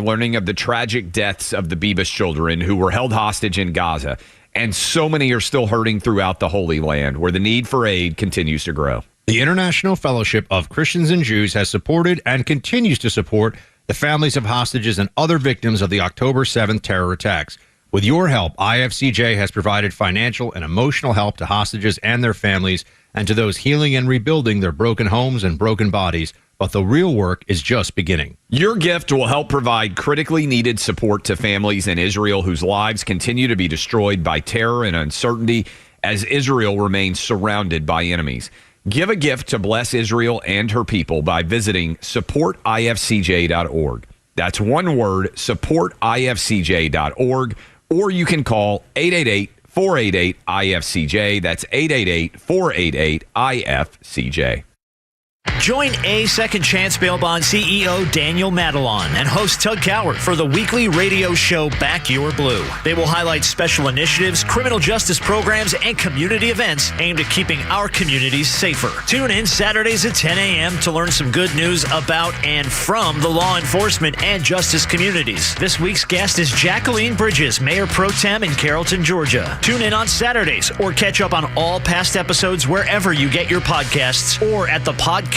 learning of the tragic deaths of the Bebas children who were held hostage in Gaza. And so many are still hurting throughout the Holy Land, where the need for aid continues to grow. The International Fellowship of Christians and Jews has supported and continues to support the families of hostages and other victims of the October 7th terror attacks. With your help, IFCJ has provided financial and emotional help to hostages and their families and to those healing and rebuilding their broken homes and broken bodies. But the real work is just beginning. Your gift will help provide critically needed support to families in Israel whose lives continue to be destroyed by terror and uncertainty as Israel remains surrounded by enemies. Give a gift to bless Israel and her people by visiting supportifcj.org. That's one word, supportifcj.org, or you can call 888-488-IFCJ. That's 888-488-IFCJ. Join A Second Chance Bail Bond CEO Daniel Madelon and host Tug Coward for the weekly radio show Back Your Blue. They will highlight special initiatives, criminal justice programs, and community events aimed at keeping our communities safer. Tune in Saturdays at 10 a.m. to learn some good news about and from the law enforcement and justice communities. This week's guest is Jacqueline Bridges, Mayor Pro Tem in Carrollton, Georgia. Tune in on Saturdays or catch up on all past episodes wherever you get your podcasts or at the podcastpark.com.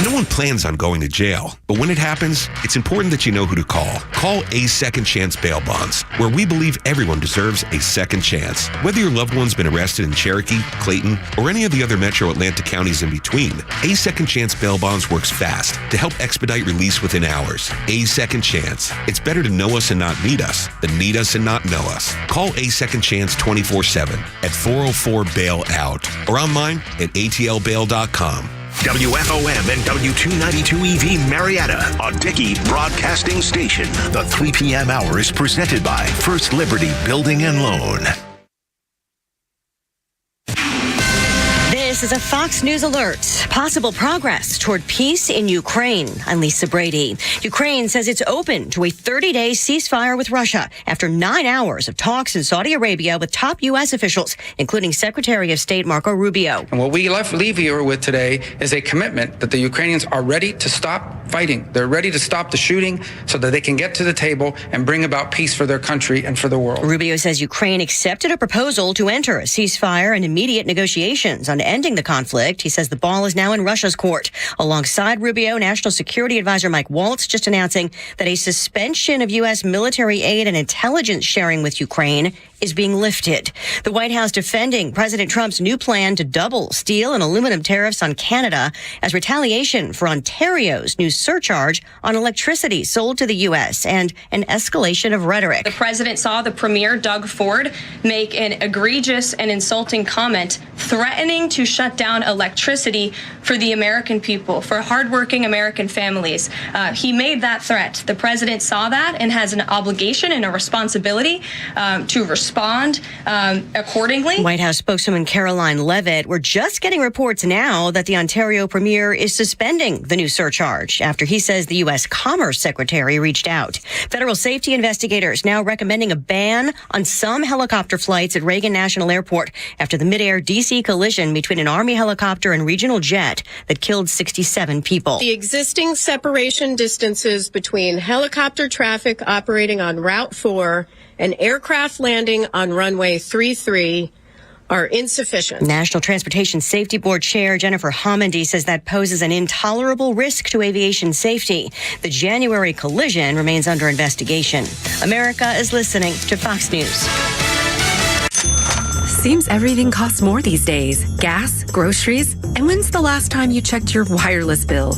No one plans on going to jail, but when it happens, it's important that you know who to call. Call A Second Chance Bail Bonds, where we believe everyone deserves a second chance. Whether your loved one's been arrested in Cherokee, Clayton, or any of the other metro Atlanta counties in between, A Second Chance Bail Bonds works fast to help expedite release within hours. A Second Chance. It's better to know us and not need us than need us and not know us. Call A Second Chance 24/7 at 404-BAIL-OUT or online at atlbail.com. WFOM and W292EV Marietta, a Dickey Broadcasting Station. The 3 p.m. hour is presented by First Liberty Building and Loan. This is a Fox News alert. Possible progress toward peace in Ukraine. I'm Lisa Brady. Ukraine says it's open to a 30-day ceasefire with Russia after 9 hours of talks in Saudi Arabia with top U.S. officials, including Secretary of State Marco Rubio. And what we leave here with today is a commitment that the Ukrainians are ready to stop fighting. They're ready to stop the shooting so that they can get to the table and bring about peace for their country and for the world. Rubio says Ukraine accepted a proposal to enter a ceasefire and immediate negotiations on ending the conflict. He says the ball is now in Russia's court. Alongside Rubio, National Security Advisor Mike Waltz just announcing that a suspension of U.S. military aid and intelligence sharing with Ukraine is being lifted. The White House defending President Trump's new plan to double steel and aluminum tariffs on Canada as retaliation for Ontario's new surcharge on electricity sold to the U.S. and an escalation of rhetoric. The president saw the premier, Doug Ford, make an egregious and insulting comment threatening to shut down electricity for the American people, for hardworking American families. He made that threat. The president saw that and has an obligation and a responsibility to respond accordingly. White House spokeswoman Caroline Leavitt, we're just getting reports now that the Ontario premier is suspending the new surcharge after he says the U.S. Commerce Secretary reached out. Federal safety investigators now recommending a ban on some helicopter flights at Reagan National Airport after the midair D.C. collision between an Army helicopter and regional jet that killed 67 people. The existing separation distances between helicopter traffic operating on Route 4 and aircraft landing on runway 33 are insufficient. National Transportation Safety Board Chair Jennifer Homendy says that poses an intolerable risk to aviation safety. The January collision remains under investigation. America is listening to Fox News. Seems everything costs more these days. Gas, groceries, and when's the last time you checked your wireless bill?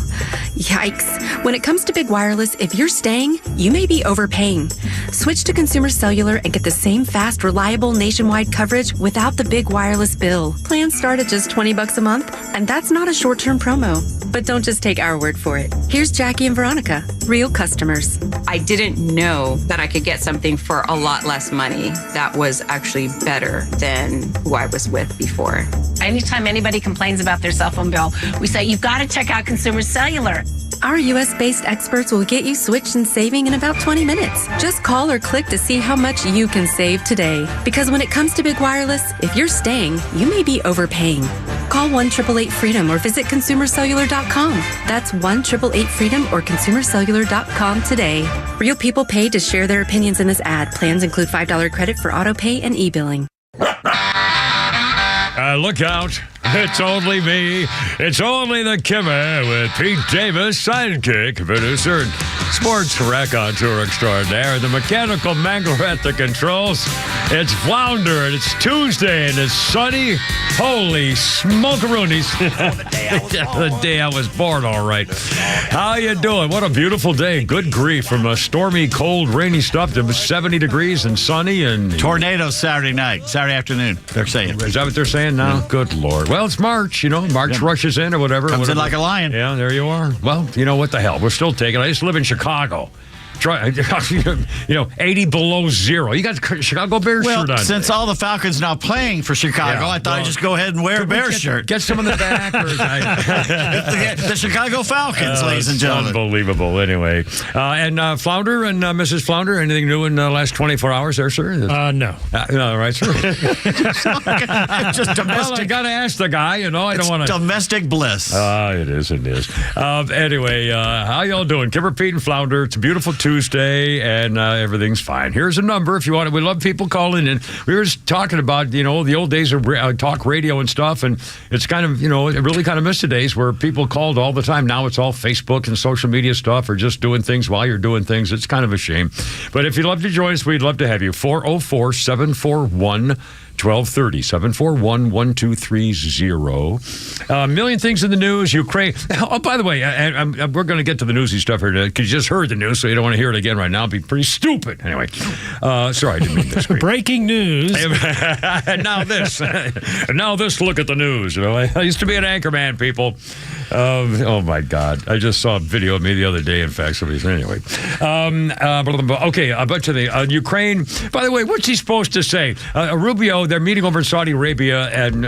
Yikes. When it comes to big wireless, if you're staying, you may be overpaying. Switch to Consumer Cellular and get the same fast, reliable nationwide coverage without the big wireless bill. Plans start at just $20 a month, and that's not a short-term promo. But don't just take our word for it. Here's Jackie and Veronica, real customers. I didn't know that I could get something for a lot less money that was actually better than who I was with before. Anytime anybody complains about their cell phone bill, we say, you've got to check out Consumer Cellular. Our U.S.-based experts will get you switched and saving in about 20 minutes. Just call or click to see how much you can save today. Because when it comes to big wireless, if you're staying, you may be overpaying. Call 1-888-FREEDOM or visit consumercellular.com. That's 1-888-FREEDOM or consumercellular.com today. Real people pay to share their opinions in this ad. Plans include $5 credit for auto pay and e-billing. Look out. It's only me. It's only the Kimmer with Pete Davis, sidekick, producer, and sports raconteur extraordinaire, the mechanical mangler at the controls. It's Flounder, and it's Tuesday, and it's sunny. Holy smokeroonies. The day I was born, all right. How you doing? What a beautiful day. Good grief. From a stormy, cold, rainy stuff to 70 degrees and sunny. And tornadoes Saturday afternoon, they're saying. Is that what they're saying now? Yeah. Good Lord. Well, it's March, March rushes in or whatever. Comes in like a lion. Yeah, there you are. Well, what the hell? We're still taking it. I used to live in Chicago. 80 below zero. You got the Chicago Bears shirt on. Since all the Falcons now playing for Chicago, I thought I'd just go ahead and wear a Bears shirt. Get some in the back. The Chicago Falcons, ladies and gentlemen. Unbelievable. Anyway, and Flounder and Mrs. Flounder, anything new in the last 24 hours there, sir? No. No, right, sir? Just domestic. Well, I got to ask the guy, I don't want to. Domestic bliss. It is. Anyway, how y'all doing? Kimmer, Pete, and Flounder. It's a beautiful Tuesday, and everything's fine. Here's a number if you want it. We love people calling in. We were just talking about, the old days of talk radio and stuff, and it's kind of, I really kind of miss the days where people called all the time. Now it's all Facebook and social media stuff, or just doing things while you're doing things. It's kind of a shame. But if you'd love to join us, we'd love to have you. 404-741 1230, 741-1230. A million things in the news. Ukraine. Oh, by the way, we're going to get to the newsy stuff here because you just heard the news, so you don't want to hear it again right now. It'd be pretty stupid. Anyway, sorry, I didn't mean this. Breaking news. And now this. Look at the news. I used to be an anchorman, people. Oh, my God. I just saw a video of me the other day, in fact. Somebody said, anyway. Okay, a bunch of the Ukraine. By the way, what's he supposed to say? Rubio, they're meeting over in Saudi Arabia, and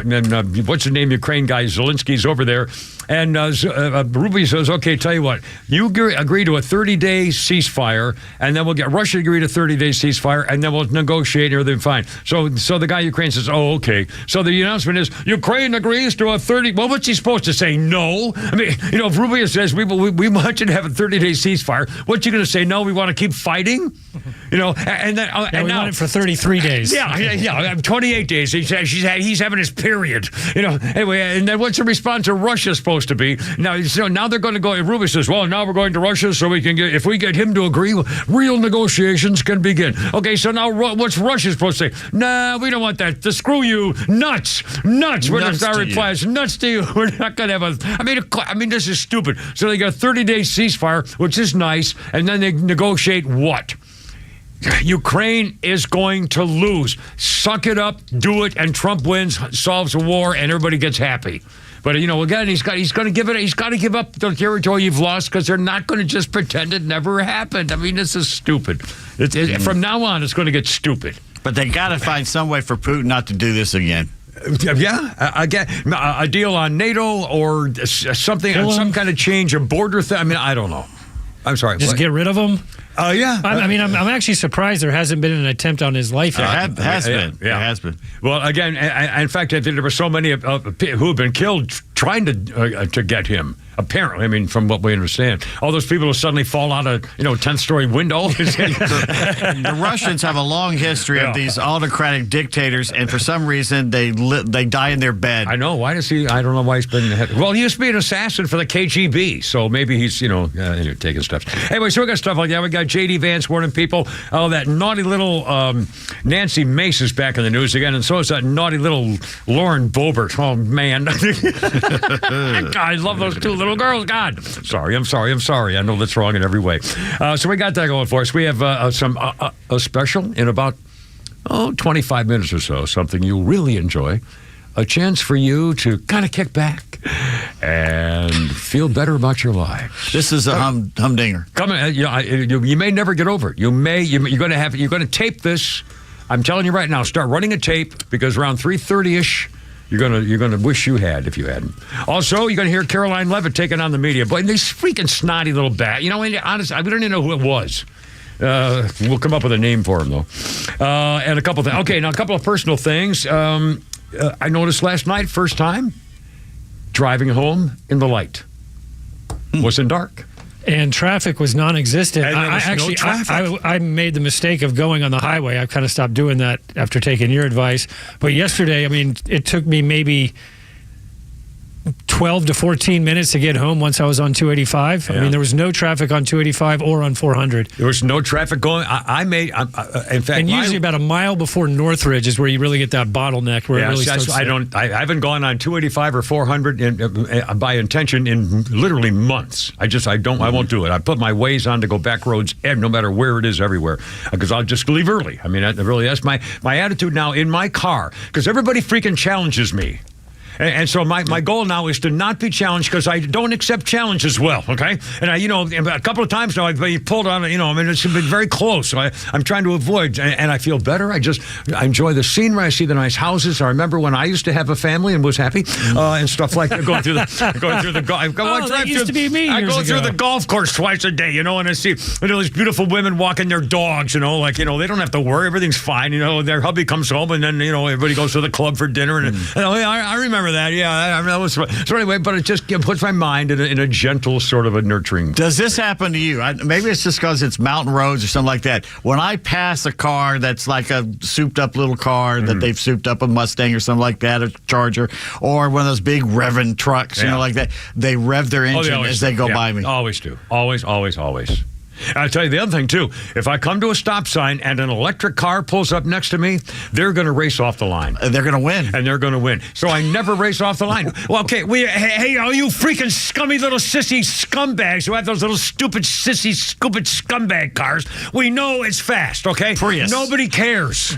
what's the name? Ukraine guy, Zelensky's over there. And Rubio says, okay, tell you what, you agree to a 30-day ceasefire, and then we'll get Russia to agree to a 30-day ceasefire, and then we'll negotiate everything fine. So the guy Ukraine says, oh, okay. So the announcement is, Ukraine agrees to a 30, well, what's he supposed to say? No. I mean, if Rubio says, we want you to have a 30-day ceasefire, what you going to say? No, we want to keep fighting? And then... we want it for 33 days. Yeah, 28 days. He's having his period. Anyway, and then what's the response to Russia supposed to be? Now they're going to go. Rubio says, well, now we're going to Russia so we can if we get him to agree, real negotiations can begin. Okay, so now what's Russia supposed to say? Nah, we don't want that. To screw you, nuts. Our reply is nuts to you. We're not going to have I mean, this is stupid. So they got a 30-day ceasefire, which is nice, and then they negotiate what? Ukraine is going to lose. Suck it up, do it, and Trump wins, solves a war, and everybody gets happy. But again, he's got to give up the territory you've lost because they're not going to just pretend it never happened. I mean, this is stupid. From now on, it's going to get stupid. But they got to find some way for Putin not to do this again. Yeah, again, a deal on NATO or something, some kind of change of border thing. I mean, I don't know. I'm sorry. Just get rid of him? Yeah. I'm actually surprised there hasn't been an attempt on his life yet. It has been. Well, again, in fact, I think there were so many who have been killed trying to get him. Apparently, from what we understand, all those people who suddenly fall out of 10th-story window. The Russians have a long history of these autocratic dictators, and for some reason they die in their bed. I know. Why does he? I don't know why he's been. Well, he used to be an assassin for the KGB, so maybe he's taking steps. Anyway, so we got stuff like that. We got J.D. Vance warning people. Oh, that naughty little Nancy Mace is back in the news again, and so is that naughty little Lauren Boebert. Oh man, I love those two little girls. God, I'm sorry. I know that's wrong in every way. So we got that going for us. We have a special in about 25 minutes or so. Something you'll really enjoy. A chance for you to kind of kick back and feel better about your life. This is a humdinger. You may never get over it. You're going to tape this. I'm telling you right now. Start running a tape because around 3:30ish. You're gonna wish you had if you hadn't. Also, you're gonna hear Caroline Levitt taking on the media. But these freaking snotty little bat. Honestly, we don't even know who it was. We'll come up with a name for him though. And a couple things. Okay, now a couple of personal things. I noticed last night, first time, driving home in the light. Wasn't dark. And traffic was non-existent. And there was no traffic. I made the mistake of going on the highway. I've kind of stopped doing that after taking your advice. But yesterday, I mean, it took me maybe 12 to 14 minutes to get home once I was on 285. Yeah. I mean, there was no traffic on 285 or on 400. There was no traffic going. In fact, and usually about a mile before Northridge is where you really get that bottleneck where it really starts. I haven't gone on 285 or 400 by intention in literally months. I won't do it. I put my Waze on to go back roads, no matter where it is, everywhere, because I'll just leave early. I mean, that's my attitude now in my car, because everybody freaking challenges me. And so my goal now is to not be challenged, because I don't accept challenge as well, okay? And a couple of times now I've been pulled on, it's been very close. So I'm trying to avoid, and I feel better. I enjoy the scenery. I see the nice houses. I remember when I used to have a family and was happy, and stuff like that. Going through the golf. That used to be me. I go through the golf course twice a day, and I see these beautiful women walking their dogs, they don't have to worry. Everything's fine, their hubby comes home, and then, everybody goes to the club for dinner, and I remember that. Yeah, that was so anyway. But it just puts my mind in a gentle sort of a nurturing. Does this happen to you? Maybe it's just because it's mountain roads or something like that. When I pass a car that's like a souped-up little car that they've souped up, a Mustang or something like that, a Charger, or one of those big revving trucks, like that, they rev their engine as they go by me. Always do. Always. And I'll tell you the other thing, too. If I come to a stop sign and an electric car pulls up next to me, they're going to race off the line. They're going to win. And they're going to win. So I never race off the line. Well, okay, hey, all you freaking scummy little sissy scumbags who have those little stupid scumbag cars, we know it's fast, okay? Prius. Nobody cares.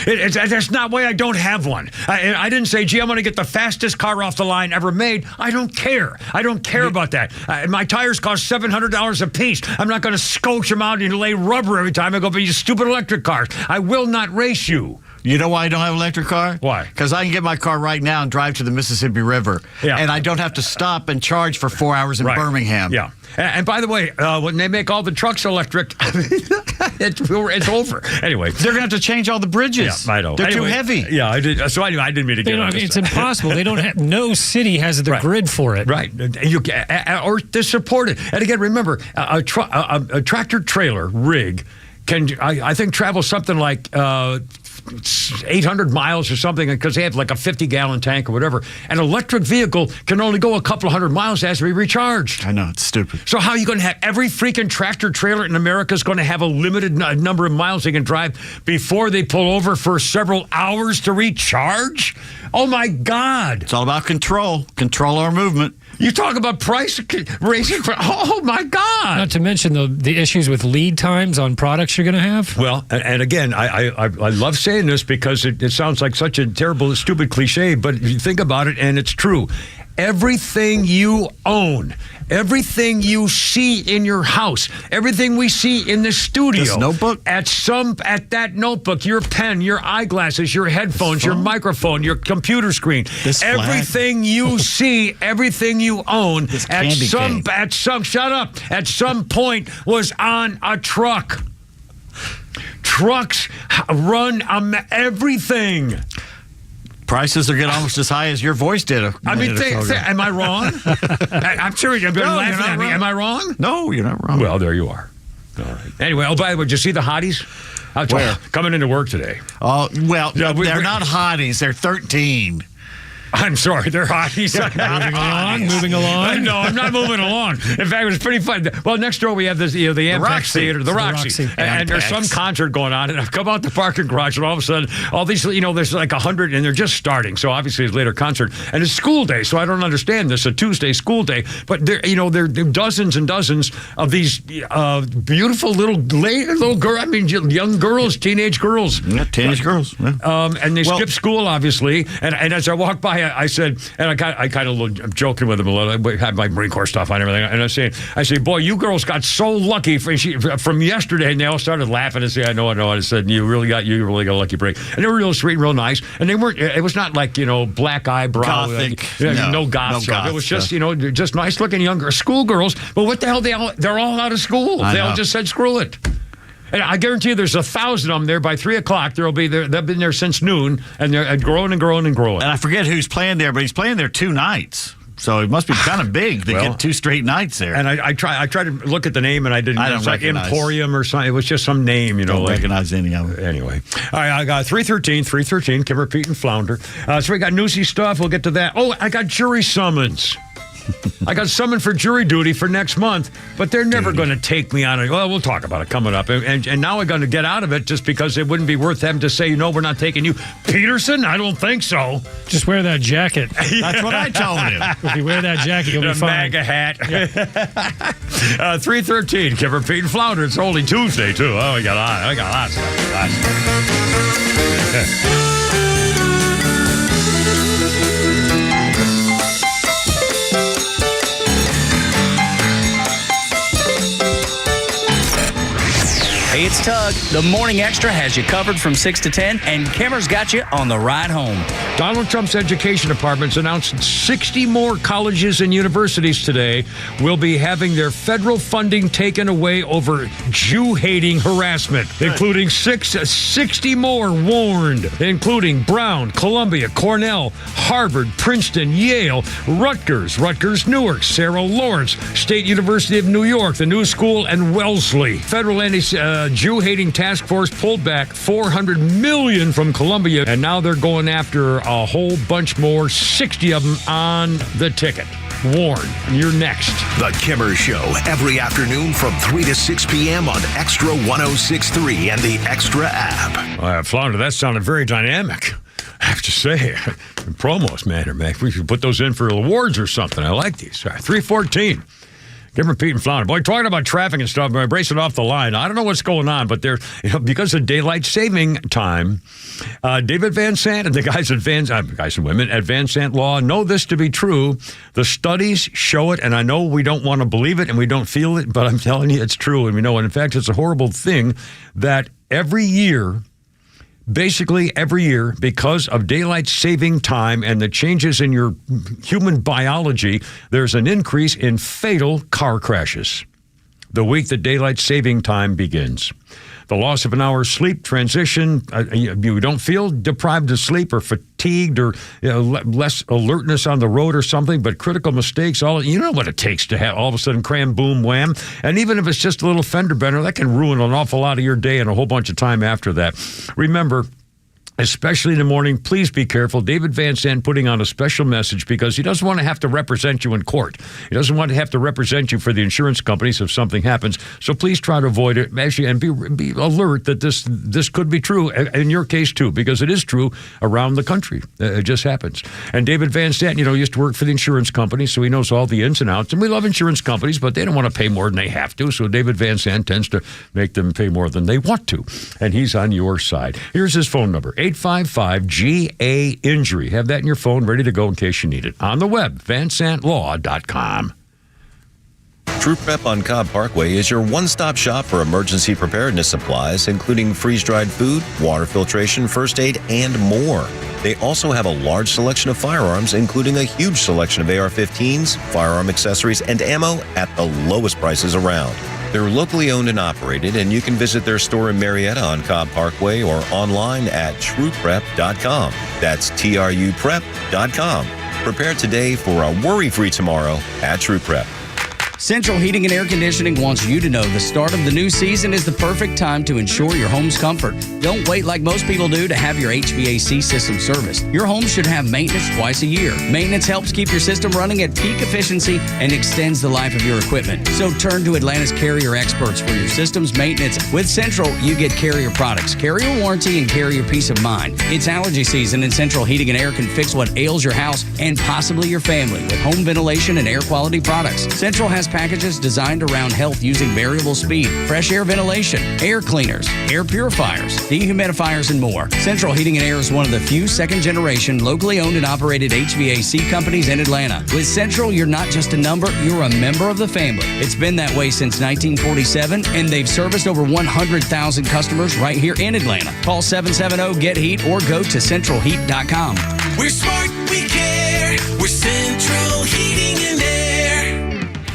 That's not why I don't have one. I didn't say, gee, I'm going to get the fastest car off the line ever made. I don't care. I don't care about that. My tires cost $700 a piece. I'm not going to scotch them out and lay rubber every time I go, but you stupid electric cars. I will not race you. You know why I don't have an electric car? Why? Because I can get my car right now and drive to the Mississippi River. Yeah. And I don't have to stop and charge for 4 hours in Birmingham. Yeah. And by the way, when they make all the trucks electric, it's over. Anyway. They're going to have to change all the bridges. Yeah, I know. They're too heavy. Yeah, I did. So I didn't mean to get on this. It's impossible. They don't have, no city has the grid for it. Right. Or to support it. And again, remember, a tractor trailer rig can, I think, travel something like 800 miles or something, because they have like a 50-gallon tank or whatever. An electric vehicle can only go a couple of hundred miles as we recharged. I know, it's stupid. So how are you going to have every freaking tractor trailer in America is going to have a limited number of miles they can drive before they pull over for several hours to recharge? Oh, my God. It's all about control. Control our movement. You talk about price raising. Oh, my God. Not to mention the issues with lead times on products you're going to have. Well, and again, I love saying this because it sounds like such a terrible, stupid cliche, but you think about it, and it's true. Everything you own, everything you see in your house, everything we see in the studio. This notebook? At that notebook, your pen, your eyeglasses, your headphones, your microphone, your computer screen. Everything you see, everything you own at some point was on a truck. Trucks run everything. Prices are getting almost as high as your voice did. Am I wrong? I'm sure you've been laughing at me. Am I wrong? No, you're not wrong. Well, there you are. All right. Anyway, by the way, did you see the hotties? Where? Coming into work today. Oh, well, they're not hotties. They're 13. I'm sorry, they're hotties. Moving along. No, I'm not moving along. In fact, it was pretty fun. Well, next door we have this, the Ampex Theater, the Roxy. And there's some concert going on, and I've come out the parking garage, and all of a sudden, all these, there's like 100, and they're just starting. So obviously, it's later concert, and it's school day. So I don't understand this, a Tuesday school day, but there are dozens and dozens of these beautiful little girls. I mean, young girls, teenage girls. Yeah, teenage girls. Yeah. And they skip school, obviously. And as I walk by, I said, and I kind of joking with them a little. I had my Marine Corps stuff on and everything, and I say, boy, you girls got so lucky from yesterday. And they all started laughing and say, I know. I said, you really got a lucky break. And they were real sweet, real nice, and they weren't. It was not like black eyebrow, gothic, no goth stuff. It was just just nice looking younger schoolgirls. But what the hell? They're all out of school. They all just said screw it. And I guarantee you there's 1,000 of them there by 3 o'clock. They'll be there. They've been there since noon, and they're growing and growing and growing. And I forget who's playing there, but he's playing there 2 nights. So it must be kind of big to get 2 straight nights there. And I tried to look at the name, and I didn't. It was like Emporium or something. It was just some name, Don't recognize any of it. Anyway. All right, I got 313, Kimmer, Pete, and Flounder. So we got newsy stuff. We'll get to that. Oh, I got jury summons. I got summoned for jury duty for next month, but they're never going to take me on it. Well, we'll talk about it coming up. And now I'm going to get out of it just because it wouldn't be worth them to say, no, we're not taking you. Peterson? I don't think so. Just wear that jacket. That's what I told him. If you wear that jacket, you'll be fine. MAGA hat. Yeah. 313, Kimmer, Pete, and Flounder. It's only Tuesday, too. Oh, I got lots of stuff. Hey, it's Tug. The Morning Extra has you covered from 6 to 10, and Kimmer's got you on the ride home. Donald Trump's education department's announced 60 more colleges and universities today will be having their federal funding taken away over Jew-hating harassment, including 60 more warned, including Brown, Columbia, Cornell, Harvard, Princeton, Yale, Rutgers, Newark, Sarah Lawrence, State University of New York, the New School, and Wellesley. Federal Jew-hating task force pulled back $400 million from Columbia, and now they're going after a whole bunch more, 60 of them on the ticket. Warren, you're next. The Kimmer Show, every afternoon from 3 to 6 p.m. on Extra 106.3 and the Extra app. Flounder, that sounded very dynamic. I have to say, promos, man. We should put those in for awards or something. I like these. 314. Kimmer, Pete, and Flounder. Boy, talking about traffic and stuff, I'm bracing off the line. I don't know what's going on, but they're, because of daylight saving time, David Van Sant and the guys and women at Van Sant Law know this to be true. The studies show it, and I know we don't want to believe it and we don't feel it, but I'm telling you it's true. And we know, and in fact, it's a horrible thing that basically every year, because of daylight saving time and the changes in your human biology, there's an increase in fatal car crashes the week that daylight saving time begins. The loss of an hour's sleep transition, you don't feel deprived of sleep or fatigued or less alertness on the road or something, but critical mistakes, you know what it takes to have all of a sudden cram, boom, wham. And even if it's just a little fender bender, that can ruin an awful lot of your day and a whole bunch of time after that. Remember, especially in the morning, please be careful. David Van Sant putting on a special message because he doesn't want to have to represent you in court. He doesn't want to have to represent you for the insurance companies if something happens. So please try to avoid it, actually, and be alert that this could be true in your case too, because it is true around the country. It just happens. And David Van Sant, used to work for the insurance company, so he knows all the ins and outs. And we love insurance companies, but they don't want to pay more than they have to. So David Van Sant tends to make them pay more than they want to. And he's on your side. Here's his phone number, 855-GA-INJURY. Have that in your phone ready to go in case you need it. On the web, vansantlaw.com. True Prep on Cobb Parkway is your one-stop shop for emergency preparedness supplies, including freeze-dried food, water filtration, first aid, and more. They also have a large selection of firearms, including a huge selection of AR-15s, firearm accessories, and ammo at the lowest prices around. They're locally owned and operated, and you can visit their store in Marietta on Cobb Parkway or online at trueprep.com. That's truprep.com. Prepare today for a worry-free tomorrow at True Prep. Central Heating and Air Conditioning wants you to know the start of the new season is the perfect time to ensure your home's comfort. Don't wait like most people do to have your HVAC system serviced. Your home should have maintenance twice a year. Maintenance helps keep your system running at peak efficiency and extends the life of your equipment. So turn to Atlanta's Carrier experts for your system's maintenance. With Central, you get Carrier products, Carrier warranty, and Carrier peace of mind. It's allergy season, and Central Heating and Air can fix what ails your house and possibly your family with home ventilation and air quality products. Central has packages designed around health using variable speed, fresh air ventilation, air cleaners, air purifiers, dehumidifiers, and more. Central Heating and Air is one of the few second-generation, locally owned and operated HVAC companies in Atlanta. With Central, you're not just a number, you're a member of the family. It's been that way since 1947, and they've serviced over 100,000 customers right here in Atlanta. Call 770-GET-HEAT or go to centralheat.com. We're smart, we care. We're Central Heating and Air.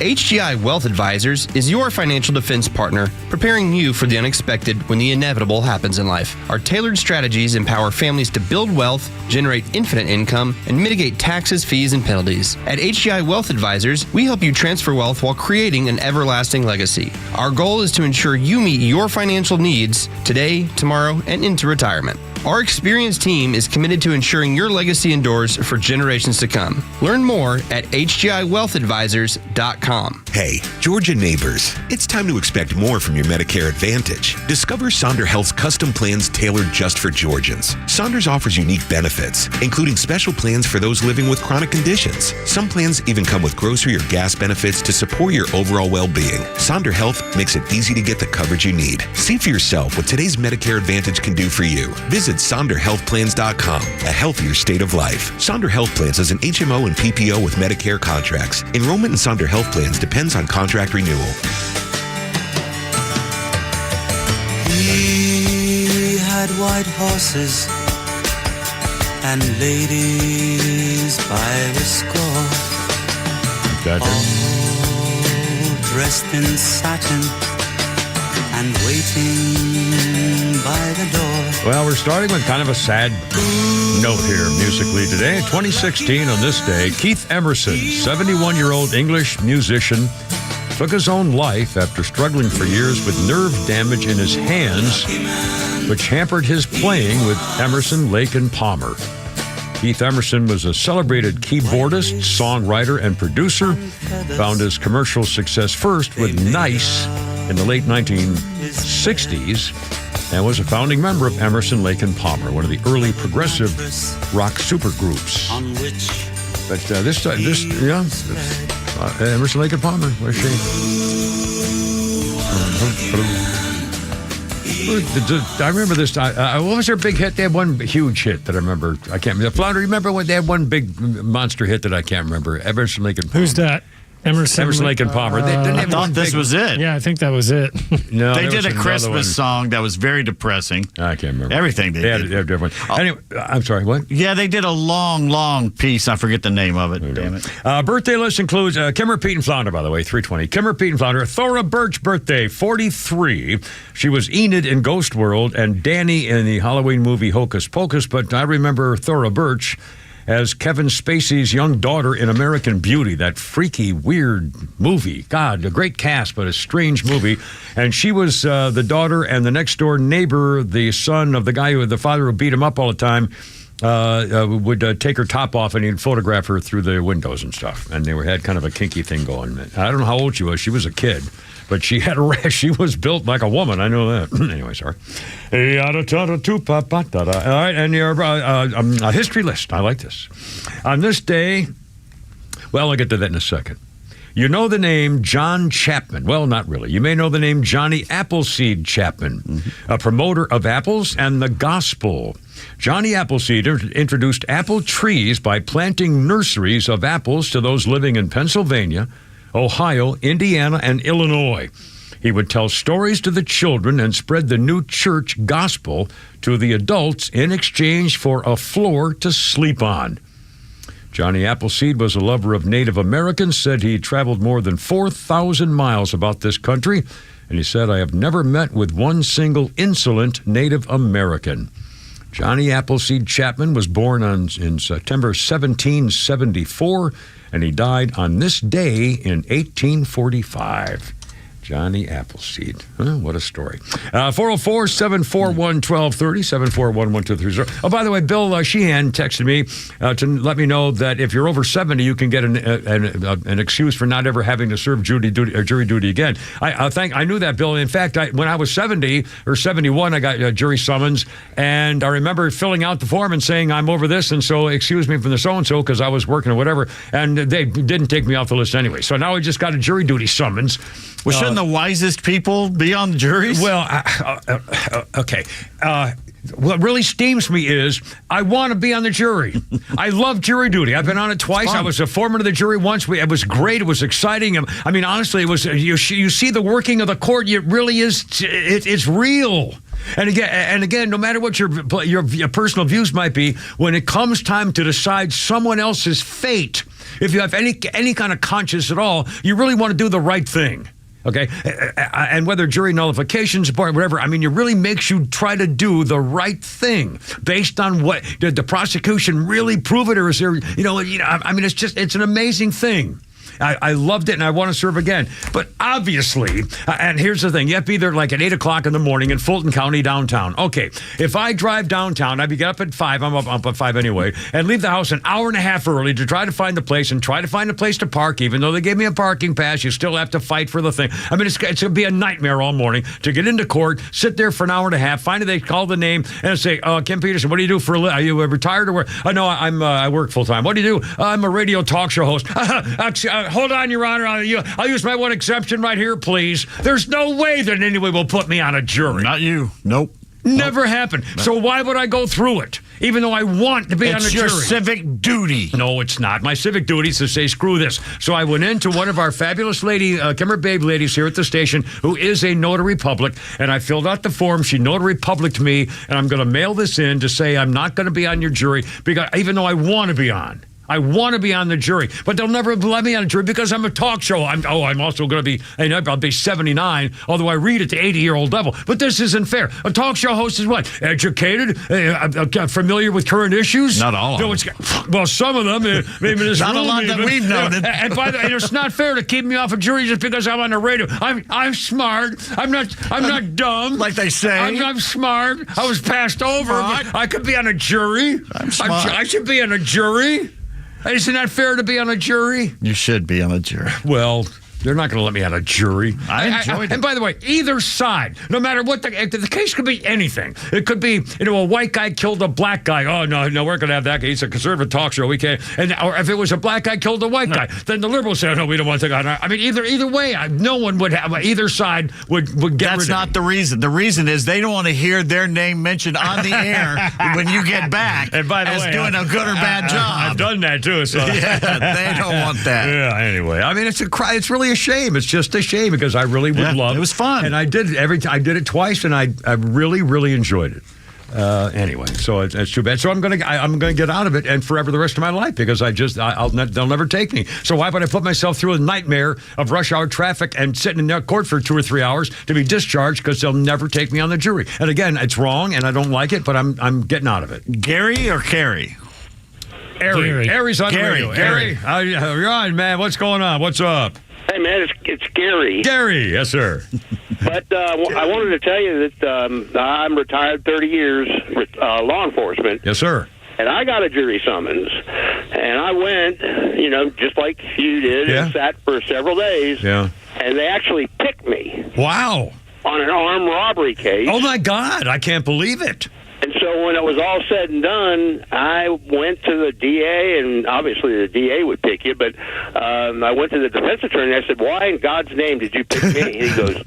HCI Wealth Advisors is your financial defense partner, preparing you for the unexpected when the inevitable happens in life. Our tailored strategies empower families to build wealth, generate infinite income, and mitigate taxes, fees, and penalties. At HCI Wealth Advisors, we help you transfer wealth while creating an everlasting legacy. Our goal is to ensure you meet your financial needs today, tomorrow, and into retirement. Our experienced team is committed to ensuring your legacy endures for generations to come. Learn more at HCIWealthAdvisors.com. Hey, Georgia neighbors, it's time to expect more from your Medicare Advantage. Discover Sonder Health's custom plans tailored just for Georgians. Saunders offers unique benefits, including special plans for those living with chronic conditions. Some plans even come with grocery or gas benefits to support your overall well-being. Sonder Health makes it easy to get the coverage you need. See for yourself what today's Medicare Advantage can do for you. Visit SonderHealthPlans.com, a healthier state of life. Sonder Health Plans is an HMO and PPO with Medicare contracts. Enrollment in Sonder Health Plans depends on contract renewal. He had white horses and ladies by the score, all dressed in satin and waiting by the door. Well, we're starting with kind of a sad note here musically today. 2016, on this day, Keith Emerson, 71-year-old English musician, took his own life after struggling for years with nerve damage in his hands, which hampered his playing with Emerson, Lake and Palmer. Keith Emerson was a celebrated keyboardist, songwriter, and producer. Found his commercial success first with Nice in the late 1960s, and was a founding member of Emerson, Lake and Palmer, one of the early progressive rock supergroups. But Emerson, Lake and Palmer, where's she? I remember this. What was their big hit? They had one huge hit that I remember. I can't remember. Flounder, remember when they had one big monster hit that I can't remember? Emerson, Lake and Palmer. Who's that? Emerson, Lake and Palmer. I thought this was it. Yeah, I think that was it. No, they did a Christmas song that was very depressing. I can't remember. Everything they did. They had different. Anyway, I'm sorry, what? Yeah, they did a long piece. I forget the name of it. Damn it. Birthday list includes Kimmer, Pete, and Flounder, by the way, 320. Kimmer, Pete, and Flounder. Thora Birch, birthday, 43. She was Enid in Ghost World and Danny in the Halloween movie Hocus Pocus, but I remember Thora Birch as Kevin Spacey's young daughter in American Beauty, that freaky, weird movie. God, a great cast, but a strange movie. And she was the daughter and the next-door neighbor, the son of the guy the father who beat him up all the time, would take her top off and he'd photograph her through the windows and stuff. And they had kind of a kinky thing going. I don't know how old she was. She was a kid. But she had she was built like a woman. I know that. Anyway, sorry. All right, and your a history list. I like this. On this day, well, I'll get to that in a second. You know the name John Chapman. Well, not really. You may know the name Johnny Appleseed Chapman, a promoter of apples and the gospel. Johnny Appleseed introduced apple trees by planting nurseries of apples to those living in Pennsylvania, Ohio, Indiana, and Illinois. He would tell stories to the children and spread the new church gospel to the adults in exchange for a floor to sleep on. Johnny Appleseed was a lover of Native Americans, said he traveled more than 4,000 miles about this country, and he said, I have never met with one single insolent Native American. Johnny Appleseed Chapman was born in September 1774, and he died on this day in 1845. Johnny Appleseed. What a story. 404-741-1230, 741-1230. Oh, by the way, Bill Sheehan texted me to let me know that if you're over 70, you can get an excuse for not ever having to serve jury duty again. I knew that, Bill. In fact, when I was 70 or 71, I got a jury summons, and I remember filling out the form and saying, I'm over this, and so excuse me from the so-and-so because I was working or whatever, and they didn't take me off the list anyway. So now I just got a jury duty summons. Well, shouldn't the wisest people be on the juries? Well, okay. What really steams me is I want to be on the jury. I love jury duty. I've been on it twice. I was a foreman of the jury once. It was great. It was exciting. I mean, honestly, it was. You see the working of the court. It really is. It's real. And again, no matter what your personal views might be, when it comes time to decide someone else's fate, if you have any kind of conscience at all, you really want to do the right thing. Okay, and whether jury nullification support, whatever, I mean, it really makes you try to do the right thing based on what did the prosecution really prove it, or is there, I mean, it's an amazing thing. I loved it, and I want to serve again. But obviously, and here's the thing, you have to be there like at 8 o'clock in the morning in Fulton County downtown. Okay, if I drive downtown, I get up at 5, I'm up at 5 anyway, and leave the house an hour and a half early to try to find the place and try to find a place to park. Even though they gave me a parking pass, you still have to fight for the thing. I mean, it's going to be a nightmare all morning to get into court, sit there for an hour and a half, find they call the name, and say, Kim Peterson, what do you do for a living? Are you retired or what? No, I work full-time. What do you do? I'm a radio talk show host. Hold on, Your Honor. I'll use my one exception right here, please. There's no way that anyone will put me on a jury. Not you. Nope. Never happened. No. So why would I go through it? Even though I want to be on a jury. It's your civic duty. No, it's not. My civic duty is to say, screw this. So I went into one of our fabulous Kimmer Babe ladies here at the station, who is a notary public, and I filled out the form. She notary publicked me, and I'm going to mail this in to say I'm not going to be on your jury, because even though I want to be on. I want to be on the jury, but they'll never let me on a jury because I'm a talk show. I'm also going to be, I'll be 79, although I read at the 80-year-old level. But this isn't fair. A talk show host is what? Educated? Familiar with current issues? Not all of them. Well, some of them. Maybe there's not a lot that we've noted. And by the way, it's not fair to keep me off a jury just because I'm on the radio. I'm smart. I'm not dumb. Like they say. I'm smart. I was passed over. I could be on a jury. I'm smart. I should be on a jury. Isn't that fair to be on a jury? You should be on a jury. Well, they're not going to let me on a jury. I enjoyed it. And by the way, either side, no matter what, the case could be anything. It could be, a white guy killed a black guy. Oh, no, we're going to have that guy. He's a conservative talk show. We can't. Or if it was a black guy killed a white guy, then the liberals say, no, we don't want the guy. I mean, either way, no one would have, either side would get rid of That's not the reason. The reason is they don't want to hear their name mentioned on the air when you get back and by the way, doing a good or bad job. I've done that, too. So. Yeah, they don't want that. Yeah, anyway. I mean, it's really a shame. It's just a shame because I really would love it. It was fun. And I did it twice, and I really, really enjoyed it. Anyway, so it's too bad. So I'm gonna get out of it and forever the rest of my life because they'll never take me. So why would I put myself through a nightmare of rush hour traffic and sitting in that court for 2 or 3 hours to be discharged because they'll never take me on the jury? And again, it's wrong and I don't like it, but I'm getting out of it. Gary or Carrie? Aries on radio. Gary, you're on, man. What's going on? What's up? Hey, man, it's Gary. Gary, yes, sir. But I wanted to tell you that I'm retired 30 years with law enforcement. Yes, sir. And I got a jury summons. And I went, just like you did, and sat for several days. Yeah. And they actually picked me. Wow. On an armed robbery case. Oh, my God. I can't believe it. And so when it was all said and done, I went to the DA, and obviously the DA would pick you, but I went to the defense attorney, and I said, why in God's name did you pick me? And he goes,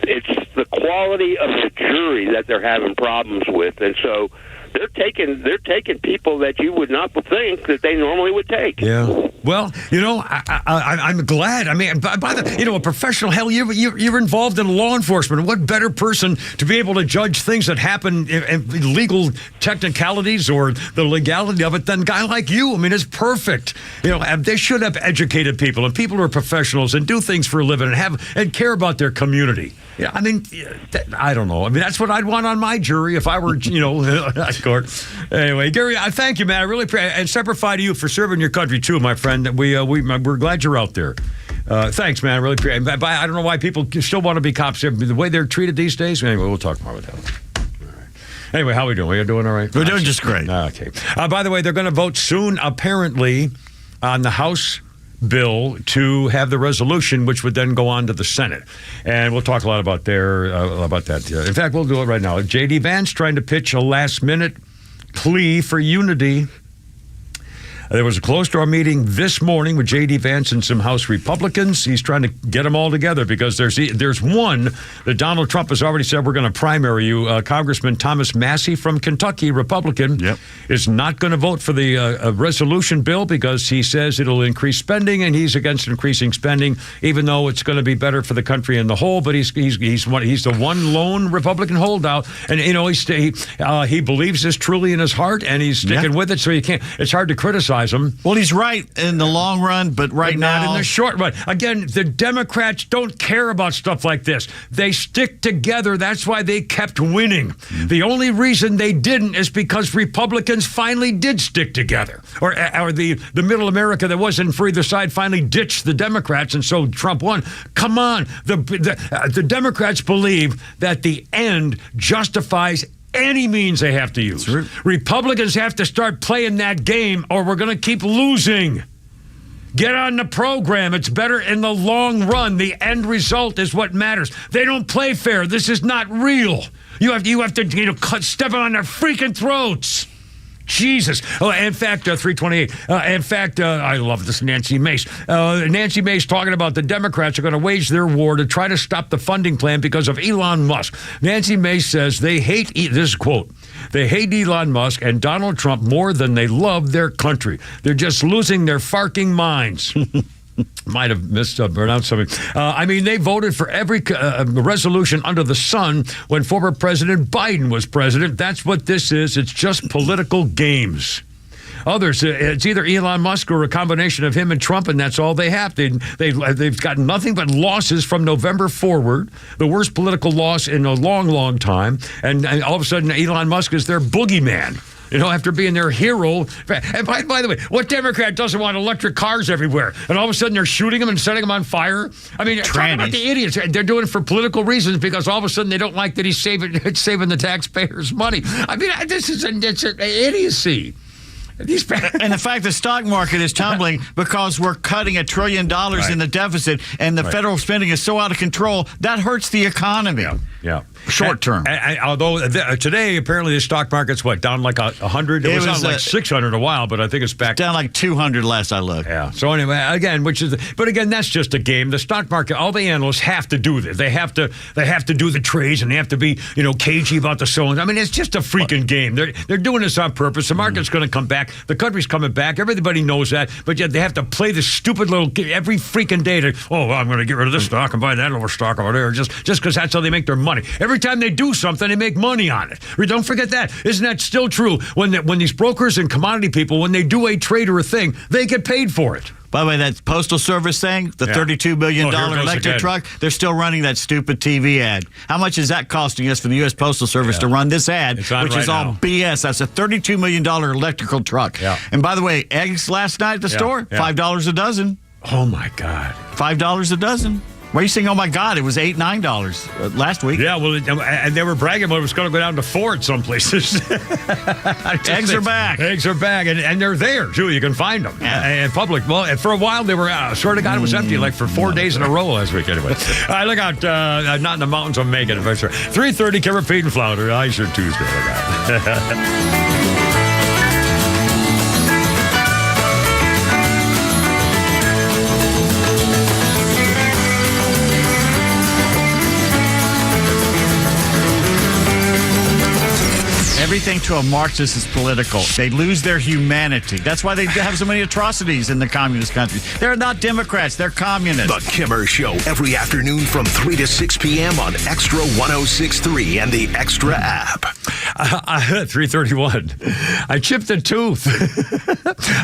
it's the quality of the jury that they're having problems with. And so they're taking people that you would not think that they normally would take. Yeah. Well, I'm glad. I mean, by the a professional, hell, you're involved in law enforcement. What better person to be able to judge things that happen in legal technicalities or the legality of it than a guy like you? I mean, it's perfect. They should have educated people and people who are professionals and do things for a living and care about their community. Yeah, I mean, I don't know. I mean, that's what I'd want on my jury if I were, at court. Anyway, Gary, I thank you, man. I really appreciate it. And Semper Fi to you for serving your country, too, my friend. We're glad you're out there. Thanks, man. I really appreciate it. I don't know why people still want to be cops. The way they're treated these days. Anyway, we'll talk more about that. All right. Anyway, how are we doing? We're doing all right? We're doing just great. Okay. By the way, they're going to vote soon, apparently, on the House bill to have the resolution, which would then go on to the Senate. And we'll talk a lot about that. In fact, we'll do it right now. J.D. Vance trying to pitch a last-minute plea for unity There was a closed-door meeting this morning with J.D. Vance and some House Republicans. He's trying to get them all together because there's one that Donald Trump has already said we're going to primary you. Congressman Thomas Massey from Kentucky, Republican, is not going to vote for the resolution bill because he says it'll increase spending, and he's against increasing spending, even though it's going to be better for the country in the whole. But he's the one lone Republican holdout, and he believes this truly in his heart, and he's sticking with it. So you can't. It's hard to criticize him. Well, he's right in the long run, but now not in the short run. Again, the Democrats don't care about stuff like this. They stick together. That's why they kept winning. The only reason they didn't is because Republicans finally did stick together, or the middle America that wasn't for either side finally ditched the Democrats, and so Trump won. Come on, the Democrats believe that the end justifies any means they have to use. Republicans have to start playing that game, or we're going to keep losing. Get on the program. It's better in the long run. The end result is what matters. They don't play fair. This is not real. You have to step on their freaking throats. Jesus. Oh, in fact, 328. In fact, I love this Nancy Mace. Nancy Mace talking about the Democrats are going to wage their war to try to stop the funding plan because of Elon Musk. Nancy Mace says they hate, this quote, they hate Elon Musk and Donald Trump more than they love their country. They're just losing their farking minds. Might have mispronounced something. They voted for every resolution under the sun when former President Biden was president. That's what this is. It's just political games. Others, it's either Elon Musk or a combination of him and Trump, and that's all they have. They've got nothing but losses from November forward, the worst political loss in a long, long time, and all of a sudden Elon Musk is their boogeyman. After being their hero. And by the way, what Democrat doesn't want electric cars everywhere? And all of a sudden they're shooting them and setting them on fire? Talk about the idiots. They're doing it for political reasons because all of a sudden they don't like that he's saving the taxpayers' money. This is it's an idiocy. And the fact the stock market is tumbling because we're cutting $1 trillion in the deficit and the federal spending is so out of control, that hurts the economy. Yeah. Short term. Although today, apparently, the stock market's down like 100? It was down like 600 a while, but I think it's back. Down like 200 last I looked. Yeah. So anyway, again, that's just a game. The stock market, all the analysts have to do this. They have to do the trades, and they have to be, cagey about the sowings. It's just a freaking game. They're doing this on purpose. The market's going to come back. The country's coming back. Everybody knows that. But yet they have to play this stupid little game every freaking day I'm going to get rid of this stock and buy that over stock over there just because that's how they make their money. Every time they do something, they make money on it. Don't forget that. Isn't that still true? When these brokers and commodity people, when they do a trade or a thing, they get paid for it. By the way, that Postal Service thing, the $32 billion electric truck, they're still running that stupid TV ad. How much is that costing us for the U.S. Postal Service to run this ad, which is all BS? That's a $32 million electrical truck. Yeah. And by the way, eggs last night at the store, $5 a dozen. Oh, my God. $5 a dozen. Why are you saying, oh, my God, it was $8, $9 last week? Yeah, well, and they were bragging about it was going to go down to $4 at some places. Eggs are back. Eggs are back, and they're there, too. You can find them in public. Well, and for a while, they were, swear to God, it was empty, like for 4 days in a row last week, anyway. All right, look out. Not in the mountains of Macon. 3:30, Kevin Pete and Flounder. Ice Tuesday. Look out. Everything to a Marxist is political. They lose their humanity. That's why they have so many atrocities in the communist countries. They're not Democrats. They're communists. The Kimmer Show every afternoon from 3 to 6 p.m. on Extra 106.3 and the Extra app. 3:31. I chipped a tooth.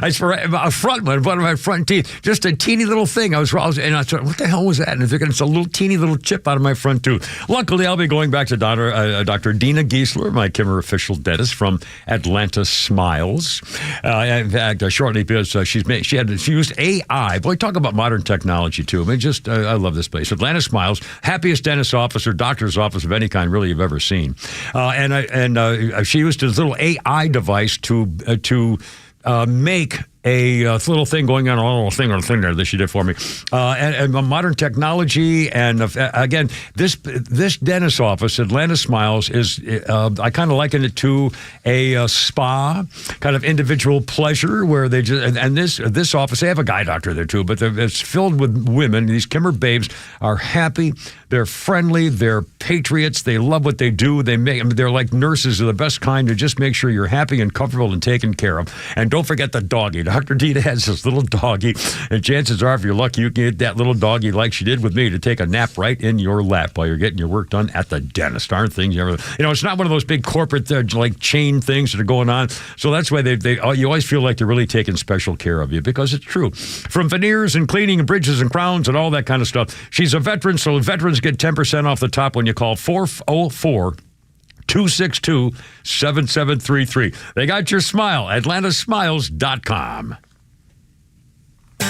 A front one of my front teeth. Just a teeny little thing. And I thought, what the hell was that? And I figured it's a little teeny little chip out of my front tooth. Luckily, I'll be going back to Dr. Dina Giesler, my Kimmer official dentist from Atlanta Smiles. In fact, shortly, because she used AI. Boy, talk about modern technology too. I love this place. Atlanta Smiles, happiest dentist office or doctor's office of any kind really you've ever seen. And she used this little AI device to make a little thing going on, a little thing there that she did for me, and modern technology. And again, this dentist office, Atlanta Smiles, is I kind of liken it to a spa, kind of individual pleasure, where they just and this office, they have a guy doctor there too, but it's filled with women. These Kimmer babes are happy, they're friendly, they're patriots, they love what they do. They're like nurses of the best kind to just make sure you're happy and comfortable and taken care of. And don't forget the doggy. Dr. Dita has this little doggy, and chances are, if you're lucky, you can get that little doggy like she did with me to take a nap right in your lap while you're getting your work done at the dentist. Aren't things ever? It's not one of those big corporate like chain things that are going on. So that's why you always feel like they're really taking special care of you, because it's true. From veneers and cleaning and bridges and crowns and all that kind of stuff. She's a veteran, so veterans get 10% off the top when you call 404-262-7733. They got your smile. AtlantaSmiles.com.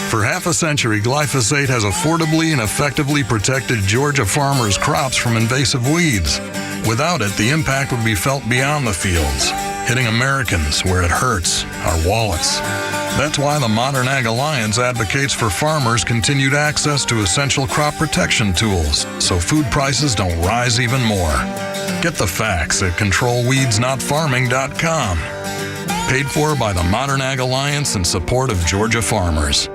For half a century, glyphosate has affordably and effectively protected Georgia farmers' crops from invasive weeds. Without it, the impact would be felt beyond the fields, hitting Americans where it hurts, our wallets. That's why the Modern Ag Alliance advocates for farmers' continued access to essential crop protection tools so food prices don't rise even more. Get the facts at controlweedsnotfarming.com. Paid for by the Modern Ag Alliance in support of Georgia farmers.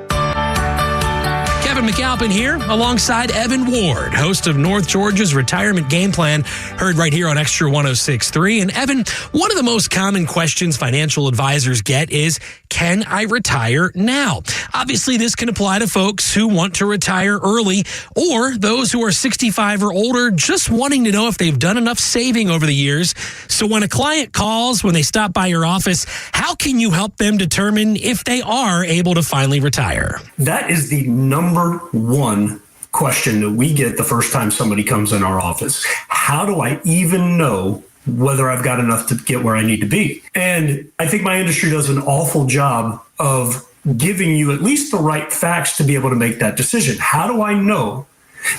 Kevin McAlpin here, alongside Evan Ward, host of North Georgia's Retirement Game Plan, heard right here on Extra 106.3. And Evan, one of the most common questions financial advisors get is, can I retire now? Obviously, this can apply to folks who want to retire early, or those who are 65 or older just wanting to know if they've done enough saving over the years. So when a client calls, when they stop by your office, how can you help them determine if they are able to finally retire? That is the number one question that we get the first time somebody comes in our office. How do I even know whether I've got enough to get where I need to be? And I think my industry does an awful job of giving you at least the right facts to be able to make that decision. How do I know?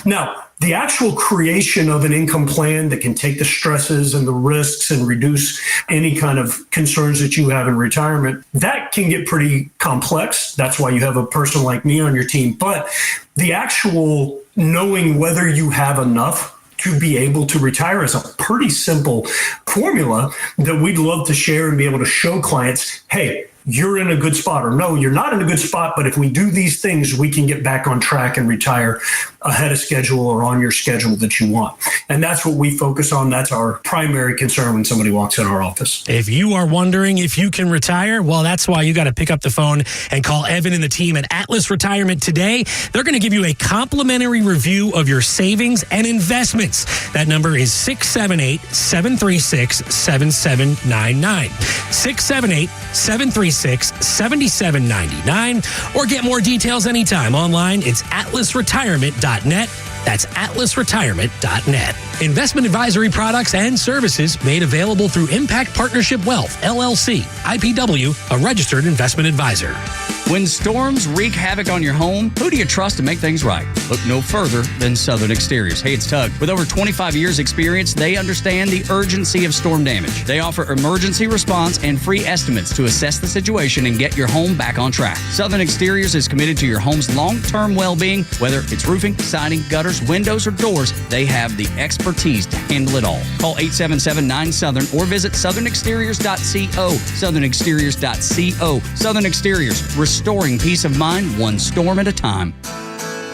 Now, the actual creation of an income plan that can take the stresses and the risks and reduce any kind of concerns that you have in retirement, that can get pretty complex. That's why you have a person like me on your team. But the actual knowing whether you have enough to be able to retire is a pretty simple formula that we'd love to share and be able to show clients, hey, you're in a good spot, or no, you're not in a good spot, but if we do these things, we can get back on track and retire ahead of schedule or on your schedule that you want. And that's what we focus on. That's our primary concern when somebody walks in our office. If you are wondering if you can retire, well, that's why you got to pick up the phone and call Evan and the team at Atlas Retirement today. They're going to give you a complimentary review of your savings and investments. That number is 678-736-7799. 678-736-7799. Or get more details anytime online. It's atlasretirement.net. That's atlasretirement.net. Investment advisory products and services made available through Impact Partnership Wealth, LLC, IPW, a registered investment advisor. When storms wreak havoc on your home, who do you trust to make things right? Look no further than Southern Exteriors. Hey, it's Tug. With over 25 years experience, they understand the urgency of storm damage. They offer emergency response and free estimates to assess the situation and get your home back on track. Southern Exteriors is committed to your home's long-term well-being. Whether it's roofing, siding, gutters, windows, or doors, they have the expertise to handle it all. Call 877-9-SOUTHERN or visit southernexteriors.co. southernexteriors.co. Southern Exteriors, restoring peace of mind one storm at a time.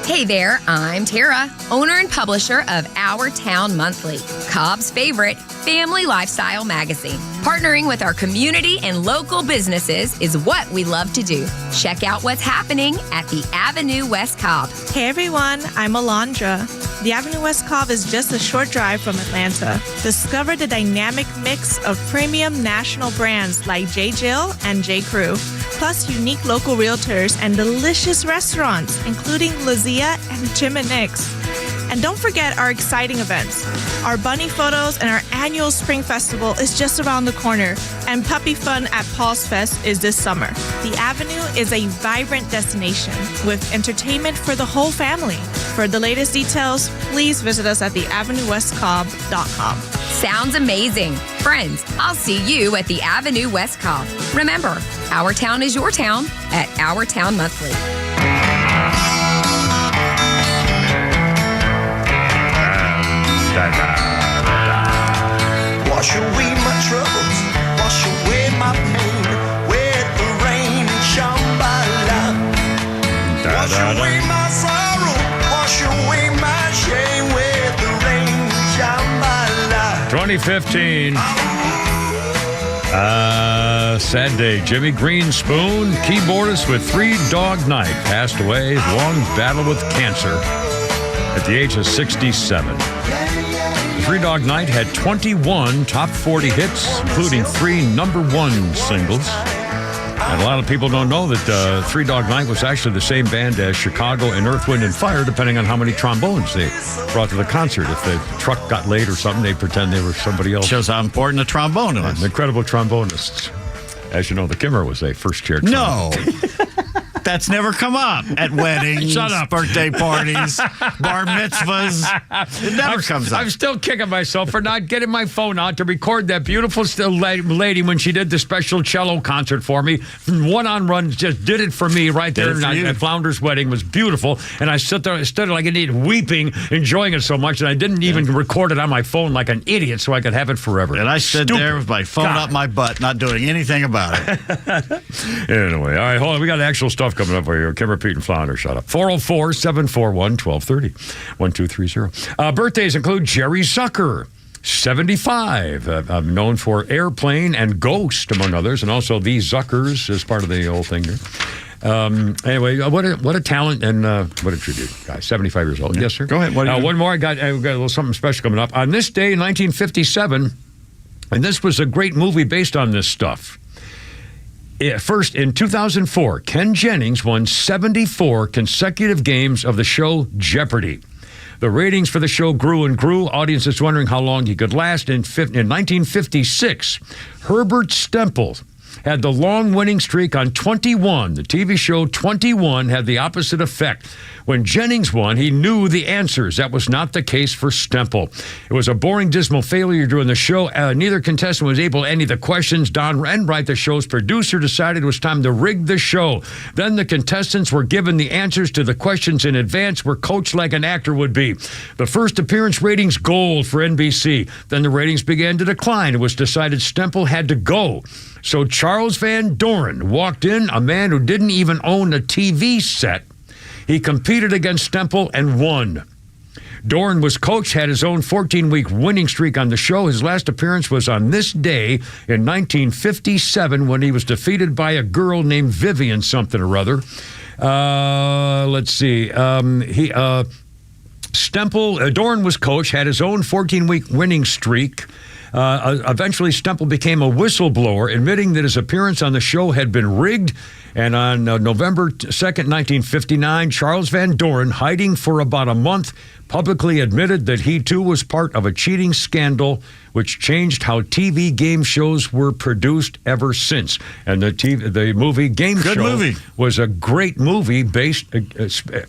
Hey there, I'm Tara, owner and publisher of Our Town Monthly, Cobb's favorite family lifestyle magazine. Partnering with our community and local businesses is what we love to do. Check out what's happening at the Avenue West Cobb. Hey everyone, I'm Alondra. The Avenue West Cobb is just a short drive from Atlanta. Discover the dynamic mix of premium national brands like J. Jill and J. Crew, plus unique local realtors and delicious restaurants, including Lazia and Jim and Nick's. And don't forget our exciting events. Our bunny photos and our annual spring festival is just around the corner, and puppy fun at Paul's Fest is this summer. The Avenue is a vibrant destination with entertainment for the whole family. For the latest details, please visit us at theavenuewestcobb.com. Sounds amazing. Friends, I'll see you at the Avenue West Cobb. Remember, our town is your town at Our Town Monthly. Wash away my troubles, wash away my pain with the rain and Shambhala. Wash away my sorrow, wash away my shame with the rain and Shambhala. 2015. Sad day. Jimmy Greenspoon, keyboardist with Three Dog Night, passed away. Long battle with cancer at the age of 67. Three Dog Night had 21 top 40 hits, including 3 #1 singles. And a lot of people don't know that Three Dog Night was actually the same band as Chicago and Earth, Wind, and Fire, depending on how many trombones they brought to the concert. If the truck got late or something, they'd pretend they were somebody else. Shows how important a trombone is. Incredible trombonists. As you know, the Kimmer was a first-chair No. That's never come up at weddings, Shut up. birthday parties, bar mitzvahs. It never comes up. I'm still kicking myself for not getting my phone out to record that beautiful lady when she did the special cello concert for me. One-on-one, just did it for me right there at Flounder's wedding. It was beautiful. And I stood like an idiot, weeping, enjoying it so much, and I didn't even record it on my phone like an idiot so I could have it forever. And I stood there with my phone up my butt, not doing anything about it. Anyway, all right, hold on. We got actual stuff coming up for you. Kimmer, Pete, and Flounder, shut up. 404-741-1230. 1230. Birthdays include Jerry Zucker, 75. Known for Airplane and Ghost, among others, and also The Zuckers as part of the whole thing here. Anyway, what a talent and what a tribute, guys. 75 years old. Yes, sir. Go ahead. One more. I got a little something special coming up. On this day, 1957, and this was a great movie based on this stuff. First, in 2004, Ken Jennings won 74 consecutive games of the show Jeopardy! The ratings for the show grew and grew. Audiences wondering how long he could last. In 1956, Herbert Stempel had the long winning streak on 21. The TV show 21 had the opposite effect. When Jennings won, he knew the answers. That was not the case for Stempel. It was a boring, dismal failure during the show. Neither contestant was able to answer the questions. Don Enright, the show's producer, decided it was time to rig the show. Then the contestants were given the answers to the questions in advance, were coached like an actor would be. The first appearance ratings gold for NBC. Then the ratings began to decline. It was decided Stempel had to go. So Charles Van Doren walked in, a man who didn't even own a TV set. He competed against Stempel and won. Doran was coach, had his own 14-week winning streak on the show. His last appearance was on this day in 1957 when he was defeated by a girl named Vivian something or other. Let's see. Doran was coach, had his own 14-week winning streak. Eventually, Stempel became a whistleblower, admitting that his appearance on the show had been rigged. And on November 2nd, 1959, Charles Van Doren, hiding for about a month, publicly admitted that he too was part of a cheating scandal which changed how TV game shows were produced ever since. And the movie Game Show movie. Was a great movie based,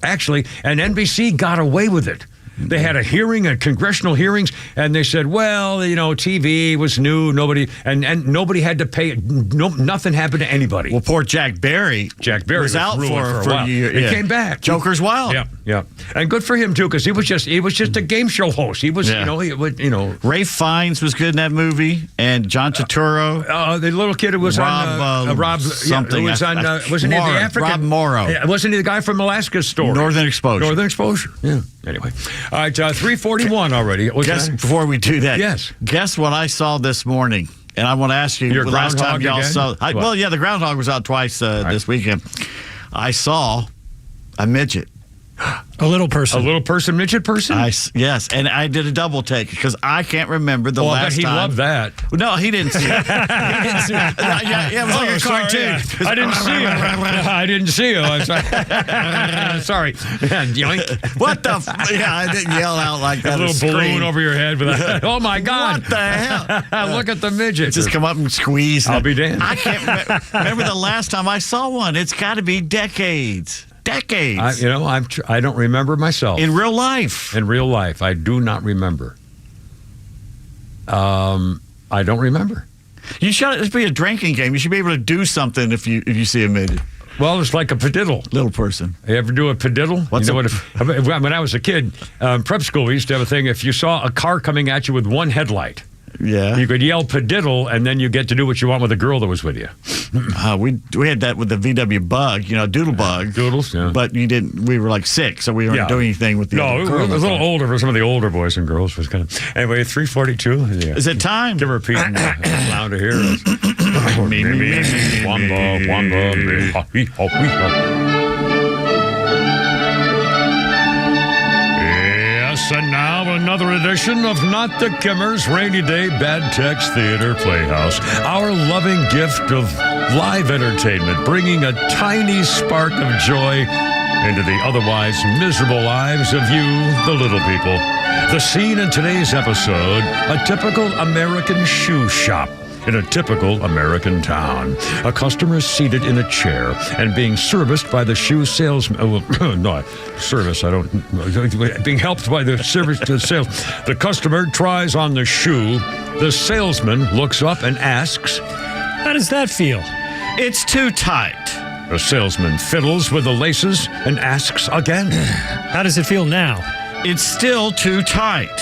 actually, and NBC got away with it. They had a hearing, congressional hearings, and they said, well, TV was new, nobody had to pay. Nothing happened to anybody. Well, poor Jack Barry was out for a year. He came back. Joker's Wild. Yeah, and good for him too, because he was just a game show host. He was, Ralph Fiennes was good in that movie, and John Turturro. The little kid who was Rob something. Wasn't he the African? Rob Morrow. Wasn't he the guy from Alaska's Story? Northern Exposure. Yeah. Anyway, all right, 3:41 already. Before we do that, yes. Guess what I saw this morning? And I want to ask you, Your the last time y'all again? saw. The groundhog was out twice this weekend. I saw a midget. A little person. Midget person? Yes, and I did a double take because I can't remember the last time. He loved that. No, he didn't see it. It was like a cartoon. I didn't see it. I didn't see it. Sorry. What the? I didn't yell out like that. A little balloon over your head. Oh, my God. What the hell? Look at the midget. Just come up and squeeze. I'll be damned. I can't remember the last time I saw one. It's got to be decades. I don't remember myself. In real life, I do not remember. I don't remember. You should. It be a drinking game. You should be able to do something if you see a midget. Well, it's like a padiddle. Little person. You ever do a padiddle? When I was a kid, prep school, we used to have a thing. If you saw a car coming at you with one headlight, you could yell padiddle, and then you get to do what you want with the girl that was with you. We had that with the VW Bug, Doodle Bug. Doodles, yeah. But you didn't. We were like 6, so we weren't doing anything with the other girl. No, it was a little older for some of the older boys and girls. Was kind of anyway. 3:42. Yeah. Is it time? Give her a peek louder here. Yes, and now another edition of Not the Kimmer's Rainy Day Bad Text Theater Playhouse. Our loving gift of live entertainment, bringing a tiny spark of joy into the otherwise miserable lives of you, the little people. The scene in today's episode, a typical American shoe shop in a typical American town. A customer is seated in a chair and being serviced by the shoe salesman. Being helped by the service to sales. The customer tries on the shoe. The salesman looks up and asks, "How does that feel?" "It's too tight." The salesman fiddles with the laces and asks again, "How does it feel now?" "It's still too tight."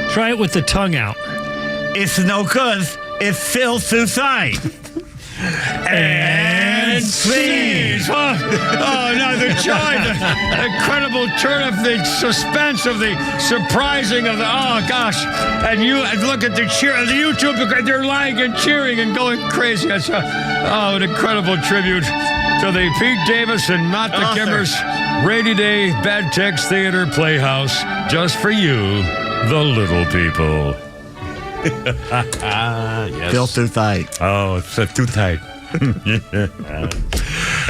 "Try it with the tongue out." "It's no good. It feels too tight." And scenes. Oh, no, the joy, the incredible turn of the suspense of the surprising of the, oh, gosh. And you look at the cheer, the YouTube, they're lying and cheering and going crazy. It's an incredible tribute to the Pete Davis and Not the Kimmers Rainy Day Bad Text Theater Playhouse. Just for you, the little people. Yes. Feel too tight. Oh, it's too tight.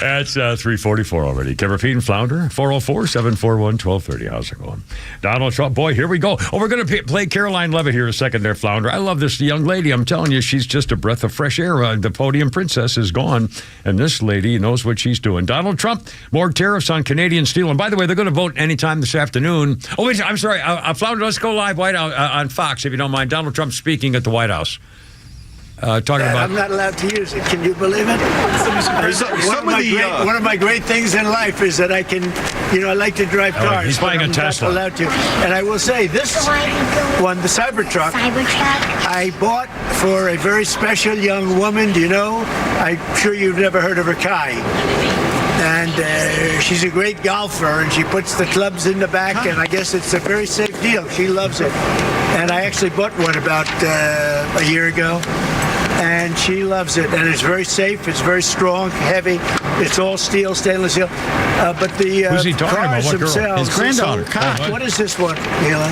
That's 3:44 already. Can repeat and flounder? 404-741-1230. How's it going? Donald Trump. Boy, here we go. Oh, we're going to play Caroline Levitt here in a second there, flounder. I love this young lady. I'm telling you, she's just a breath of fresh air. The podium princess is gone, and this lady knows what she's doing. Donald Trump, more tariffs on Canadian steel. And by the way, they're going to vote anytime this afternoon. Oh, wait, I'm sorry. Flounder, let's go live White House on Fox, if you don't mind. Donald Trump speaking at the White House. Talking about. I'm not allowed to use it. Can you believe it? One of my great things in life is that I can, I like to drive cars. He's buying a Tesla. I'm not allowed to. And I will say, this one, the Cybertruck, I bought for a very special young woman. Do you know? I'm sure you've never heard of her, Kai. And she's a great golfer, and she puts the clubs in the back, and I guess it's a very safe deal. She loves it. And I actually bought one about a year ago. And she loves it, and it's very safe. It's very strong, heavy. It's all steel, stainless steel. But the Who's he talking cars about? What girl? themselves. His granddaughter. What is this one, Eli?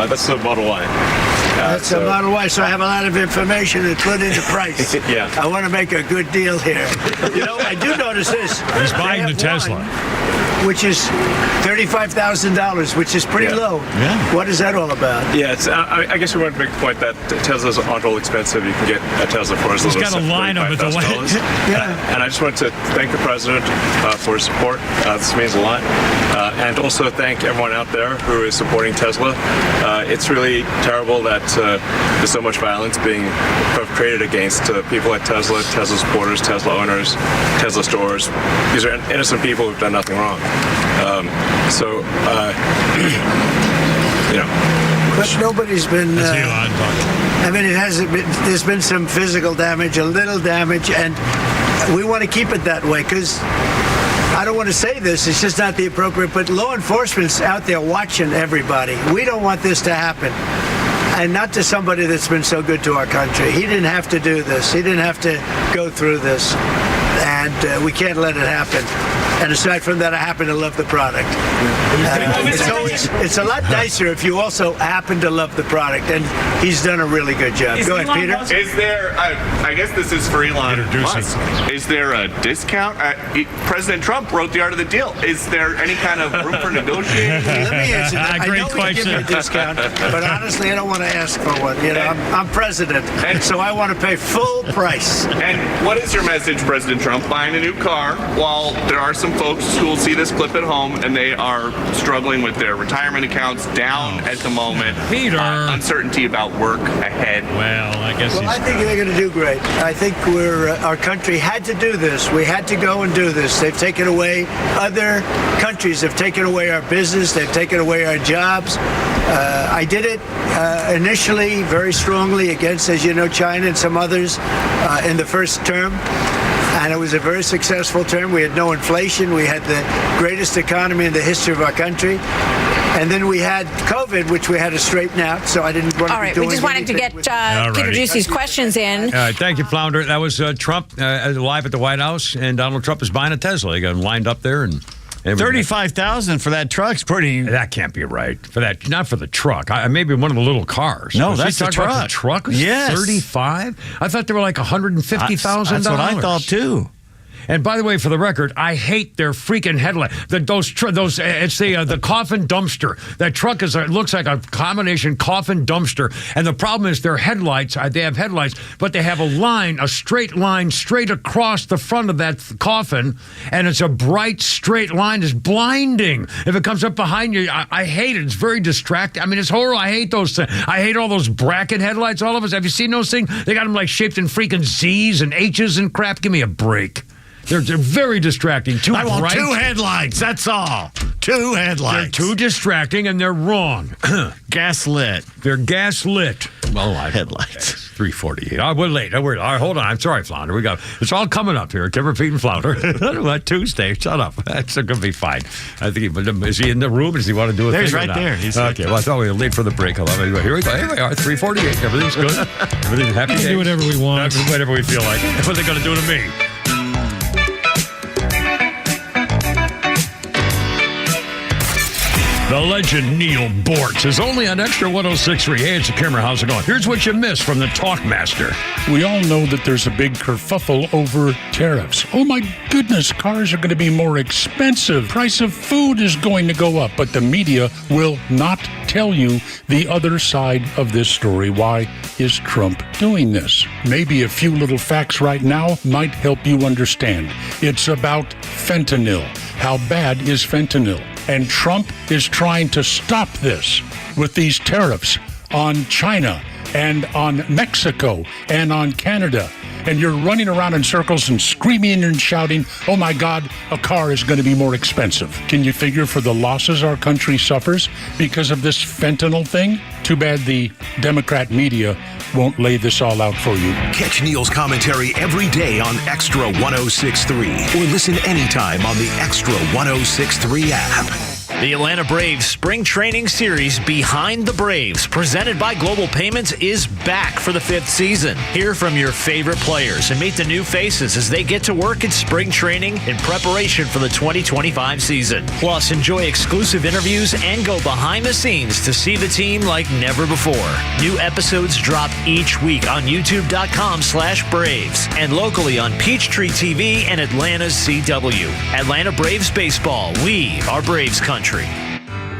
That's the Model Y. That's a Model Y. So I have a lot of information to put into price. Yeah. I want to make a good deal here. I do notice this. He's buying the Tesla. Which is $35,000, which is pretty low. Yeah. What is that all about? Yeah, it's. I guess we want to make the point that Teslas aren't all expensive. You can get a Tesla for as little as $35,000. He's got a line up at the way. Yeah. And I just want to thank the president for his support. This means a lot. And also thank everyone out there who is supporting Tesla. It's really terrible that there's so much violence being created against people at Tesla, Tesla supporters, Tesla owners, Tesla stores. These are innocent people who've done nothing wrong. But nobody's been. There's been some physical damage, a little damage, and we want to keep it that way because I don't want to say this, it's just not the appropriate, but law enforcement's out there watching everybody. We don't want this to happen. And not to somebody that's been so good to our country. He didn't have to do this. He didn't have to go through this. And we can't let it happen. And aside from that, I happen to love the product. It's a lot nicer if you also happen to love the product. And he's done a really good job. Go ahead, Peter. Is there, I guess this is for Elon Musk. Is there a discount? President Trump wrote the art of the deal. Is there any kind of room for negotiating? Let me answer that. Great I know question. we give you a discount, but honestly, I don't want to ask for one. I'm president, so I want to pay full price. And what is your message, President Trump? Buying a new car while there are some some folks who will see this clip at home and they are struggling with their retirement accounts down at the moment. Peter. Uncertainty about work ahead. Well, I guess I think they're going to do great. I think our country had to do this. We had to go and do this. They've taken away, other countries have taken away our business. They've taken away our jobs. I did it initially very strongly against, as you know, China and some others in the first term. And it was a very successful term. We had no inflation. We had the greatest economy in the history of our country. And then we had COVID, which we had to straighten out. So I didn't want to be doing we just wanted to get Peter Ducey's questions in. All right, thank you, Flounder. That was Trump live at the White House, and Donald Trump is buying a Tesla. He got him lined up there, and $35,000 for that truck's pretty. That can't be right for that. Not for the truck. Maybe one of the little cars. No, was that's he the talking truck. About the truck. Was yes, $35,000. I thought they were like $150,000. That's what I thought too. And by the way, for the record, I hate their freaking headlight. It's the coffin dumpster. That truck looks like a combination coffin dumpster. And the problem is their headlights. They have headlights, but they have a straight line straight across the front of that coffin, and it's a bright straight line. It's blinding. If it comes up behind you, I hate it. It's very distracting. I mean, it's horrible. I hate those things. I hate all those bracket headlights. All of us. Have you seen those things? They got them like shaped in freaking Z's and H's and crap. Give me a break. They're very distracting. I want two headlights. That's all. Two headlights. They're too distracting, and they're wrong. Gaslit. They're gaslit. Well, headlights. 3:48. We're late. All right, hold on. I'm sorry, Flounder. It's all coming up here. Timber, Pete, and Flounder. Tuesday. Shut up. That's going to be fine. I think is he in the room? Does he want to do a thing? He's right there. Okay. Well, I thought we were late for the break. Here we go. Here we are. 3:48. Everything's good. Everything's happy. We can do whatever we want. Whatever we feel like. What are they going to do to me? The legend Neil Bortz is only on Extra 106.3. Hey, it's Kimmer. How's it going? Here's what you missed from the Talkmaster. We all know that there's a big kerfuffle over tariffs. Oh my goodness, cars are going to be more expensive. Price of food is going to go up. But the media will not tell you the other side of this story. Why is Trump doing this? Maybe a few little facts right now might help you understand. It's about fentanyl. How bad is fentanyl? And Trump is trying to stop this with these tariffs on China and on Mexico and on Canada. And you're running around in circles and screaming and shouting, oh my God, a car is going to be more expensive. Can you figure for the losses our country suffers because of this fentanyl thing? Too bad the Democrat media won't lay this all out for you. Catch Neil's commentary every day on Extra 106.3 or listen anytime on the Extra 106.3 app. The Atlanta Braves Spring Training Series Behind the Braves, presented by Global Payments, is back for the 5th season. Hear from your favorite players and meet the new faces as they get to work in spring training in preparation for the 2025 season. Plus, enjoy exclusive interviews and go behind the scenes to see the team like never before. New episodes drop each week on youtube.com/Braves and locally on Peachtree TV and Atlanta's CW. Atlanta Braves Baseball. We are Braves Country.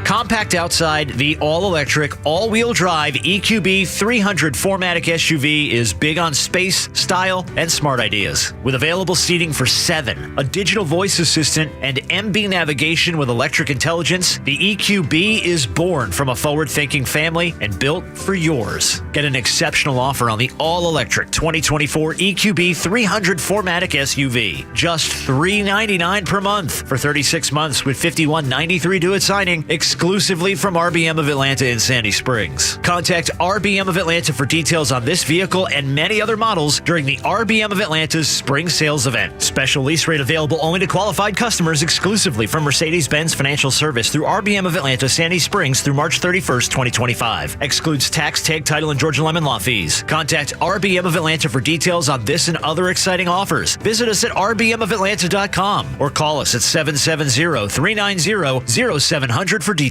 Compact outside, the all-electric, all-wheel drive EQB 300 4MATIC SUV is big on space, style, and smart ideas. With available seating for 7, a digital voice assistant, and MB navigation with electric intelligence, the EQB is born from a forward-thinking family and built for yours. Get an exceptional offer on the all-electric 2024 EQB 300 4MATIC SUV. Just $399 per month for 36 months with $51.93 due at signing, exclusively from RBM of Atlanta in Sandy Springs. Contact RBM of Atlanta for details on this vehicle and many other models during the RBM of Atlanta's spring sales event. Special lease rate available only to qualified customers exclusively from Mercedes-Benz Financial Service through RBM of Atlanta, Sandy Springs through March 31st, 2025. Excludes tax, tag, title, and Georgia Lemon Law fees. Contact RBM of Atlanta for details on this and other exciting offers. Visit us at rbmofatlanta.com or call us at 770-390-0700 for details.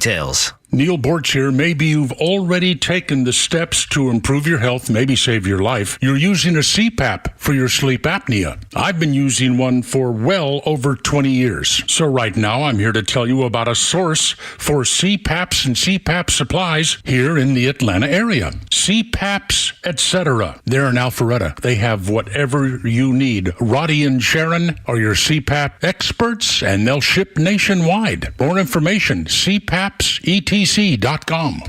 Neil Borch here. Maybe you've already taken the steps to improve your health, maybe save your life. You're using a CPAP for your sleep apnea. I've been using one for well over 20 years. So right now I'm here to tell you about a source for CPAPs and CPAP supplies here in the Atlanta area. CPAPs, etc. They're in Alpharetta. They have whatever you need. Roddy and Sharon are your CPAP experts, and they'll ship nationwide. More information, cpapsetc.com.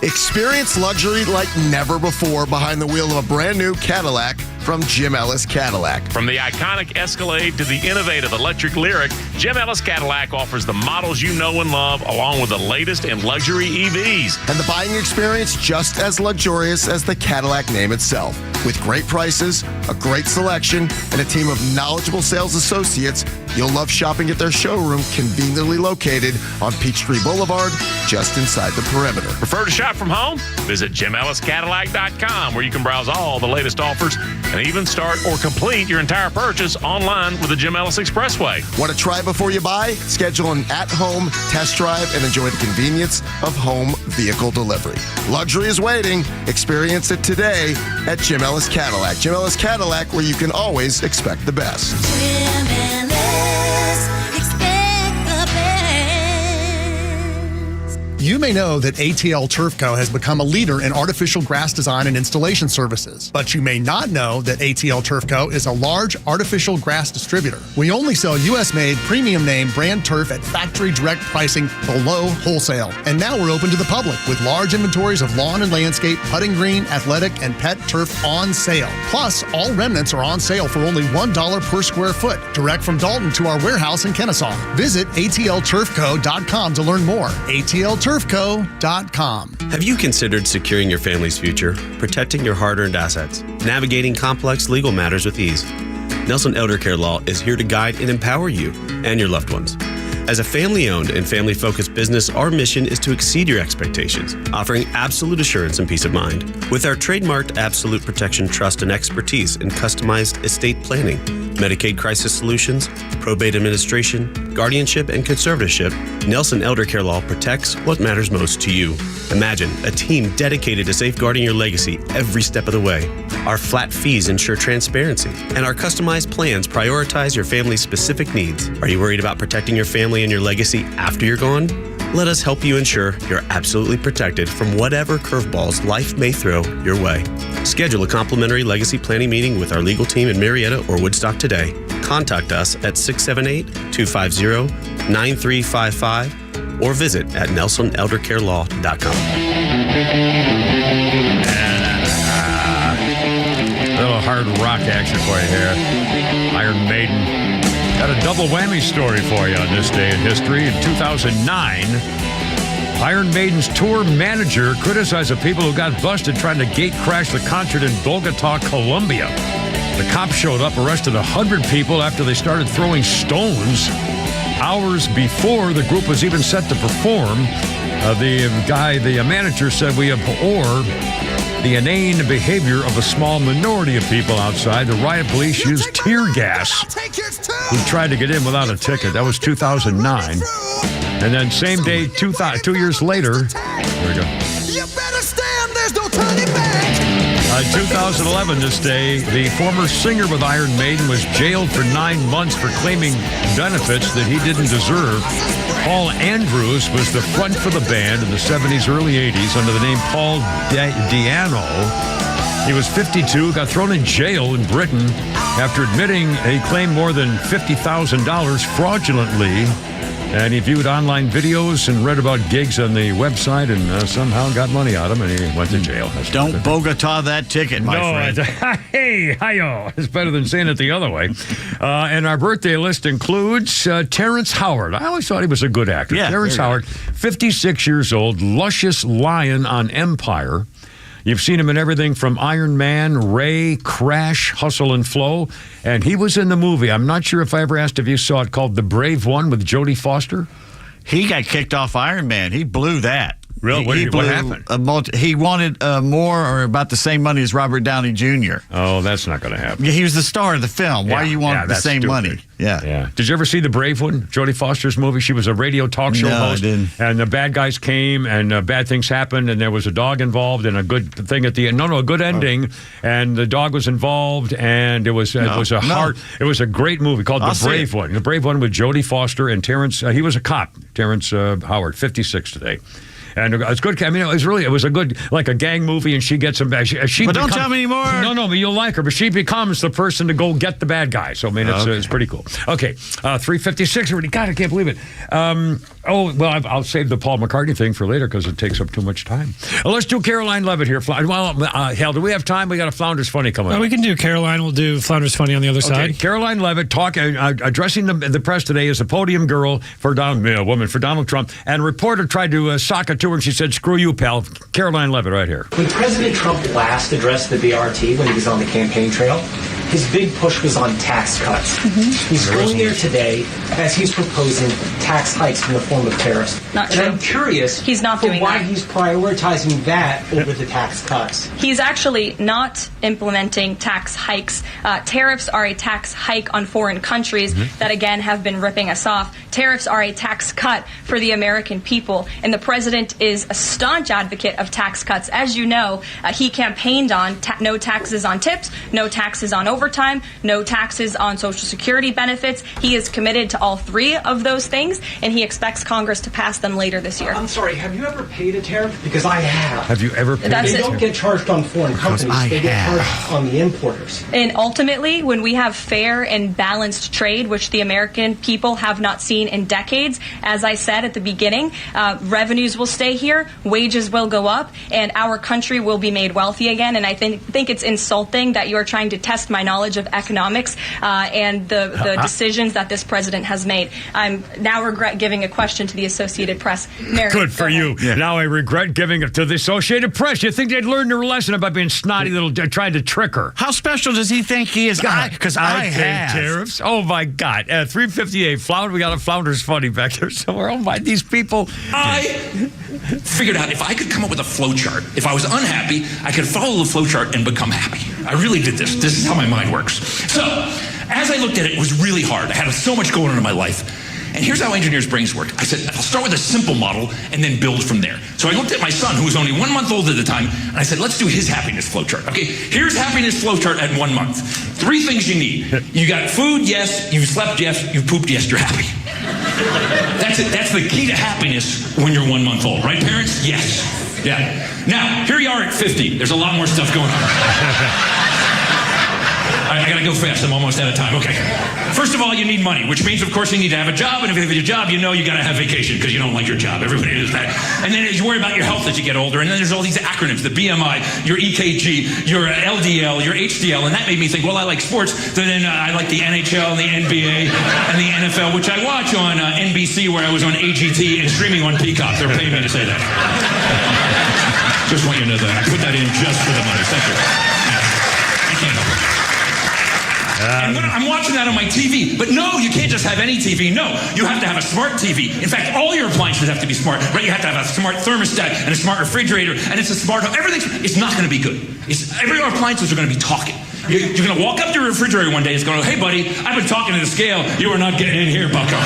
Experience luxury like never before behind the wheel of a brand new Cadillac from Jim Ellis Cadillac. From the iconic Escalade to the innovative electric Lyric, Jim Ellis Cadillac offers the models you know and love, along with the latest in luxury EVs. And the buying experience just as luxurious as the Cadillac name itself. With great prices, a great selection, and a team of knowledgeable sales associates, you'll love shopping at their showroom conveniently located on Peachtree Boulevard, just inside the perimeter. Prefer to shop from home? Visit JimEllisCadillac.com, where you can browse all the latest offers and even start or complete your entire purchase online with the Jim Ellis Expressway. Want to try before you buy? Schedule an at-home test drive and enjoy the convenience of home vehicle delivery. Luxury is waiting. Experience it today at Jim Ellis Cadillac. Jim Ellis Cadillac, where you can always expect the best. Jim Ellis, expect the best. You may know that ATL Turf Co. has become a leader in artificial grass design and installation services. But you may not know that ATL Turf Co. is a large artificial grass distributor. We only sell U.S.-made, premium name brand turf at factory direct pricing below wholesale. And now we're open to the public with large inventories of lawn and landscape, putting green, athletic, and pet turf on sale. Plus, all remnants are on sale for only $1 per square foot, direct from Dalton to our warehouse in Kennesaw. Visit atlturfco.com to learn more. atlturfco.com. Have you considered securing your family's future, protecting your hard-earned assets, navigating complex legal matters with ease? Nelson Elder Care Law is here to guide and empower you and your loved ones. As a family-owned and family-focused business, our mission is to exceed your expectations, offering absolute assurance and peace of mind. With our trademarked Absolute Protection Trust and expertise in customized estate planning, Medicaid crisis solutions, probate administration, guardianship, and conservatorship, Nelson Elder Care Law protects what matters most to you. Imagine a team dedicated to safeguarding your legacy every step of the way. Our flat fees ensure transparency, and our customized plans prioritize your family's specific needs. Are you worried about protecting your family and your legacy after you're gone? Let us help you ensure you're absolutely protected from whatever curveballs life may throw your way. Schedule a complimentary legacy planning meeting with our legal team in Marietta or Woodstock today. Contact us at 678-250-9355 or visit at nelsoneldercarelaw.com. A little hard rock action for you here. Iron Maiden. Got a double whammy story for you on this day in history. In 2009, Iron Maiden's tour manager criticized the people who got busted trying to gate crash the concert in Bogota, Colombia. The cops showed up, arrested 100 people after they started throwing stones. Hours before the group was even set to perform, the manager said, "We abhor the inane behavior of a small minority of people outside." The riot police used tear gas who tried to get in without a ticket. That was 2009. And then same day, 2 years later, there we go. You better stand, there's no turning back. 2011, this day, the former singer with Iron Maiden was jailed for 9 months for claiming benefits that he didn't deserve. Paul Andrews was the front for the band in the 70s, early 80s under the name Paul Diano. He was 52, got thrown in jail in Britain after admitting he claimed more than $50,000 fraudulently. And he viewed online videos and read about gigs on the website and somehow got money out of him, and he went to jail. Don't Bogota that ticket, my friend. Hey, hi-yo. It's better than saying it the other way. And our birthday list includes Terrence Howard. I always thought he was a good actor. Yeah, Terrence Howard, 56 years old, luscious lion on Empire. You've seen him in everything from Iron Man, Ray, Crash, Hustle and Flow. And he was in the movie. I'm not sure if I ever asked if you saw it, called The Brave One with Jodie Foster. He got kicked off Iron Man. He blew that. Really? What happened? He wanted more or about the same money as Robert Downey Jr. Oh, that's not going to happen. Yeah, he was the star of the film. Why you want the same money? Yeah. Did you ever see The Brave One? Jodie Foster's movie? She was a radio talk show host. I didn't. And the bad guys came, and bad things happened, and there was a dog involved, and a good thing at the end. No, a good ending, and the dog was involved, and it was a great movie called The Brave One. The Brave One with Jodie Foster and Terrence. He was a cop. Terrence Howard, 56 today. And it's good. I mean, it was a good, like a gang movie, and she gets him back. But don't tell me anymore. No, but you'll like her. But she becomes the person to go get the bad guy. So, I mean, it's pretty cool. Okay, 3:56 already. God, I can't believe it. I'll save the Paul McCartney thing for later because it takes up too much time. Let's do Caroline Levitt here. Hell, do we have time? We got a Flounders Funny coming up. We can do Caroline. We'll do Flounders Funny on the other side. Caroline Levitt addressing the press today as a podium girl for Donald Trump. And a reporter tried to sock it to her, and she said, "Screw you, pal." Caroline Levitt right here. When President Trump last addressed the BRT when he was on the campaign trail, his big push was on tax cuts. He's going there today as he's proposing tax hikes in the form of tariffs. I'm curious he's not doing why he's prioritizing that over the tax cuts. He's actually not implementing tax hikes. Tariffs are a tax hike on foreign countries that, again, have been ripping us off. Tariffs are a tax cut for the American people, and the president is a staunch advocate of tax cuts. As you know, he campaigned on no taxes on tips, no taxes on overtime, no taxes on Social Security benefits. He is committed to all three of those things, and he expects Congress to pass them later this year. I'm sorry, have you ever paid a tariff? Because I have. Have you ever paid a tariff? They don't get charged on foreign companies. They get charged on the importers. And ultimately, when we have fair and balanced trade, which the American people have not seen in decades, as I said at the beginning, revenues will stay here, wages will go up, and our country will be made wealthy again. And I think it's insulting that you are trying to test my knowledge of economics and the decisions that this president has made. I'm now regret giving a question to the Associated Press. Mary, good for you. Yeah. Now I regret giving it to the Associated Press. You think they'd learn their lesson about being snotty little trying to trick her? How special does he think he is? Because I have tariffs. Oh my God! 3:58. Flounder. We got a Flounders Funny back there somewhere. Oh my! These people. I figured out if I could come up with a flow chart. If I was unhappy, I could follow the flow chart and become happy. I really did this. This is how my mind works. So, as I looked at it, it was really hard. I had so much going on in my life. And here's how engineers' brains work. I said, I'll start with a simple model and then build from there. So I looked at my son, who was only 1 month old at the time, and I said, let's do his happiness flow chart. Okay, here's happiness flow chart at 1 month. 3 things you need. You got food, yes. You slept, yes. You pooped, yes. You're happy. That's it. That's the key to happiness when you're 1 month old. Right, parents? Yes. Yeah. Now, here you are at 50. There's a lot more stuff going on. I gotta go fast. I'm almost out of time. Okay. First of all, you need money, which means, of course, you need to have a job. And if you have a job, you know you gotta have vacation because you don't like your job. Everybody does that. And then you worry about your health as you get older. And then there's all these acronyms: the BMI, your EKG, your LDL, your HDL. And that made me think, well, I like sports. So then I like the NHL and the NBA and the NFL, which I watch on NBC, where I was on AGT and streaming on Peacock. They're paying me to say that. Just want you to know that. I put that in just for the money. Thank you. I can't help it. And I'm watching that on my TV. But no, you can't just have any TV. No, you have to have a smart TV. In fact, all your appliances have to be smart. Right? You have to have a smart thermostat and a smart refrigerator. And it's a smart home. It's not going to be good. Every appliances are going to be talking. You're going to walk up to your refrigerator one day. It's going to go, hey, buddy, I've been talking to the scale. You are not getting in here, bucko.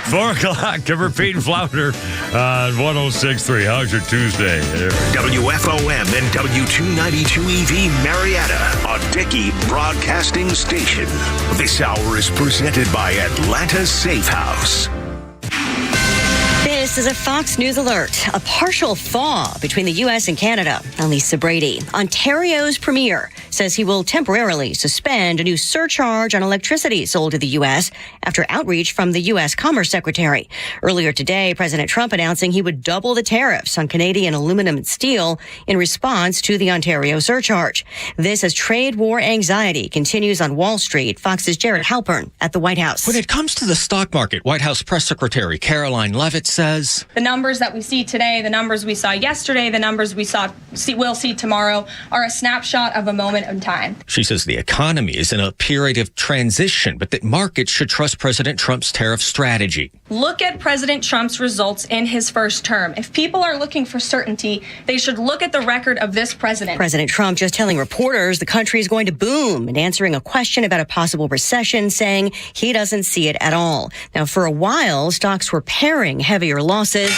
4 o'clock. Give Pete and Flounder on 106.3. How's your Tuesday? WFOM and W292 EV Marietta, a Dickey Broadcasting Station. This hour is presented by Atlanta Safe House. This is a Fox News alert. A partial thaw between the U.S. and Canada. I'm Lisa Brady. Ontario's premier says he will temporarily suspend a new surcharge on electricity sold to the U.S. after outreach from the U.S. Commerce Secretary. Earlier today, President Trump announcing he would double the tariffs on Canadian aluminum and steel in response to the Ontario surcharge. This as trade war anxiety continues on Wall Street. Fox's Jared Halpern at the White House. When it comes to the stock market, White House Press Secretary Caroline Levitt says says the numbers that we see today, the numbers we saw yesterday, the numbers we'll see tomorrow are a snapshot of a moment in time. She says the economy is in a period of transition, but that markets should trust President Trump's tariff strategy. Look at President Trump's results in his first term. If people are looking for certainty, they should look at the record of this president. President Trump just telling reporters the country is going to boom and answering a question about a possible recession, saying he doesn't see it at all. Now, for a while, stocks were paring heavier losses,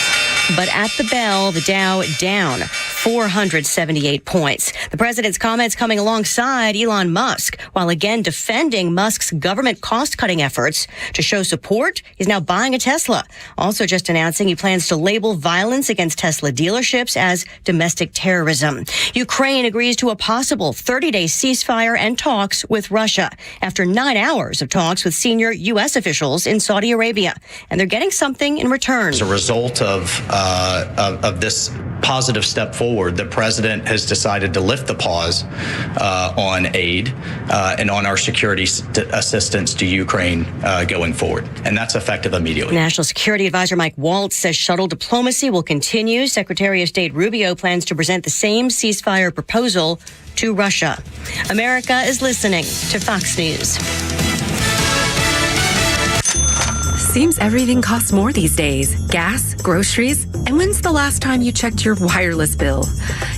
but at the bell, the Dow down 478 points. The president's comments coming alongside Elon Musk, while again defending Musk's government cost-cutting efforts. To show support, he's now buying a Tesla. Also just announcing he plans to label violence against Tesla dealerships as domestic terrorism. Ukraine agrees to a possible 30-day ceasefire and talks with Russia after 9 hours of talks with senior U.S. officials in Saudi Arabia. And they're getting something in return. As a result of this positive step forward, the president has decided to lift the pause on aid and on our security assistance to Ukraine going forward. And that's effective immediately. National Security Advisor Mike Waltz says shuttle diplomacy will continue. Secretary of State Rubio plans to present the same ceasefire proposal to Russia. America is listening to Fox News. Seems everything costs more these days. Gas, groceries, and when's the last time you checked your wireless bill?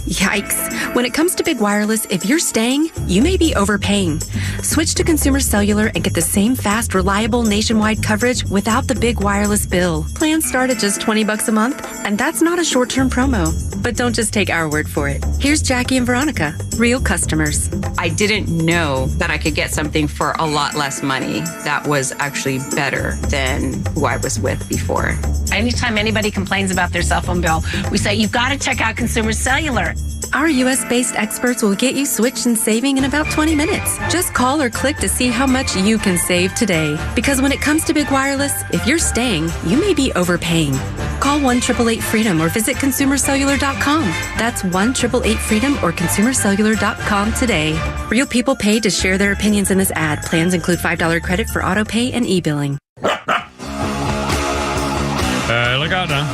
Yikes. When it comes to big wireless, if you're staying, you may be overpaying. Switch to Consumer Cellular and get the same fast, reliable nationwide coverage without the big wireless bill. Plans start at just $20 a month, and that's not a short-term promo. But don't just take our word for it. Here's Jackie and Veronica, real customers. I didn't know that I could get something for a lot less money that was actually better than who I was with before. Anytime anybody complains about their cell phone bill, we say, you've got to check out Consumer Cellular. Our U.S.-based experts will get you switched and saving in about 20 minutes. Just call or click to see how much you can save today. Because when it comes to big wireless, if you're staying, you may be overpaying. Call 1-888-FREEDOM or visit ConsumerCellular.com. That's 1-888-FREEDOM or ConsumerCellular.com today. Real people pay to share their opinions in this ad. Plans include $5 credit for auto pay and e-billing. Look out now.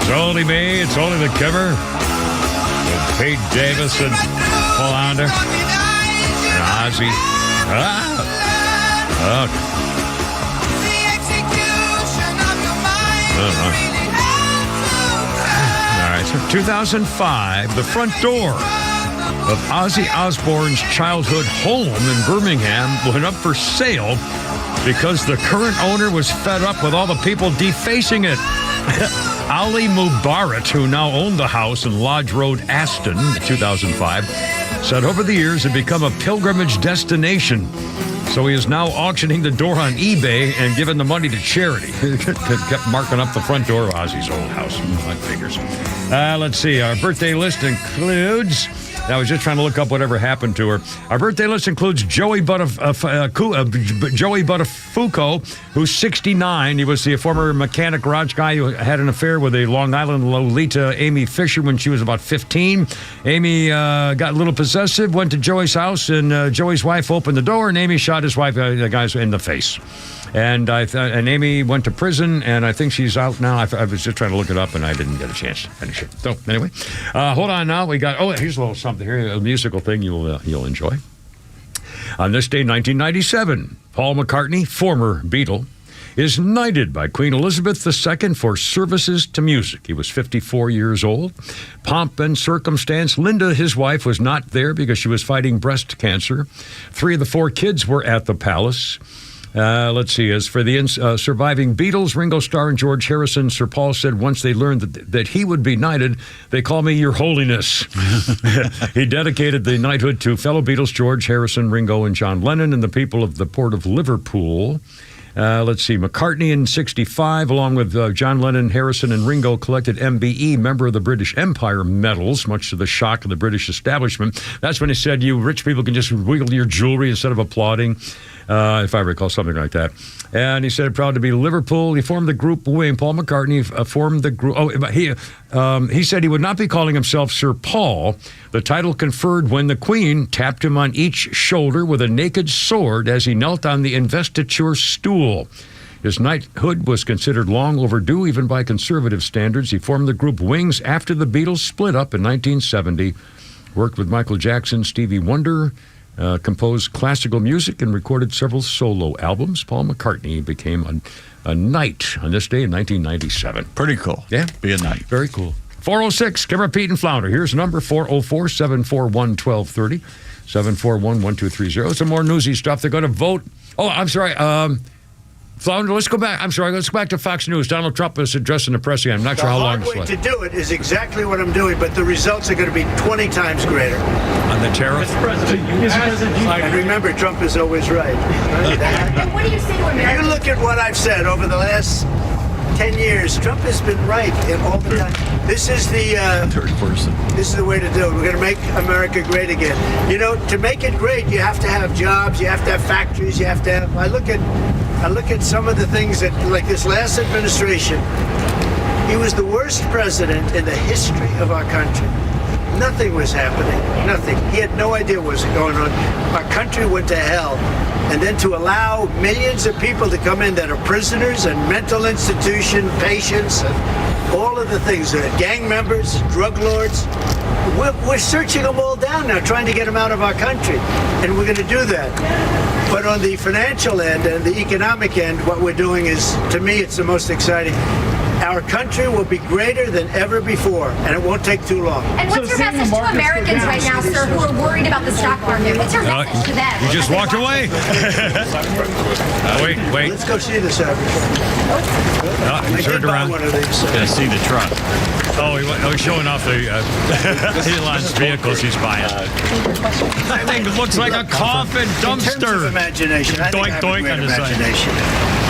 It's only me. It's only the cover. With Pete Davis and Paul Ounder and Ozzy. All right. So 2005, the front door of Ozzy Osbourne's childhood home in Birmingham went up for sale because the current owner was fed up with all the people defacing it. Ali Mubarak, who now owned the house in Lodge Road, Aston, 2005, said over the years it had become a pilgrimage destination. So he is now auctioning the door on eBay and giving the money to charity. Kept marking up the front door of Ozzy's old house. That figures. Let's see. Our birthday list includes... I was just trying to look up whatever happened to her. Our birthday list includes Joey Buttafuoco, who's 69. He was the former mechanic garage guy who had an affair with a Long Island Lolita, Amy Fisher, when she was about 15. Amy got a little possessive, went to Joey's house, and Joey's wife opened the door, and Amy shot his wife, the guys, in the face. And and Amy went to prison, and I think she's out now. I was just trying to look it up, and I didn't get a chance to finish it. So anyway, hold on now. We got here's a little something here, a musical thing you'll enjoy. On this day, 1997, Paul McCartney, former Beatle, is knighted by Queen Elizabeth II for services to music. He was 54 years old. Pomp and circumstance. Linda, his wife, was not there because she was fighting breast cancer. 3 of the 4 kids were at the palace. Let's see. As for the surviving Beatles, Ringo Starr and George Harrison, Sir Paul said once they learned that he would be knighted, they call me Your Holiness. He dedicated the knighthood to fellow Beatles, George Harrison, Ringo, and John Lennon, and the people of the Port of Liverpool. Let's see. McCartney in 65, along with John Lennon, Harrison, and Ringo, collected MBE, Member of the British Empire medals, much to the shock of the British establishment. That's when he said, you rich people can just wiggle your jewelry instead of applauding, if I recall something like that. And he said, proud to be Liverpool. He formed the group Wayne. Paul McCartney formed the group. He said he would not be calling himself Sir Paul. The title conferred when the Queen tapped him on each shoulder with a naked sword as he knelt on the investiture stool. His knighthood was considered long overdue, even by conservative standards. He formed the group Wings after the Beatles split up in 1970. Worked with Michael Jackson, Stevie Wonder, composed classical music, and recorded several solo albums. Paul McCartney became a knight on this day in 1997. Pretty cool. Yeah. Be a knight. Very cool. 406, give her Pete and Flounder. Here's number 404-741-1230. 741-1230. Some more newsy stuff. They're going to vote. Oh, I'm sorry. Flounder, let's go back. I'm sorry. Let's go back to Fox News. Donald Trump is addressing the press here. I'm not sure how long it's The hard way to do it is exactly what I'm doing, but the results are going to be 20 times greater. On the tariff? And remember, Trump is always right. And what do you say to America? You look at what I've said over the last 10 years. Trump has been right in all the time. This is the third person. This is the way to do it. We're going to make America great again. You know, to make it great, you have to have jobs. You have to have factories. You have to have. I look at some of the things that, like this last administration. He was the worst president in the history of our country. Nothing was happening. Nothing. He had no idea what was going on. Our country went to hell. And then to allow millions of people to come in that are prisoners and mental institution patients and all of the things, gang members, drug lords, we're searching them all down now, trying to get them out of our country. And we're going to do that. But on the financial end and the economic end, what we're doing is, to me, it's the most exciting. Our country will be greater than ever before, and it won't take too long. And what's your message to Americans right now, sir, who are worried about the stock market? What's your message to them? You just walked away. Wait. Let's go see this average. He turned around. One of these. Gonna see the truck. Oh, he's showing off the Elon's vehicles he's buying. That thing looks like a coffin dumpster. In terms of imagination, I think I have a great on the side. imagination.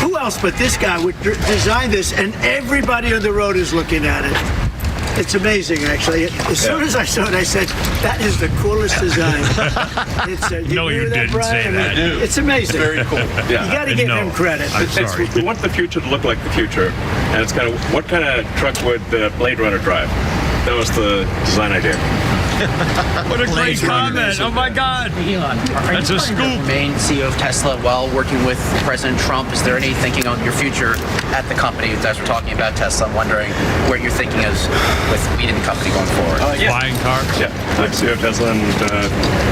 Who else but this guy would design this, and everybody on the road is looking at it? It's amazing, actually. As soon as I saw it, I said, that is the coolest design. No, you didn't say that. It's amazing. Very cool. Yeah. You got to give him credit. We want the future to look like the future, and it's kind of what kind of truck would the Blade Runner drive? That was the design idea. What a great comment. Oh, my God. Elon, that's a scoop. Remain CEO of Tesla while working with President Trump. Is there any thinking on your future at the company? As we're talking about Tesla, I'm wondering where your thinking is with leading the company going forward. Buying cars? Yeah, I'm CEO of Tesla. And,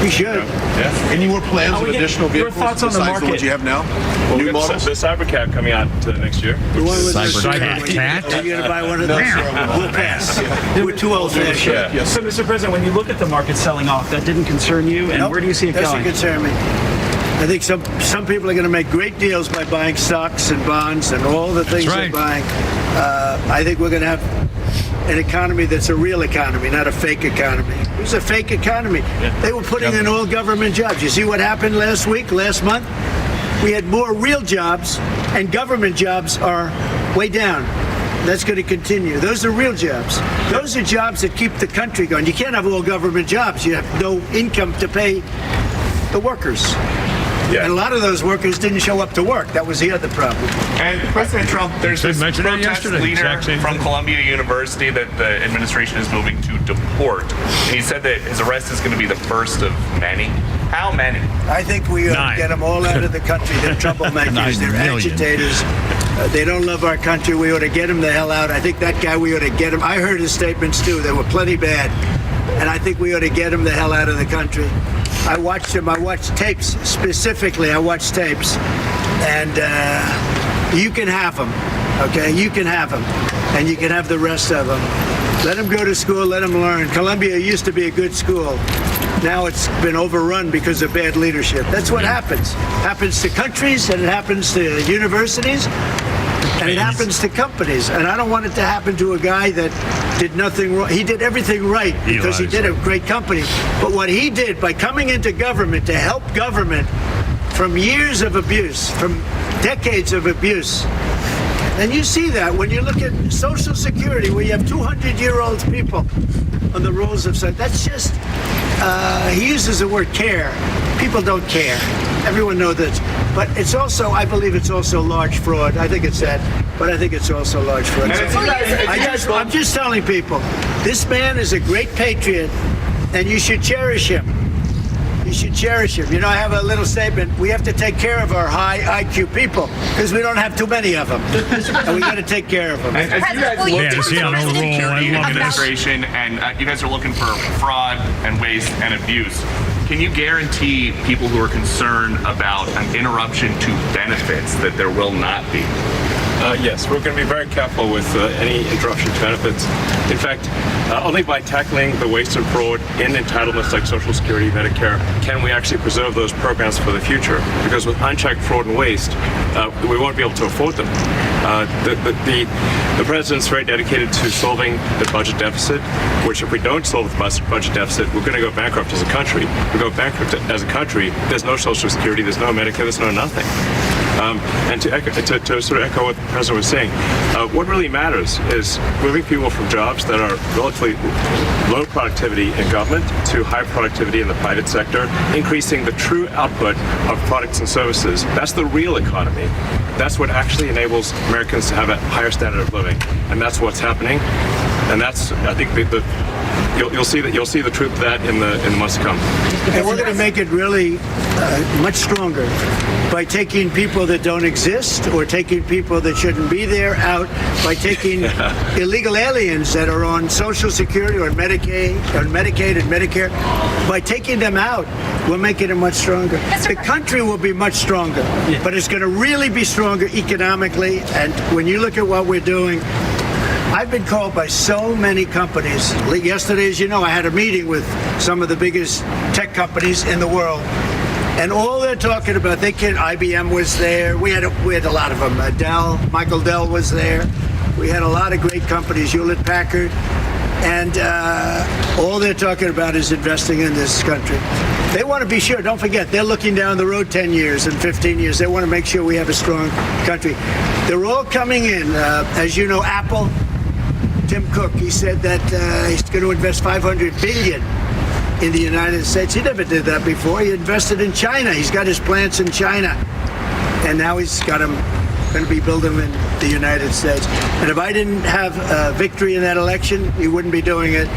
we should. Yeah. Any more plans of additional vehicles besides the ones you have now? Well, New we got models? the Cybercat coming out next year. The one with Cybercat? Are you going to buy one of those? We'll pass. We're too old-fashioned. Yeah. So, Mr. President, when you look at the market selling off, that didn't concern you, and where do you see it Doesn't going? concern me. I think some people are going to make great deals by buying stocks and bonds and all the things they're buying. I think we're going to have an economy that's a real economy, not a fake economy. It was a fake economy. They were putting in all government jobs. You see what happened last month? We had more real jobs, and government jobs are way down. That's going to continue. Those are real jobs. Those are jobs that keep the country going. You can't have all government jobs. You have no income to pay the workers. Yeah. And a lot of those workers didn't show up to work. That was the other problem. And President Trump, there's this protest leader from Columbia University that the administration is moving to deport. And he said that his arrest is going to be the first of many. How many? I think we ought to get them all out of the country. They're troublemakers. They're agitators. They don't love our country. We ought to get them the hell out. I think that guy, we ought to get him. I heard his statements, too. They were plenty bad. And I think we ought to get him the hell out of the country. I watched him. I watched tapes specifically. I watched tapes. And you can have them, okay? You can have them. And you can have the rest of them. Let them go to school. Let them learn. Columbia used to be a good school. Now it's been overrun because of bad leadership. That's what happens. Happens to countries, and it happens to universities, and it happens to companies. And I don't want it to happen to a guy that did nothing wrong. He did everything right because he did a great company. But what he did by coming into government to help government from years of abuse, from decades of abuse, and you see that when you look at Social Security, where you have 200-year-old people on the rolls of society. That's just, he uses the word care. People don't care. Everyone knows that. But it's also, I believe it's also large fraud. I think it's that, but I think it's also large fraud. I'm just telling people, this man is a great patriot, and you should cherish him. You should cherish them. You know, I have a little statement. We have to take care of our high IQ people because we don't have too many of them. And we got to take care of them. As you guys look Yeah, at the see, on a Social roll. Security I love Administration and you guys are looking for fraud and waste and abuse, can you guarantee people who are concerned about an interruption to benefits that there will not be? Yes, we're going to be very careful with any interruption to benefits. In fact, only by tackling the waste and fraud in entitlements like Social Security, Medicare, can we actually preserve those programs for the future. Because with unchecked fraud and waste, we won't be able to afford them. The president's very dedicated to solving the budget deficit, which if we don't solve the budget deficit, we're going to go bankrupt as a country. If we go bankrupt as a country, there's no Social Security, there's no Medicare, there's no nothing. And to sort of echo what the president was saying, what really matters is moving people from jobs that are relatively low productivity in government to high productivity in the private sector, increasing the true output of products and services. That's the real economy. That's what actually enables Americans to have a higher standard of living, and that's what's happening. And that's, I think, you'll see the truth of that in the months to come. And we're going to make it really much stronger by taking people that don't exist or taking people that shouldn't be there out, by taking illegal aliens that are on Social Security or Medicaid and Medicare. By taking them out, we're making it much stronger. The country will be much stronger, but it's going to really be stronger economically. And when you look at what we're doing, I've been called by so many companies. Yesterday, as you know, I had a meeting with some of the biggest tech companies in the world. And all they're talking about, IBM was there. We had a lot of them. Michael Dell was there. We had a lot of great companies, Hewlett Packard. And all they're talking about is investing in this country. They want to be sure. Don't forget, they're looking down the road 10 years and 15 years. They want to make sure we have a strong country. They're all coming in. As you know, Apple, Tim Cook, he said that he's going to invest $500 billion in the United States. He never did that before. He invested in China. He's got his plants in China. And now he's got them, going to be building them in the United States. And if I didn't have a victory in that election, he wouldn't be doing it.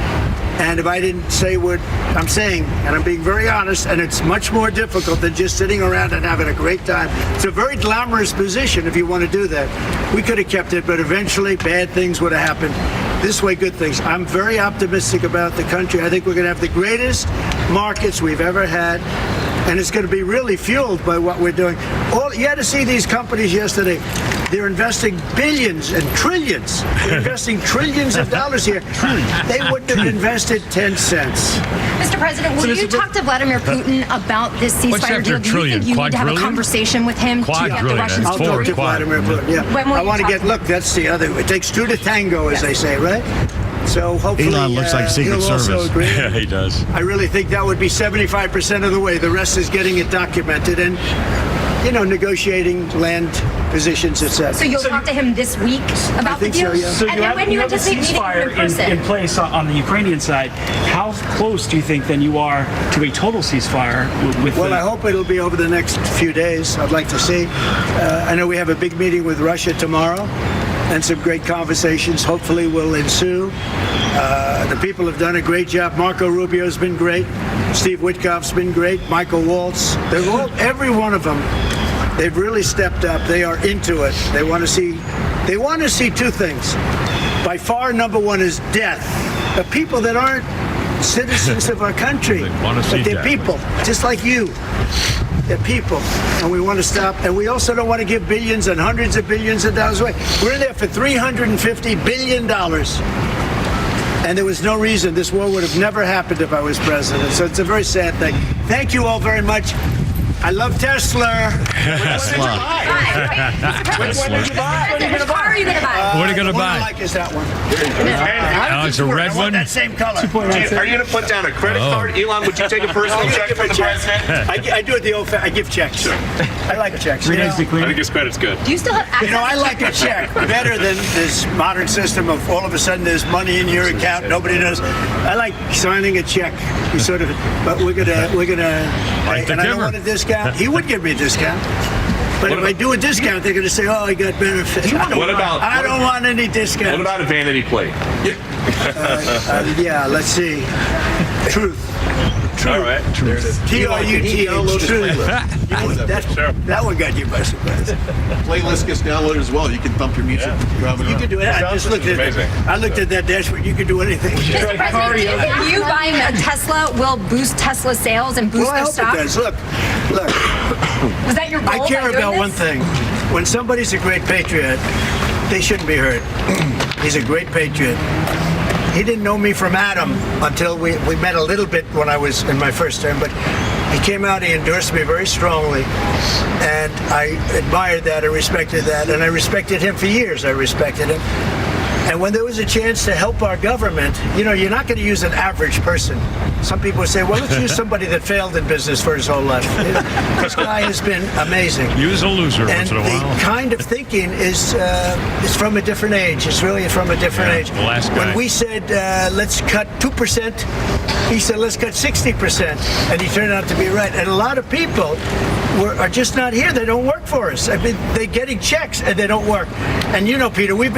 And if I didn't say what I'm saying, and I'm being very honest, and it's much more difficult than just sitting around and having a great time. It's a very glamorous position if you want to do that. We could have kept it, but eventually bad things would have happened. This way, good things. I'm very optimistic about the country. I think we're going to have the greatest markets we've ever had. And it's going to be really fueled by what we're doing. You had to see these companies yesterday. They're investing billions and trillions. They're investing trillions of dollars here. They wouldn't have invested 10 cents. Mr. President, will you talk to Vladimir Putin about this ceasefire deal? Do you think you need to have a conversation with him to get the Russians I'll talk to Vladimir Putin, yeah. I want to look, that's the other, it takes two to tango, as they say, right? So hopefully Elon looks like Secret Service. Yeah, he does. I really think that would be 75% of the way. The rest is getting it documented and, negotiating land positions, etc. So you'll talk to him this week about the deal? So, yeah. So and then when you have a anticipate meeting him in person? in place on the Ukrainian side. How close do you think then you are to a total ceasefire with Well, I hope it'll be over the next few days. I'd like to see. I know we have a big meeting with Russia tomorrow, and some great conversations hopefully will ensue. The people have done a great job. Marco Rubio's been great. Steve Witkoff's been great. Michael Waltz. Every one of them, they've really stepped up. They are into it. They want to see two things. By far, number one is death. The people that aren't citizens of our country, but they're people, just like you. They're people, and we want to stop. And we also don't want to give billions and hundreds of billions of dollars away. We're in there for $350 billion. And there was no reason this war would have never happened if I was president. So it's a very sad thing. Thank you all very much. I love Tesla. Which one did you buy? Which car are you going to buy? What are you going to buy? What I like is that one. It's a red one? That same color. Are you going to put down a credit card? Elon, would you take a personal check from the president? I do it the old I give checks. Sure. I like checks. I think his credit's good. Do you still have access I like a check better than this modern system of all of a sudden there's money in your account, nobody knows. I like signing a check. But we're gonna and I don't want a discount. He would give me a discount. But if I do a discount, they're going to say, "Oh, he got benefits." I don't want any discount. What about a vanity plate? Yeah, let's see. Truth. All right. There it is. TRUTH. That one got you by surprise. Playlist gets downloaded as well. You can bump your music. You can do it. I just looked at it. I looked at that dashboard. You can do anything. Mr. President, if you buying a Tesla will boost Tesla sales and boost Well, I their hope stock. it does. Look. Was that your goal? I care by doing about this? one thing. When somebody's a great patriot, they shouldn't be hurt. He's a great patriot. He didn't know me from Adam until we met a little bit when I was in my first term, but he came out, he endorsed me very strongly, and I admired that, I respected that, and I respected him for years. I respected him. And when there was a chance to help our government, you're not going to use an average person. Some people say, well, let's use somebody that failed in business for his whole life. This guy has been amazing. Use a loser once in a while. And the kind of thinking is from a different age. It's really from a different age. The last guy. When we said, let's cut 2%, he said, let's cut 60%. And he turned out to be right. And a lot of people are just not here. They don't work for us. I mean, they're getting checks and they don't work. And Peter, we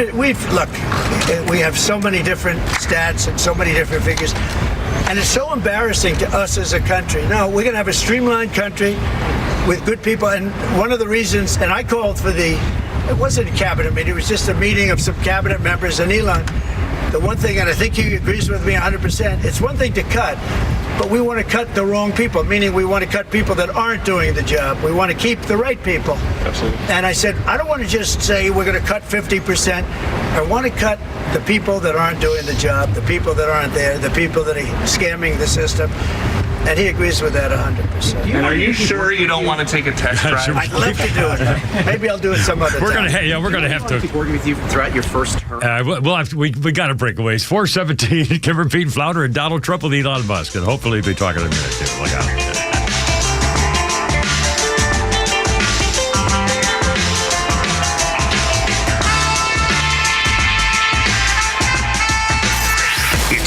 have so many different stats and so many different figures. And it's so embarrassing to us as a country. No, we're going to have a streamlined country with good people. And one of the reasons, and I called for it wasn't a cabinet meeting, it was just a meeting of some cabinet members and Elon. The one thing, and I think he agrees with me 100%, it's one thing to cut, but we want to cut the wrong people, meaning we want to cut people that aren't doing the job. We want to keep the right people. Absolutely. And I said, I don't want to just say we're going to cut 50%. I want to cut the people that aren't doing the job, the people that aren't there, the people that are scamming the system. And he agrees with that 100%. And are you sure you don't want to take a test drive? I'd love to do it. Maybe I'll do it some other time. We're gonna have to keep working with you throughout your first term. We got to break away. It's 4:17. Kim Pete Flounder and Donald Trump with Elon Musk, and hopefully we'll be talking in a minute too. Look out.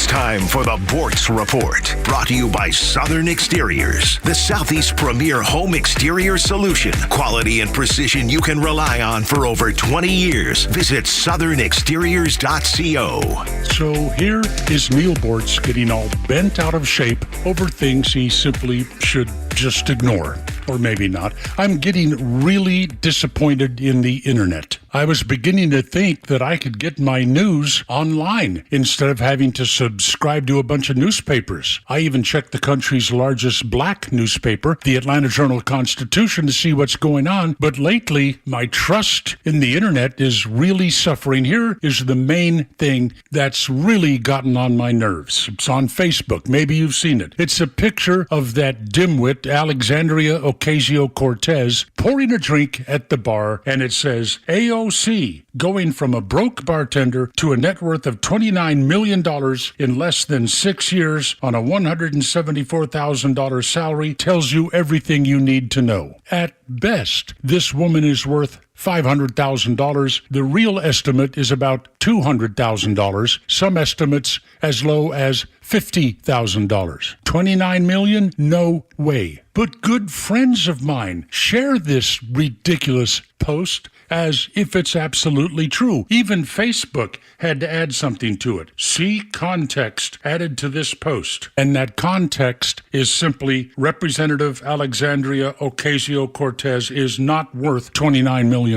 Time for the Bortz Report, brought to you by Southern Exteriors, the Southeast premier home exterior solution. Quality and precision you can rely on for over 20 years. Visit southernexteriors.co. So here is Neil Bortz getting all bent out of shape over things he simply should just ignore. Or maybe not. I'm getting really disappointed in the internet. I was beginning to think that I could get my news online instead of having to subscribe to a bunch of newspapers. I even checked the country's largest black newspaper, the Atlanta Journal-Constitution, to see what's going on. But lately, my trust in the internet is really suffering. Here is the main thing that's really gotten on my nerves. It's on Facebook. Maybe you've seen it. It's a picture of that dimwit, Alexandria Ocasio-Cortez, pouring a drink at the bar, and it says, AOC, going from a broke bartender to a net worth of $29 million in less than 6 years on a $174,000 salary, tells you everything you need to know. At best, this woman is worth $500,000. The real estimate is about $200,000. Some estimates as low as $50,000. $29 million? No way. But good friends of mine share this ridiculous post as if it's absolutely true. Even Facebook had to add something to it. See context added to this post. And that context is simply Representative Alexandria Ocasio-Cortez is not worth $29 million.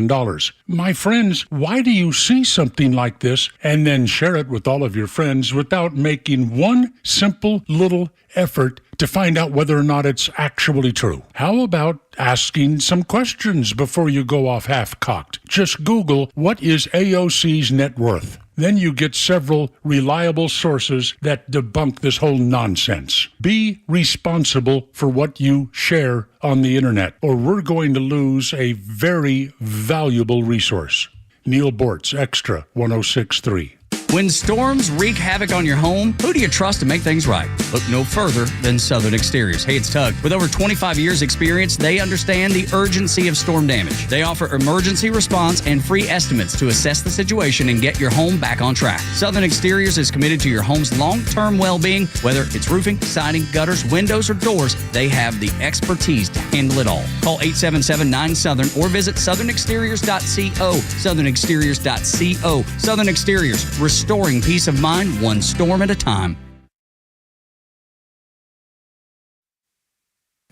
My friends, why do you see something like this and then share it with all of your friends without making one simple little effort to find out whether or not it's actually true? How about asking some questions before you go off half-cocked? Just Google, what is AOC's net worth? Then you get several reliable sources that debunk this whole nonsense. Be responsible for what you share on the internet, or we're going to lose a very valuable resource. Neil Bortz, Extra 106.3. When storms wreak havoc on your home, who do you trust to make things right? Look no further than Southern Exteriors. Hey, it's Tug. With over 25 years experience, they understand the urgency of storm damage. They offer emergency response and free estimates to assess the situation and get your home back on track. Southern Exteriors is committed to your home's long-term well-being. Whether it's roofing, siding, gutters, windows, or doors, they have the expertise to handle it all. Call 877-9-SOUTHERN or visit southernexteriors.co. southernexteriors.co. Southern Exteriors, restoring peace of mind one storm at a time.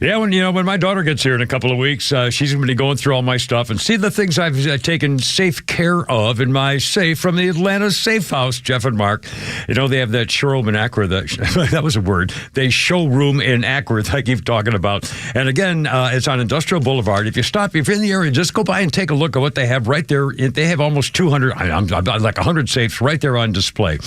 Yeah, when my daughter gets here in a couple of weeks, she's going to be going through all my stuff and see the things I've taken safe care of in my safe from the Atlanta Safe House, Jeff and Mark. They have that showroom in Akron. That was a word. They showroom in Akron I keep talking about. And again, it's on Industrial Boulevard. If you're in the area, just go by and take a look at what they have right there. They have almost 200, like 100 safes right there on display.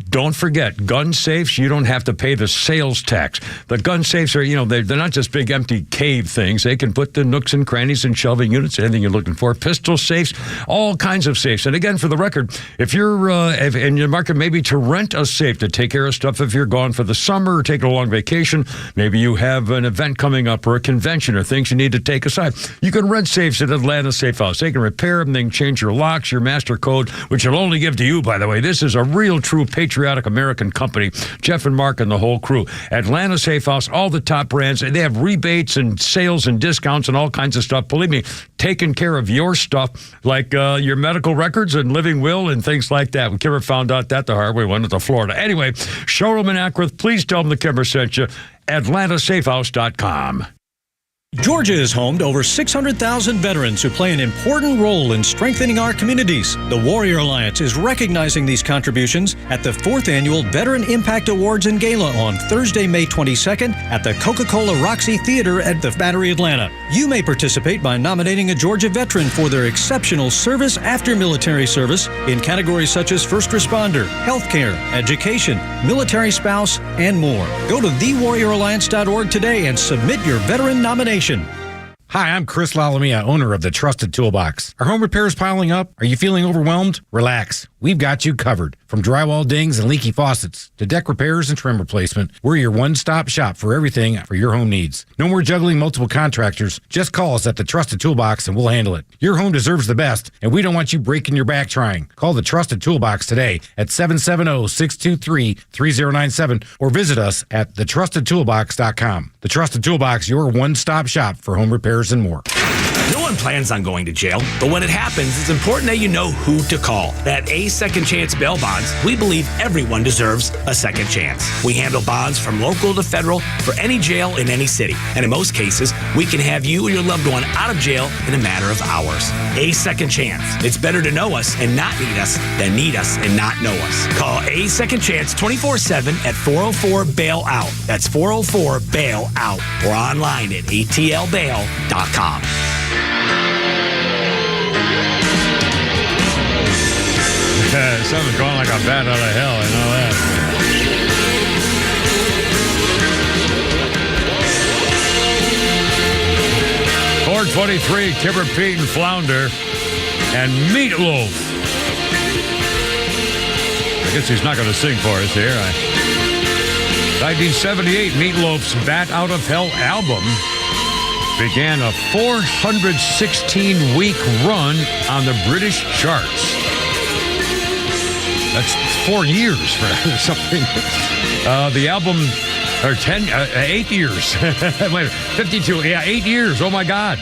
Don't forget, gun safes, you don't have to pay the sales tax. The gun safes are, they're not just big empty cave things. They can put the nooks and crannies and shelving units, anything you're looking for. Pistol safes, all kinds of safes. And again, for the record, if you're in your market, maybe to rent a safe to take care of stuff if you're gone for the summer or taking a long vacation, maybe you have an event coming up or a convention or things you need to take aside. You can rent safes at Atlanta Safe House. They can repair them, they can change your locks, your master code, which will only give to you, by the way. This is a real, true, patriotic American company. Jeff and Mark and the whole crew. Atlanta Safe House, all the top brands. They have rebates and sales and discounts and all kinds of stuff. Believe me, taking care of your stuff, like your medical records and living will and things like that. Kimmer found out that the hard way, went to Florida. Anyway, showroom in Akron. Please tell them the Kimmer sent you. AtlantaSafeHouse.com. Georgia is home to over 600,000 veterans who play an important role in strengthening our communities. The Warrior Alliance is recognizing these contributions at the 4th Annual Veteran Impact Awards and Gala on Thursday, May 22nd at the Coca-Cola Roxy Theater at the Battery, Atlanta. You may participate by nominating a Georgia veteran for their exceptional service after military service in categories such as first responder, healthcare, education, military spouse, and more. Go to thewarrioralliance.org today and submit your veteran nomination. Hi, I'm Chris Lalamia, owner of the Trusted Toolbox. Are home repairs piling up? Are you feeling overwhelmed? Relax. We've got you covered. From drywall dings and leaky faucets to deck repairs and trim replacement, we're your one-stop shop for everything for your home needs. No more juggling multiple contractors. Just call us at the Trusted Toolbox and we'll handle it. Your home deserves the best, and we don't want you breaking your back trying. Call the Trusted Toolbox today at 770-623-3097 or visit us at thetrustedtoolbox.com. The Trusted Toolbox, your one-stop shop for home repairs and more. No one plans on going to jail, but when it happens, it's important that you know who to call. At A Second Chance Bail Bonds, we believe everyone deserves a second chance. We handle bonds from local to federal for any jail in any city. And in most cases, we can have you and your loved one out of jail in a matter of hours. A Second Chance. It's better to know us and not need us than need us and not know us. Call A Second Chance 24/7 at 404-BAIL-OUT. That's 404-BAIL-OUT. Or online at atlbail.com. Something's going like a bat out of hell, I know that. .423, Kipper, Pete, and Flounder, and Meatloaf. I guess he's not going to sing for us here. 1978, Meatloaf's Bat Out of Hell album began a 416-week run on the British charts. That's 4 years for something. The album, or 8 years. Wait, 52, 8 years. Oh, my God.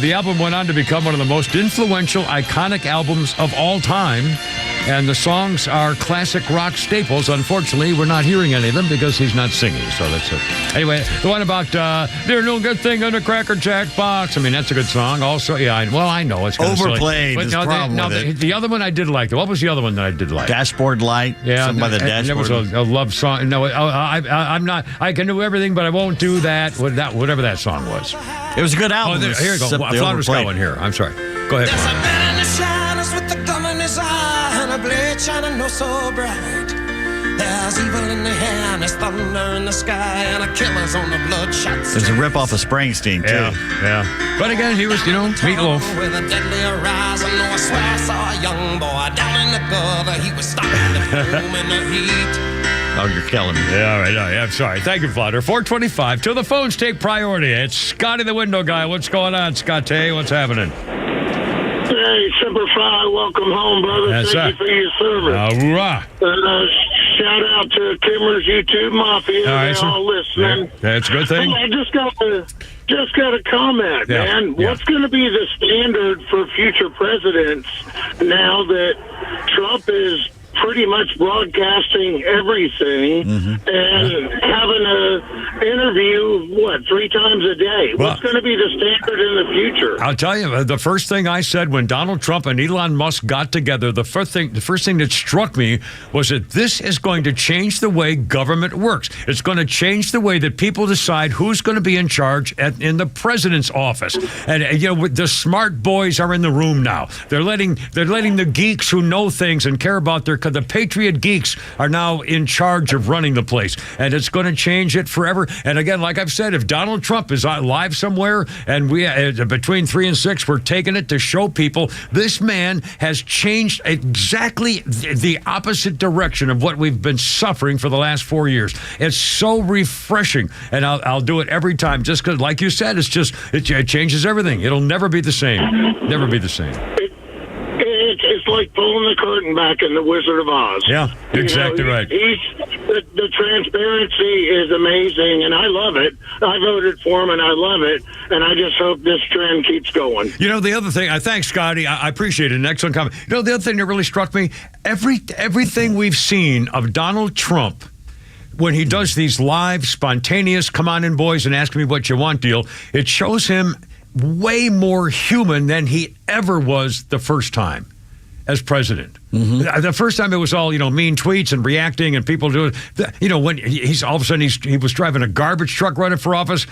The album went on to become one of the most influential, iconic albums of all time. And the songs are classic rock staples. Unfortunately, we're not hearing any of them because he's not singing. So that's it. Anyway, the one about "There's No Good Thing in the Cracker Jack Box." I mean, that's a good song. Also, yeah, I know it's kind of overplayed. But the other one I did like. What was the other one that I did like? Dashboard Light. Yeah, something by the Dashboard. There was a love song. No, I'm not. I can do everything, but I won't do that. Whatever that song was. It was a good album. Oh, here you go. Flounder's got one here. I'm sorry. Go ahead. There's a man in the shadows with a gun in his eye and a blade shining oh so bright. There's evil in the air and there's thunder in the sky and a killer's on the bloodshot street. There's a rip-off of Springsteen, too. Yeah. But again, he was, Meatloaf. With a deadly horizon, oh, I swear I saw a young boy down in the gutter. He was stopping the room in the heat. Oh, you're killing me. Yeah, all right. I'm sorry. Thank you, Flounder. 425. Till the phones take priority. It's Scotty the window guy. What's going on, Scotty? What's happening? Hey, Semper Fi, welcome home, brother. Yes, Thank you for your service. All right. Shout out to Kimmer's YouTube Mafia. All right, They're all listening. Yeah, that's a good thing. I just got a comment, man. Yeah. What's going to be the standard for future presidents now that Trump is pretty much broadcasting everything and having a interview, 3 times a day? What's going to be the standard in the future? I'll tell you, the first thing I said when Donald Trump and Elon Musk got together, the first thing that struck me was that this is going to change the way government works. It's going to change the way that people decide who's going to be in charge in the president's office. And the smart boys are in the room now. They're letting the geeks who know things and care about the patriot geeks are now in charge of running the place. And it's going to change it forever. And again, like I've said, if Donald Trump is live somewhere and we between 3 and 6, we're taking it to show people this man has changed exactly the opposite direction of what we've been suffering for the last 4 years. It's so refreshing, and I'll do it every time just because, like you said, it changes everything. It'll never be the same. Never be the same. It's like pulling the curtain back in The Wizard of Oz. Yeah, exactly right. The transparency is amazing, and I love it. I voted for him, and I love it, and I just hope this trend keeps going. The other thing, thanks, Scotty. I appreciate it. An excellent comment. The other thing that really struck me, everything we've seen of Donald Trump, when he does these live, spontaneous, come on in, boys, and ask me what you want deal, it shows him way more human than he ever was the first time as president. The first time it was all, mean tweets and reacting and people doing, when he's all of a sudden he was driving a garbage truck running for office.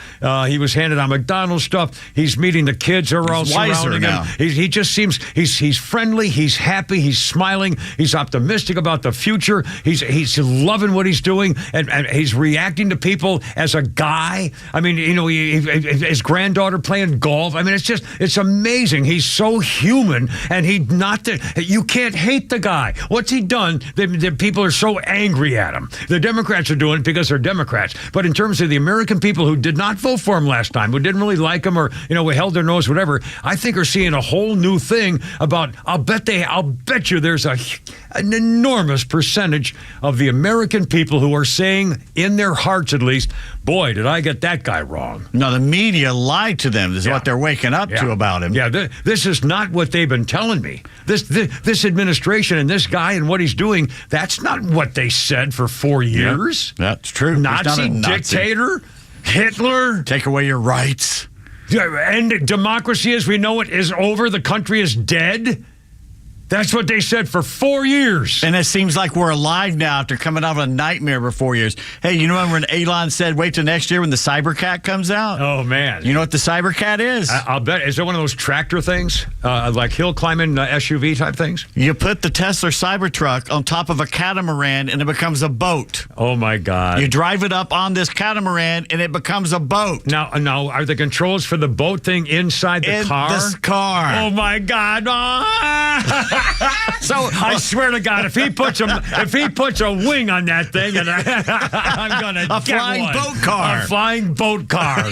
He was handing out McDonald's stuff. He's meeting the kids who are all surrounding him. He just seems, he's friendly. He's happy. He's smiling. He's optimistic about the future. He's loving what he's doing and he's reacting to people as a guy. I mean, his granddaughter playing golf. I mean, it's amazing. He's so human and you can't hate the guy. What's he done? The people are so angry at him. The Democrats are doing it because they're Democrats. But in terms of the American people who did not vote for him last time, who didn't really like him or, held their nose, whatever, I think are seeing a whole new thing about, I'll bet you there's an enormous percentage of the American people who are saying, in their hearts at least, boy, did I get that guy wrong. No, the media lied to them. This is what they're waking up to about him. Yeah, this is not what they've been telling me. This administration and this guy and what he's doing, that's not what they said for 4 years. Yeah, that's true. Nazi dictator, Hitler. Take away your rights. And democracy as we know it is over. The country is dead. That's what they said for 4 years. And it seems like we're alive now after coming out of a nightmare for 4 years. Hey, you know when Elon said, wait till next year when the Cybercat comes out? Oh, man. You know what the Cybercat is? I'll bet. Is it one of those tractor things? Like hill climbing SUV type things? You put the Tesla Cybertruck on top of a catamaran and it becomes a boat. Oh, my God. You drive it up on this catamaran and it becomes a boat. Now, are the controls for the boat thing inside the car? This car. Oh, my God. So I swear to God, if he puts a wing on that thing, and I'm gonna a get flying one. boat car, a flying boat car.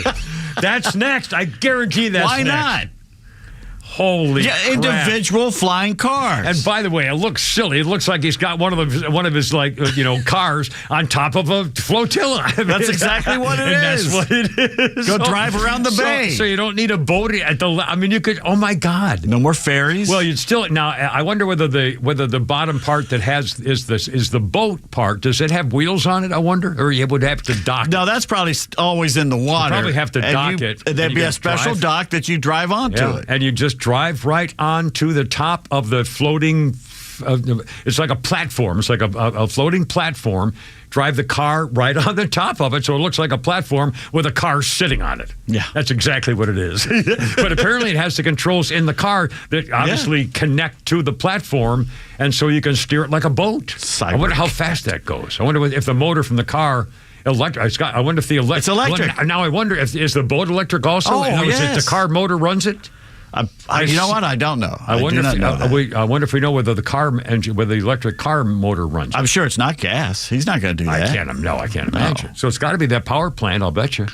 That's next. I guarantee that's Why next. not? Holy crap. Individual flying cars. And by the way, it looks silly. It looks like he's got one of his cars on top of a flotilla. That's exactly what it is. That's what it is. Go drive around the bay. So you don't need a boat at the. I mean, you could. Oh my God. No more ferries. Well, you'd still now. I wonder whether the bottom part that is the boat part. Does it have wheels on it? I wonder, or you would have to dock. No, that's probably always in the water. You probably have to dock it. There'd be a special dock that you drive onto it, and you just drive right onto the top of the floating. It's like a platform. It's like a floating platform. Drive the car right on the top of it, so it looks like a platform with a car sitting on it. Yeah, that's exactly what it is. But apparently, it has the controls in the car that obviously connect to the platform, and so you can steer it like a boat. I wonder how fast that goes. I wonder if the motor from the car. Electric. I wonder if the electric. It's electric. Now I wonder if is the boat electric also? Oh, yes. The car motor runs it. You know what? I don't know. I wonder if we know whether the car engine, whether the electric car motor runs. I'm sure it's not gas. He's not going to do that. I can't imagine. So it's got to be that power plant. I'll bet you.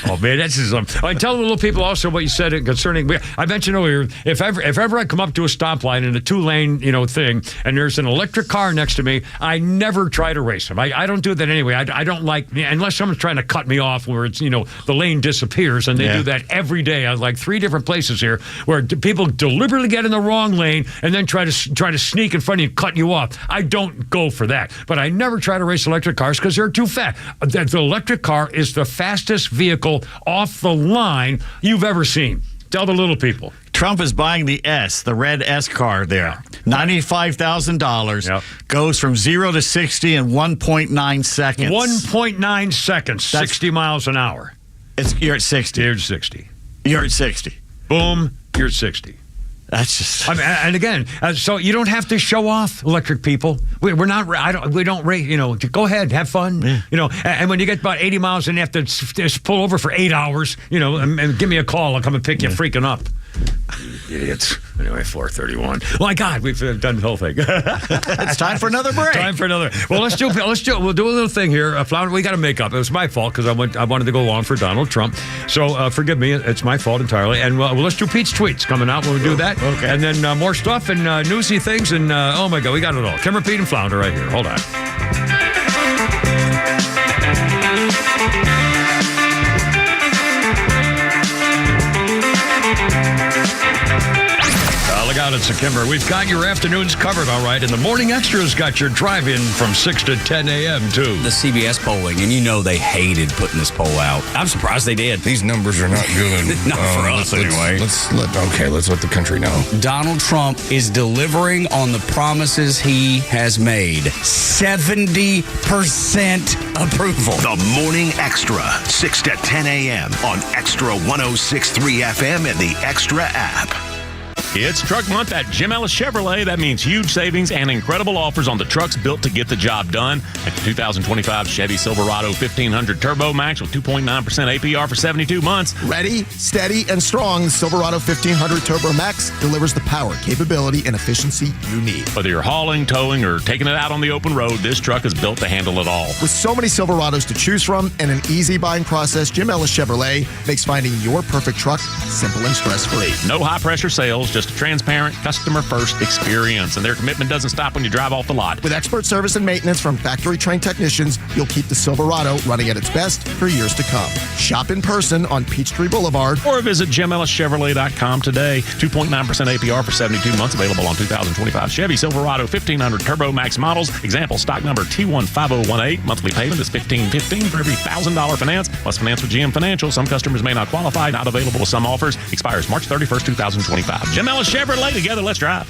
Oh man, that's just. I tell the little people also what you said concerning. I mentioned earlier, if ever I come up to a stoplight in a 2-lane thing, and there's an electric car next to me, I never try to race them. I don't do that anyway. I don't like unless someone's trying to cut me off where it's the lane disappears, and they do that every day. I like 3 different places here where people deliberately get in the wrong lane and then try to sneak in front of you, cut you off. I don't go for that, but I never try to race electric cars because they're too fast. The electric car is the fastest vehicle off the line you've ever seen. Tell the little people. Trump is buying the red S car there. $95,000. Goes from 0 to 60 in 1.9 seconds. 1.9 seconds, 60 miles an hour. You're at 60. You're at 60. You're at 60. Boom, you're at 60. That's just. And again, so you don't have to show off, electric people. We don't rate. Go ahead, have fun. Yeah. And when you get about 80 miles and you have to just pull over for 8 hours, and give me a call. I'll come and pick you freaking up. Idiots. Anyway, 4:31. My God, we've done the whole thing. It's time for another break. Well, we'll do a little thing here. Flounder, we got to make up. It was my fault because I wanted to go along for Donald Trump. So forgive me. It's my fault entirely. And let's do Pete's tweets coming out when we do that. Okay. And then more stuff and newsy things. And oh my God, we got it all. Kimmer, Pete, and Flounder right here. Hold on. Look out, it's a Kimber. We've got your afternoons covered, all right, and the Morning Extra's got your drive-in from 6 to 10 a.m., too. The CBS polling, and they hated putting this poll out. I'm surprised they did. These numbers are not good. Not for us, anyway. Let's let the country know. Donald Trump is delivering on the promises he has made. 70% approval. The Morning Extra, 6 to 10 a.m. on Extra 106.3 FM and the Extra app. It's Truck Month at Jim Ellis Chevrolet. That means huge savings and incredible offers on the trucks built to get the job done. Like the 2025 Chevy Silverado 1500 Turbo Max with 2.9% APR for 72 months. Ready, steady, and strong, the Silverado 1500 Turbo Max delivers the power, capability, and efficiency you need. Whether you're hauling, towing, or taking it out on the open road, this truck is built to handle it all. With so many Silverados to choose from and an easy buying process, Jim Ellis Chevrolet makes finding your perfect truck simple and stress-free. No high-pressure sales, just a transparent, customer-first experience, and their commitment doesn't stop when you drive off the lot. With expert service and maintenance from factory-trained technicians, you'll keep the Silverado running at its best for years to come. Shop in person on Peachtree Boulevard. Or visit JimEllisChevrolet.com today. 2.9% APR for 72 months. Available on 2025 Chevy Silverado 1500 Turbo Max models. Example, stock number T15018. Monthly payment is $1,515 for every $1,000 finance. Plus finance with GM Financial. Some customers may not qualify. Not available with some offers. Expires March 31st, 2025. Jim Ellis Chevrolet, together, let's drive.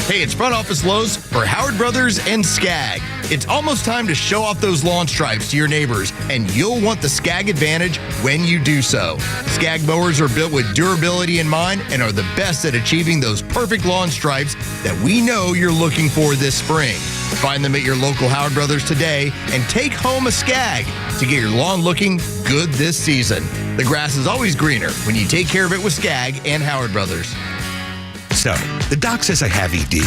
Hey, it's Front Office Lowe's for Howard Brothers and Skag. It's almost time to show off those lawn stripes to your neighbors, and you'll want the Skag Advantage when you do so. Skag mowers are built with durability in mind and are the best at achieving those perfect lawn stripes that we know you're looking for this spring. Find them at your local Howard Brothers today and take home a Skag to get your lawn looking good this season. The grass is always greener when you take care of it with Skag and Howard Brothers. So, the doc says I have ED.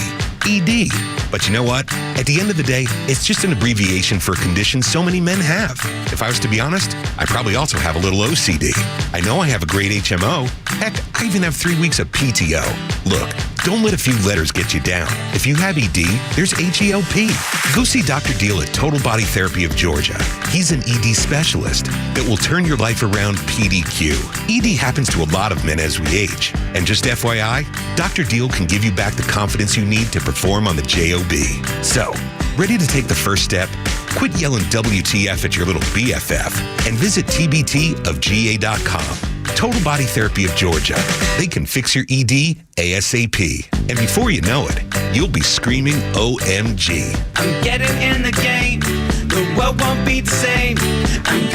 ED. But you know what? At the end of the day, it's just an abbreviation for a condition so many men have. If I was to be honest, I probably also have a little OCD. I know I have a great HMO. Heck, I even have 3 weeks of PTO. Look, don't let a few letters get you down. If you have ED, there's HELP. Go see Dr. Deal at Total Body Therapy of Georgia. He's an ED specialist that will turn your life around PDQ. ED happens to a lot of men as we age. And just FYI, Dr. Deal can give you back the confidence you need to perform on the JOB. So, ready to take the first step? Quit yelling WTF at your little BFF and visit tbtofga.com. Total Body Therapy of Georgia. They can fix your ED ASAP. And before you know it, you'll be screaming OMG. I'm getting in the game. The world won't be the same. I'm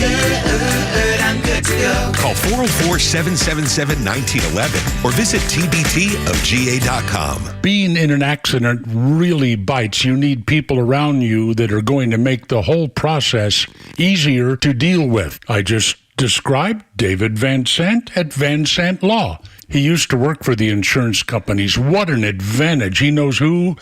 good to go. Call 404-777-1911 or visit tbtofga.com. Being in an accident really bites. You need people around you that are going to make the whole process easier to deal with. I just described David Van Sant at Van Sant Law. He used to work for the insurance companies. What an advantage. He knows who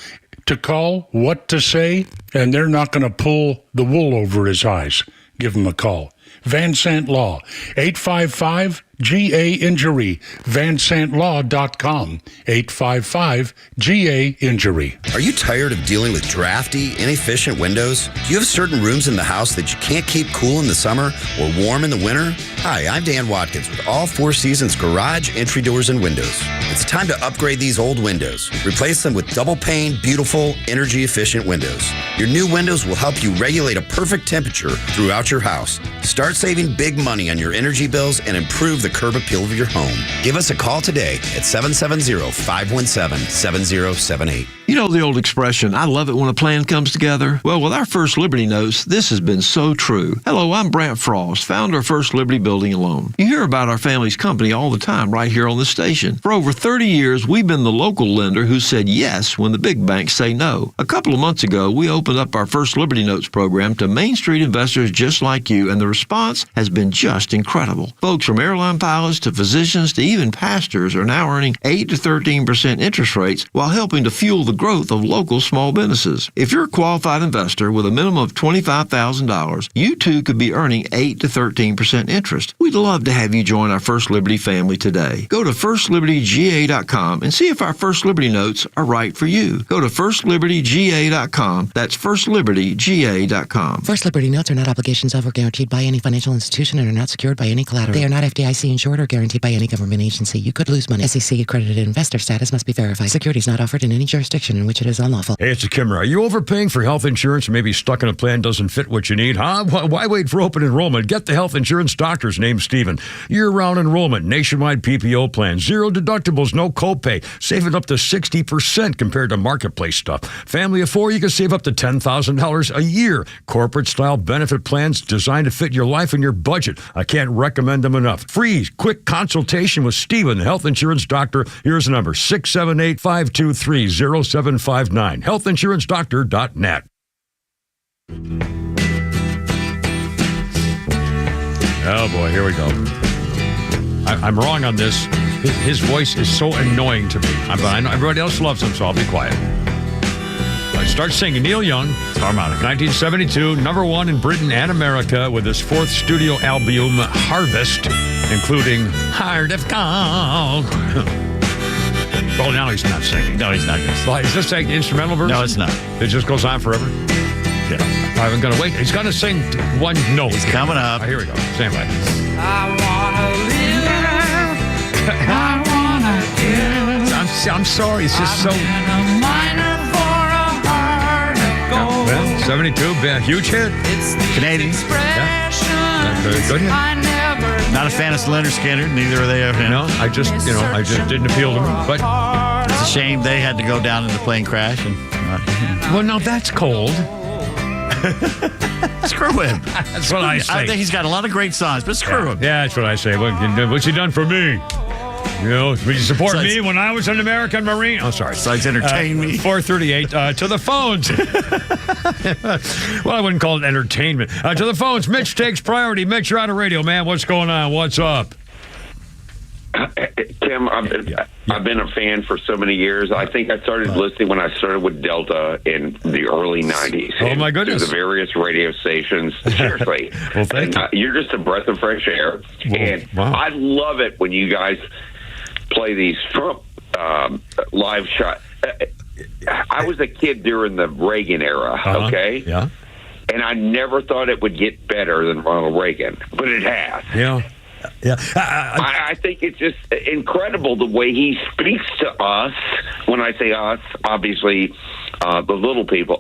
to call, what to say, and they're not going to pull the wool over his eyes. Give him a call. Van Sant Law. 855-GA-INJURY. VanSantLaw.com. 855-GA-INJURY. Are you tired of dealing with drafty, inefficient windows? Do you have certain rooms in the house that you can't keep cool in the summer or warm in the winter? Hi, I'm Dan Watkins with All Four Seasons Garage Entry Doors and Windows. It's time to upgrade these old windows. Replace them with double-pane, beautiful, energy-efficient windows. Your new windows will help you regulate a perfect temperature throughout your house. Start saving big money on your energy bills and improve the curb appeal of your home. Give us a call today at 770-517-7078. You know the old expression, I love it when a plan comes together? Well, with our First Liberty Notes, this has been so true. Hello, I'm Brant Frost, founder of First Liberty Building and Loan. You hear about our family's company all the time right here on the station. For over 30 years, we've been the local lender who said yes when the big banks say no. A couple of months ago, we opened up our First Liberty Notes program to Main Street investors just like you, and the response has been just incredible. Folks from airline pilots to physicians to even pastors are now earning 8 to 13% interest rates while helping to fuel the growth of local small businesses. If you're a qualified investor with a minimum of $25,000, you too could be earning 8 to 13% interest. We'd love to have you join our First Liberty family today. Go to FirstLibertyGA.com and see if our First Liberty Notes are right for you. Go to FirstLibertyGA.com. That's FirstLibertyGA.com. First Liberty Notes are not obligations of or guaranteed by any financial institution and are not secured by any collateral. They are not FDIC insured or guaranteed by any government agency. You could lose money. SEC accredited investor status must be verified. Securities not offered in any jurisdiction in which it is unlawful. Hey, it's a Kimmer. Are you overpaying for health insurance or maybe stuck in a plan doesn't fit what you need? Huh? Why wait for open enrollment? Get the health insurance doctor's name, Steven. Year-round enrollment, nationwide PPO plan, zero deductibles, no copay, saving up to 60% compared to marketplace stuff. Family of four, you can save up to $10,000 a year. Corporate-style benefit plans designed to fit your life and your budget. I can't recommend them enough. Free, quick consultation with Steven, the health insurance doctor. Here's the number, 678-523-0759. healthinsurancedoctor.net. Oh boy, here we go. I'm wrong on this. His voice is so annoying to me. But I know everybody else loves him, so I'll be quiet. I start singing. Neil Young, harmonica, 1972, number one in Britain and America with his fourth studio album, Harvest, including Heart of Gold. Well, now he's not singing. No, he's not going to sing. Well, is this like the instrumental version? No, it's not. It just goes on forever? Yeah. I'm going to wait. He's going to sing one note. He's coming up. Here we go. Stand by. I wanna live. I wanna give. I'm sorry. It's just so... Well, 72, huge hit. Canadian. Yeah. Good hit. Not a fan of Leonard Skinner. Neither are they. No, I just didn't appeal to me. But it's a shame they had to go down in the plane crash. And well, now that's cold. Screw him. That's what I say. I think he's got a lot of great songs, but screw him. Yeah, that's what I say. What's he done for me? You know, would you support me when I was an American Marine? Oh, sorry. Besides entertain me. 438 to the phones. Well, I wouldn't call it entertainment. To the phones. Mitch takes priority. Mitch, you're on the radio, man. What's going on? What's up? Tim, I've been a fan for so many years. I think I started listening when I started with Delta in the early 90s. Oh, my goodness. The various radio stations. Seriously. Well, thank you. You're just a breath of fresh air. Whoa, and wow. I love it when you guys play these Trump live shots. I was a kid during the Reagan era, okay? Yeah. And I never thought it would get better than Ronald Reagan, but it has. Yeah. Yeah. I think it's just incredible the way he speaks to us. When I say us, obviously, the little people.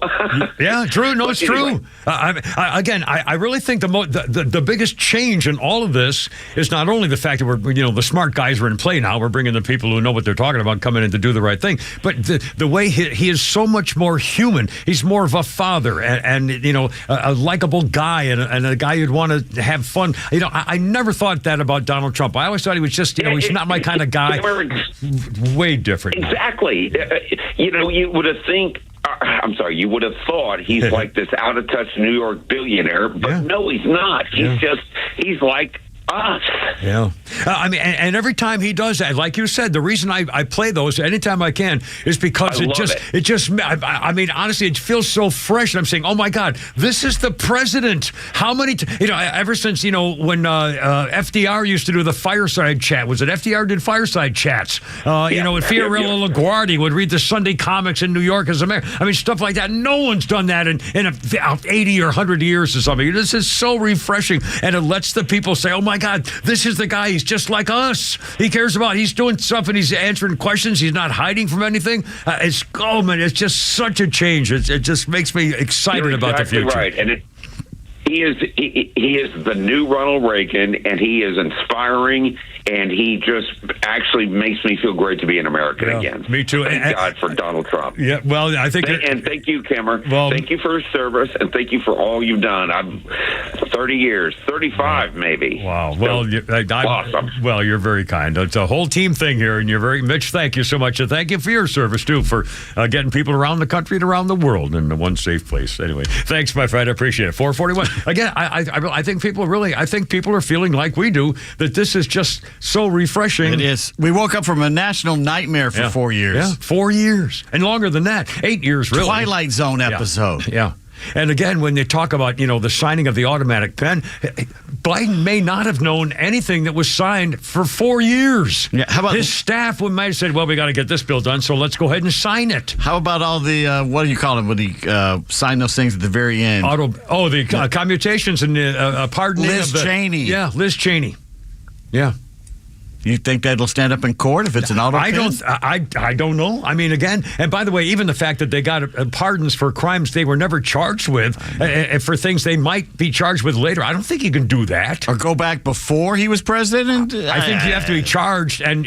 Yeah, true. No, it's true. I really think the biggest change in all of this is not only the fact that we're, the smart guys are in play now. We're bringing the people who know what they're talking about coming in to do the right thing. But the way he is so much more human. He's more of a father and a likable guy and a guy you'd want to have fun. I never thought that about Donald Trump. I always thought he was just, he's not my kind of guy. Way different. Exactly. You would have you would have thought he's like this out of touch New York billionaire, but no, he's not. He's like us. Yeah. I mean, and every time he does that, like you said, the reason I play those anytime I can is because I mean, honestly, it feels so fresh. And I'm saying, oh my God, this is the president. How many, ever since, when FDR used to do the fireside chat, was it FDR did fireside chats? And Fiorello LaGuardia would read the Sunday comics in New York as America. I mean, stuff like that. No one's done that in 80 or 100 years or something. This is so refreshing. And it lets the people say, oh my God, this is the guy. He's just like us. He cares about, he's doing stuff and he's answering questions. He's not hiding from anything. It's just such a change. It just makes me excited about the future. Right. And he is the new Ronald Reagan, and he is inspiring, and he just actually makes me feel great to be an American again. Me too. Thank God for Donald Trump. Yeah, well, I think... And thank you, Kimmer. Well, thank you for his service, and thank you for all you've done. 30 years, 35 maybe. Wow. Well, awesome. Well, you're very kind. It's a whole team thing here, and Mitch, thank you so much. And thank you for your service, too, for getting people around the country and around the world in one safe place. Anyway, thanks, my friend. I appreciate it. 441. Again, I think people are feeling like we do, that this is just so refreshing. It is. We woke up from a national nightmare for 4 years. Yeah, 4 years. And longer than that. 8 years, really. Twilight Zone episode. Yeah. And again, when they talk about, the signing of the automatic pen, Biden may not have known anything that was signed for 4 years. Yeah, how about his staff might have said, well, we got to get this bill done, so let's go ahead and sign it. How about all the, what do you call it, when he signed those things at the very end? The commutations and the pardoning Liz Cheney. Yeah, Liz Cheney. Yeah. You think that'll stand up in court if it's an auto pen? I don't know. I mean, again, and by the way, even the fact that they got pardons for crimes they were never charged with, for things they might be charged with later, I don't think you can do that. Or go back before he was president? I think you have to be charged and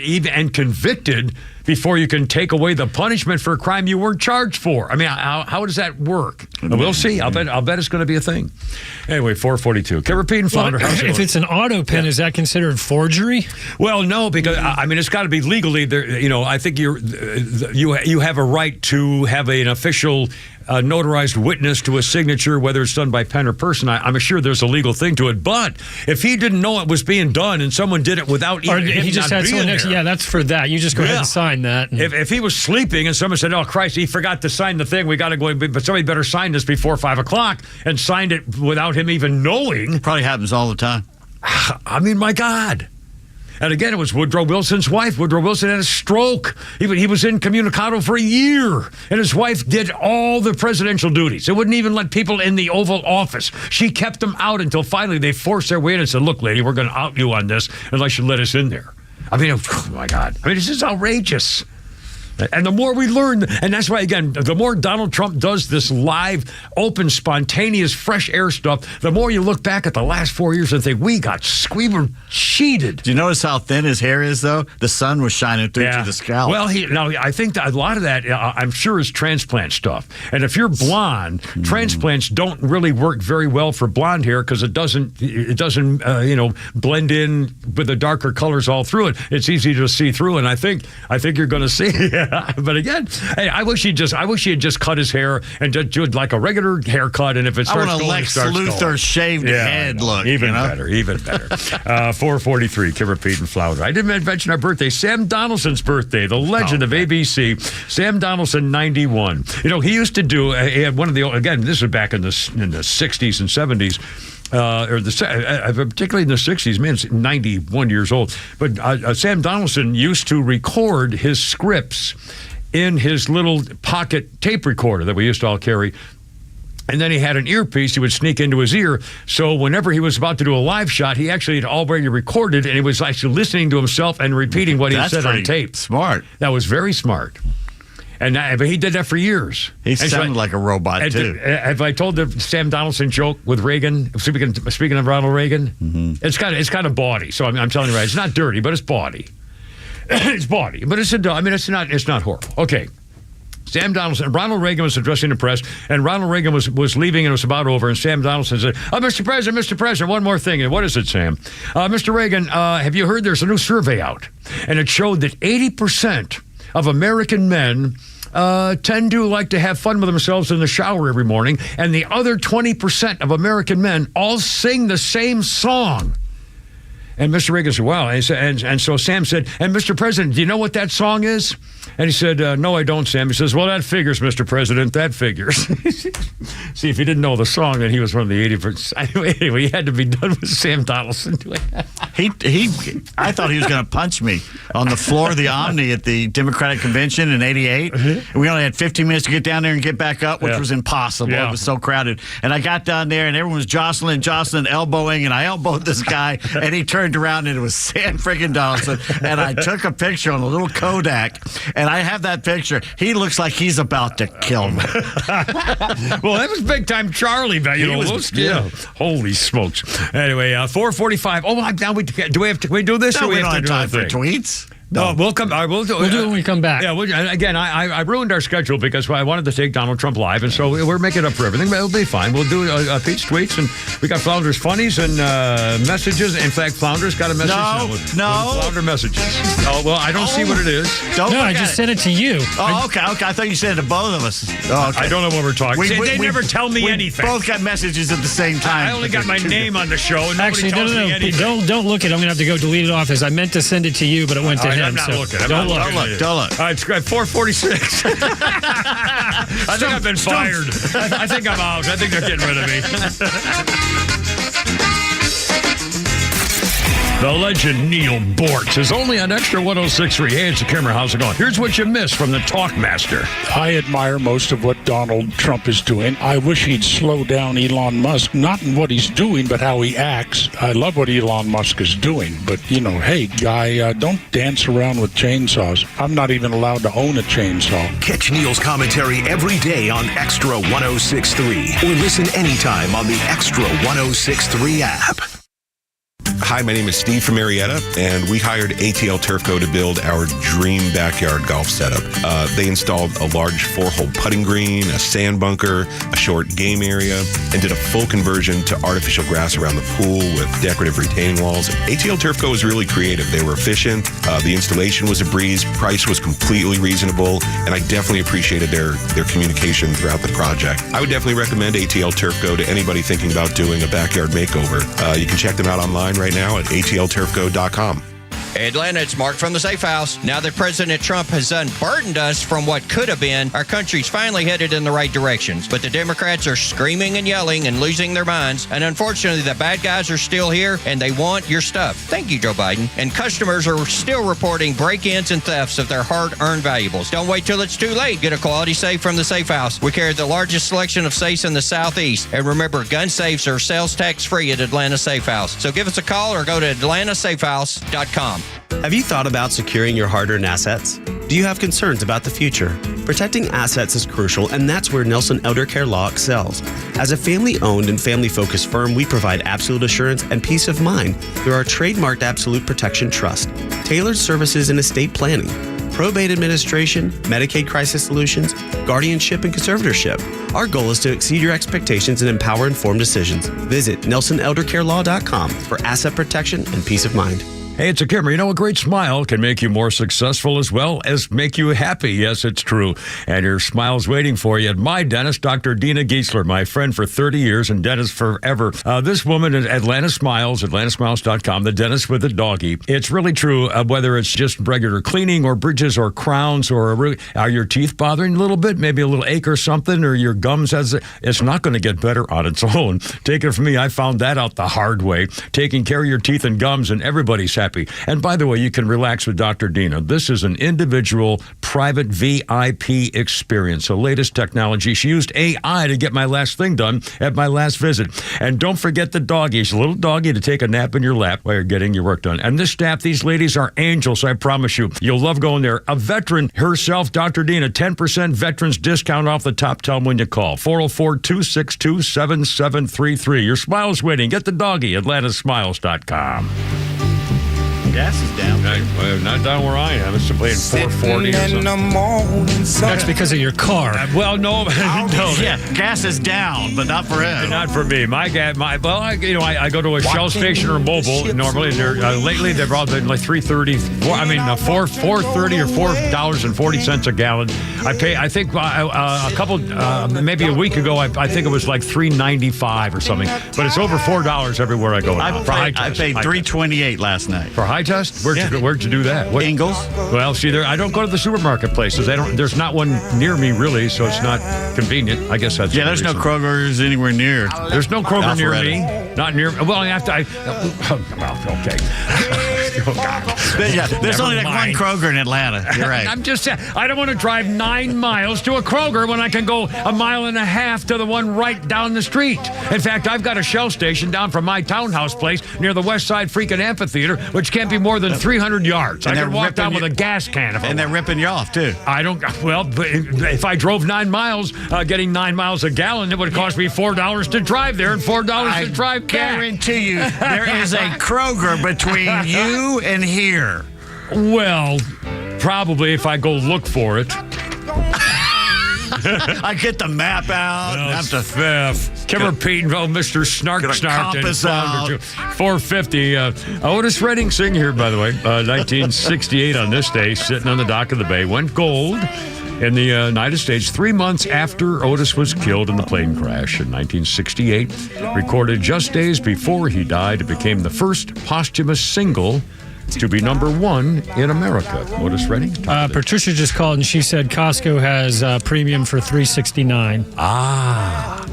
convicted before you can take away the punishment for a crime you weren't charged for. I mean, how does that work? We'll see. I'll bet it's going to be a thing. Anyway, 442. Can repeat and flounder. If it's an auto pen, is that considered forgery? Well, no, because I mean, it's got to be legally. I think you have a right to have an official notarized witness to a signature, whether it's done by pen or person. I'm sure there's a legal thing to it. But if he didn't know it was being done and someone did it without even he just had someone next, that's for that. You just go ahead and sign that. If he was sleeping and someone said, "Oh Christ, he forgot to sign the thing. We got to go," but somebody better sign this before 5 o'clock, and signed it without him even knowing. Probably happens all the time. I mean, my God. And again, it was Woodrow Wilson's wife. Woodrow Wilson had a stroke. He was incommunicado for a year, and his wife did all the presidential duties. They wouldn't even let people in the Oval Office. She kept them out until finally they forced their way in and said, "Look, lady, we're going to out you on this unless you let us in there." I mean, oh my God. I mean, this is outrageous. And the more we learn, and that's why, again, the more Donald Trump does this live, open, spontaneous, fresh air stuff, the more you look back at the last 4 years and think, we were cheated. Do you notice how thin his hair is, though? The sun was shining through to the scalp. Well, I think that a lot of that, I'm sure, is transplant stuff. And if you're blonde, transplants don't really work very well for blonde hair because it doesn't blend in with the darker colors all through it. It's easy to see through, and I think you're going to see. But again, hey, I wish he had just cut his hair and just do like a regular haircut. And if it starts going, Lex Luthor shaved head look. Even better. 443. Kimmer, Pete, and Flounder. I didn't mention our birthday. Sam Donaldson's birthday, the legend of ABC. Sam Donaldson, 91. He used to do. He had one of the. Again, this is back in the 60s and 70s. Particularly in the 60s, man, 91 years old. But Sam Donaldson used to record his scripts in his little pocket tape recorder that we used to all carry. And then he had an earpiece he would sneak into his ear. So whenever he was about to do a live shot, he actually had already recorded, and he was actually listening to himself and repeating what he said on tape. Smart. That was very smart. But he did that for years. He sounded like a robot, too. Have I told the Sam Donaldson joke with Reagan? Speaking of Ronald Reagan? Mm-hmm. It's kind of bawdy. So I'm telling you right, it's not dirty, but it's bawdy. It's bawdy. But it's not horrible. Okay. Sam Donaldson, Ronald Reagan was addressing the press, and Ronald Reagan was leaving, and it was about over, and Sam Donaldson said, Mr. President, one more thing. And what is it, Sam? Mr. Reagan, have you heard there's a new survey out? And it showed that 80% of American men tend to like to have fun with themselves in the shower every morning, and the other 20% of American men all sing the same song. And Mr. Reagan said, wow. And so Sam said, and Mr. President, do you know what that song is? And he said, no, I don't, Sam. He says, well, that figures, Mr. President. That figures. See, if he didn't know the song, then he was one of the 80%. Anyway, he had to be done with Sam Donaldson doing that. I thought he was going to punch me on the floor of the Omni at the Democratic Convention in '88. We only had 15 minutes to get down there and get back up, which was impossible. It was so crowded. And I got down there, and everyone was jostling, elbowing, and I elbowed this guy, and he turned around, and it was Sam friggin' Donaldson. And I took a picture on a little Kodak, and I have that picture. He looks like he's about to kill me. Well, that was big time Charlie, man. Holy smokes. Anyway, 4:45. Oh, now can we do this? No, or we don't have have to time for tweets. No, we'll come. We'll do it when we come back. Yeah. Again, I ruined our schedule because I wanted to take Donald Trump live, and so we're making up for everything. But it'll be fine. We'll do Pete's tweets, and we got Flounder's funnies and messages. In fact, Flounder's got a message. No. Flounder messages. Oh well, I don't see what it is. I just sent it to you. Oh, okay. I thought you sent it to both of us. Oh, okay. I don't know what we're talking. They never tell me anything. Both got messages at the same time. I only got my name on the show. And Actually, tells me anything. Don't look at it. I'm going to have to go delete it off. As I meant to send it to you, but it went to him. I'm not looking. Don't look. All right, it's 4:46. I think I've been fired. I think I'm out. I think they're getting rid of me. The legend Neil Bortz is only on Extra 106.3. Hey, it's the camera. How's it going? Here's what you missed from the Talkmaster. I admire most of what Donald Trump is doing. I wish he'd slow down Elon Musk, not in what he's doing, but how he acts. I love what Elon Musk is doing, but, hey, guy, don't dance around with chainsaws. I'm not even allowed to own a chainsaw. Catch Neil's commentary every day on Extra 106.3 or listen anytime on the Extra 106.3 app. Hi, my name is Steve from Marietta, and we hired ATL Turfco to build our dream backyard golf setup. They installed a large 4-hole putting green, a sand bunker, a short game area, and did a full conversion to artificial grass around the pool with decorative retaining walls. ATL Turfco was really creative. They were efficient. The installation was a breeze. Price was completely reasonable, and I definitely appreciated their communication throughout the project. I would definitely recommend ATL Turfco to anybody thinking about doing a backyard makeover. You can check them out online right now at atlturfco.com. Atlanta, it's Mark from the Safe House. Now that President Trump has unburdened us from what could have been, our country's finally headed in the right directions. But the Democrats are screaming and yelling and losing their minds. And unfortunately, the bad guys are still here and they want your stuff. Thank you, Joe Biden. And customers are still reporting break-ins and thefts of their hard-earned valuables. Don't wait till it's too late. Get a quality safe from the Safe House. We carry the largest selection of safes in the Southeast. And remember, gun safes are sales tax free at Atlanta Safe House. So give us a call or go to atlantasafehouse.com. Have you thought about securing your hard-earned assets? Do you have concerns about the future? Protecting assets is crucial, and that's where Nelson Elder Care Law excels. As a family-owned and family-focused firm, we provide absolute assurance and peace of mind through our trademarked Absolute Protection Trust, tailored services in estate planning, probate administration, Medicaid crisis solutions, guardianship, and conservatorship. Our goal is to exceed your expectations and empower informed decisions. Visit NelsonElderCareLaw.com for asset protection and peace of mind. Hey, it's a camera. You know, a great smile can make you more successful as well as make you happy. Yes, it's true. And your smile's waiting for you at my dentist, Dr. Dina Giesler, my friend for 30 years and dentist forever. This woman at Atlanta Smiles, atlantasmiles.com, the dentist with the doggy. It's really true, whether it's just regular cleaning or bridges or crowns or are your teeth bothering a little bit, maybe a little ache or something, or your gums it's not going to get better on its own. Take it from me, I found that out the hard way. Taking care of your teeth and gums, and everybody's happy. And by the way, you can relax with Dr. Dina. This is an individual, private VIP experience. The latest technology. She used AI to get my last thing done at my last visit. And don't forget the doggy. She's a little doggy to take a nap in your lap while you're getting your work done. And this staff, these ladies are angels, I promise you. You'll love going there. A veteran herself, Dr. Dina, 10% veterans discount off the top. Tell them when you call. 404-262-7733. Your smile's waiting. Get the doggy, atlantasmiles.com. Gas is down. Well, not down where I am. It's playing 440 or something. That's because of your car. Well, no. Yeah, gas is down, but not for him. Not for me. I go to a Shell station or Mobil normally. And lately they've all been like $3.30. $4.30 or $4.40 a gallon. I think a couple, maybe a week ago, I think it was like $3.95 or something. But it's over $4 everywhere I go now. I paid $3.28 last night for high test. Where'd you do that? Ingalls. Well, see, I don't go to the supermarket places. There's not one near me really, so it's not convenient. I guess that's there's no Kroger's anywhere near. There's no Kroger near me. Not near. Well, I have to. Okay. Oh, God. There's only like one Kroger in Atlanta. You're right. I'm just saying, I don't want to drive 9 miles to a Kroger when I can go a mile and a half to the one right down the street. In fact, I've got a Shell station down from my townhouse place near the West Side freaking amphitheater, which can't be more than 300 yards. And I can walk down with a gas can. And they're ripping you off, too. I don't, well, but if I drove 9 miles, getting 9 miles a gallon, it would cost me $4 to drive there and $4 to drive back. I guarantee you, there is a Kroger between you and here. Well, probably if I go look for it. I get the map out. Well, have to Kimmer Petenville, Mr. Snark, and 450. Otis Redding Singh here, by the way. 1968 on this day, sitting on the dock of the bay, went gold in the United States 3 months after Otis was killed in the plane crash in 1968. Recorded just days before he died, it became the first posthumous single to be #1 in America. Otis Redding. Patricia just called and she said Costco has premium for $3.69.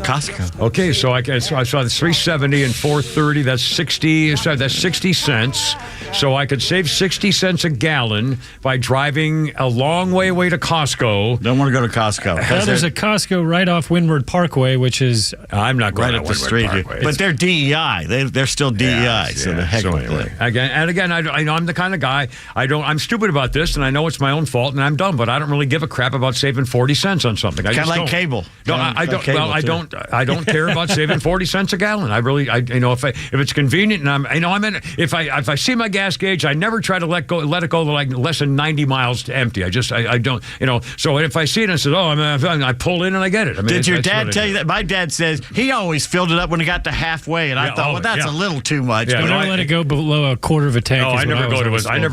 Costco. Okay, so I saw the $3.70 and $4.30. That's 60. That's 60 cents. So I could save 60 cents a gallon by driving a long way away to Costco. Don't want to go to Costco. Well, there's a Costco right off Windward Parkway, which is I'm not going right up the street here. But they're DEI. They're still DEI. So the heck with it. Again, I'm the kind of guy. I'm stupid about this, and I know it's my own fault, and I'm dumb. But I don't really give a crap about saving 40 cents on something. Kind of like cable. No, I don't. Well, I don't. I don't care about saving 40 cents a gallon. I really, if it's convenient, and if I see my gas gauge, I never try to let it go like less than 90 miles to empty. I don't. So if I see it and says, I pull in and I get it. Did your dad tell you that? My dad says he always filled it up when he got to halfway, and I thought, that's a little too much. Yeah, don't let it go below a quarter of a tank. No, I never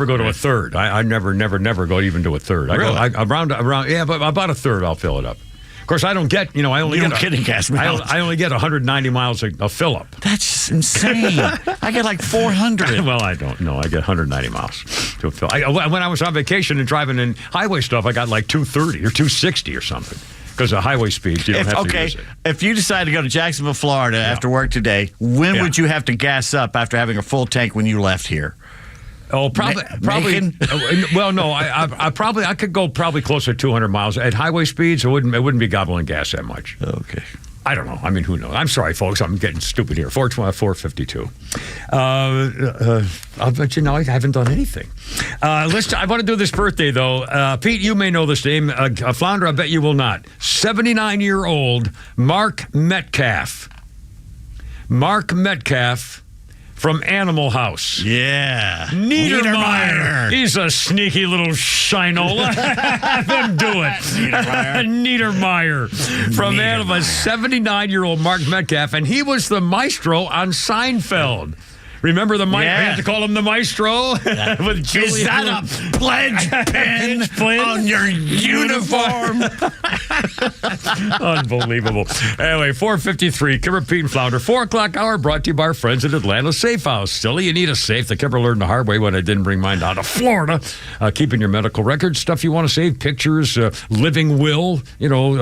go to a third. I never go even to a third. Really? Around but about a third I'll fill it up. Of course, I don't get, I only get gas mileage. I only get 190 miles a fill up. That's insane. I get like 400. Well, I don't know. I get 190 miles to a fill. When I was on vacation and driving in highway stuff, I got like 230 or 260 or something. Because of highway speeds, you don't have to use it. If you decide to go to Jacksonville, Florida after work today, when would you have to gas up after having a full tank when you left here? Oh, probably. Well, no, I could go probably closer to 200 miles at highway speeds. It wouldn't be gobbling gas that much. Okay. I don't know. Who knows? I'm sorry, folks. I'm getting stupid here. 452. I'll bet I haven't done anything. I want to do this birthday, though. Pete, you may know this name. Flounder, I bet you will not. 79-year-old Mark Metcalf. Mark Metcalf from Animal House. Yeah. Niedermeyer. He's a sneaky little shinola. Have him do it. Niedermeyer. From Animal House. 79-year-old Mark Metcalf, and he was the maestro on Seinfeld. Remember the maestro? I have to call him the maestro? Is that a pledge pin on your uniform? Unbelievable. Anyway, 4:53, Kimber, Pete, and Flounder. 4 o'clock hour brought to you by our friends at Atlanta Safe House. Silly, you need a safe. The Kimber learned the hard way when I didn't bring mine down to Florida. Keeping your medical records, stuff you want to save, pictures, living will,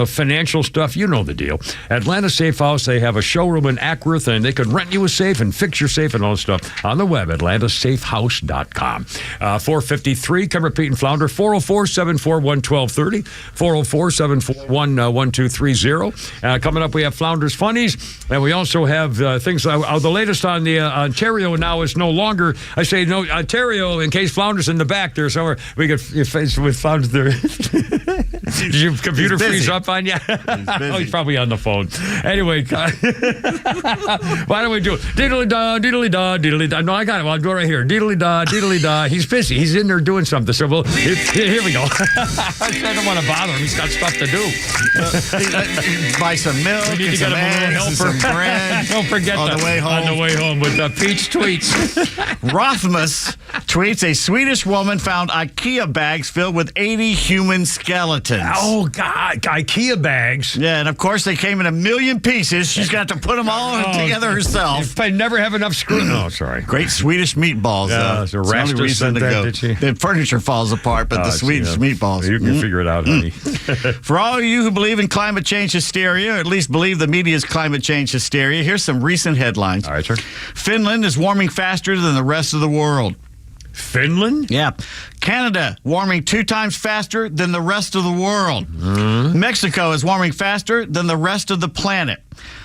financial stuff. You know the deal. Atlanta Safe House, they have a showroom in Ackworth, and they can rent you a safe and fix your safe and all that stuff on the web, atlantasafehouse.com. 4:53, Kimber, Pete, and Flounder. 404-741-1230. 404-741-1230. Coming up, we have Flounder's Funnies, and we also have things. The latest on the Ontario now is no longer. I say no Ontario in case Flounder's in the back there somewhere. We could face with Flounder there. Did your computer freeze up on you? He's probably on the phone. Anyway, why don't we do it? Diddly-da, diddly-da, diddly-da. No, I got it. I'll do it right here. Diddly-da, diddly-da. He's busy. He's in there doing something. So here we go. I don't want to bother him. He's got stuff to do. Buy some milk and some eggs and some bread. Don't forget on the way home. On the way home with Peach tweets. Rothmus tweets, a Swedish woman found IKEA bags filled with 80 human skeletons. Oh, God. IKEA bags. Yeah, and of course they came in a million pieces. She's got to put them all together herself. I never have enough screw. Oh, sorry. Great Swedish meatballs. Yeah, It's the only reason to go. The furniture falls apart, but the Swedish meatballs. You can figure it out, honey. For all of you who believe in climate change hysteria, or at least believe the media's climate change hysteria, here's some recent headlines. All right, sir. Finland is warming faster than the rest of the world. Finland? Yeah. Canada warming 2 times faster than the rest of the world. Mexico is warming faster than the rest of the planet.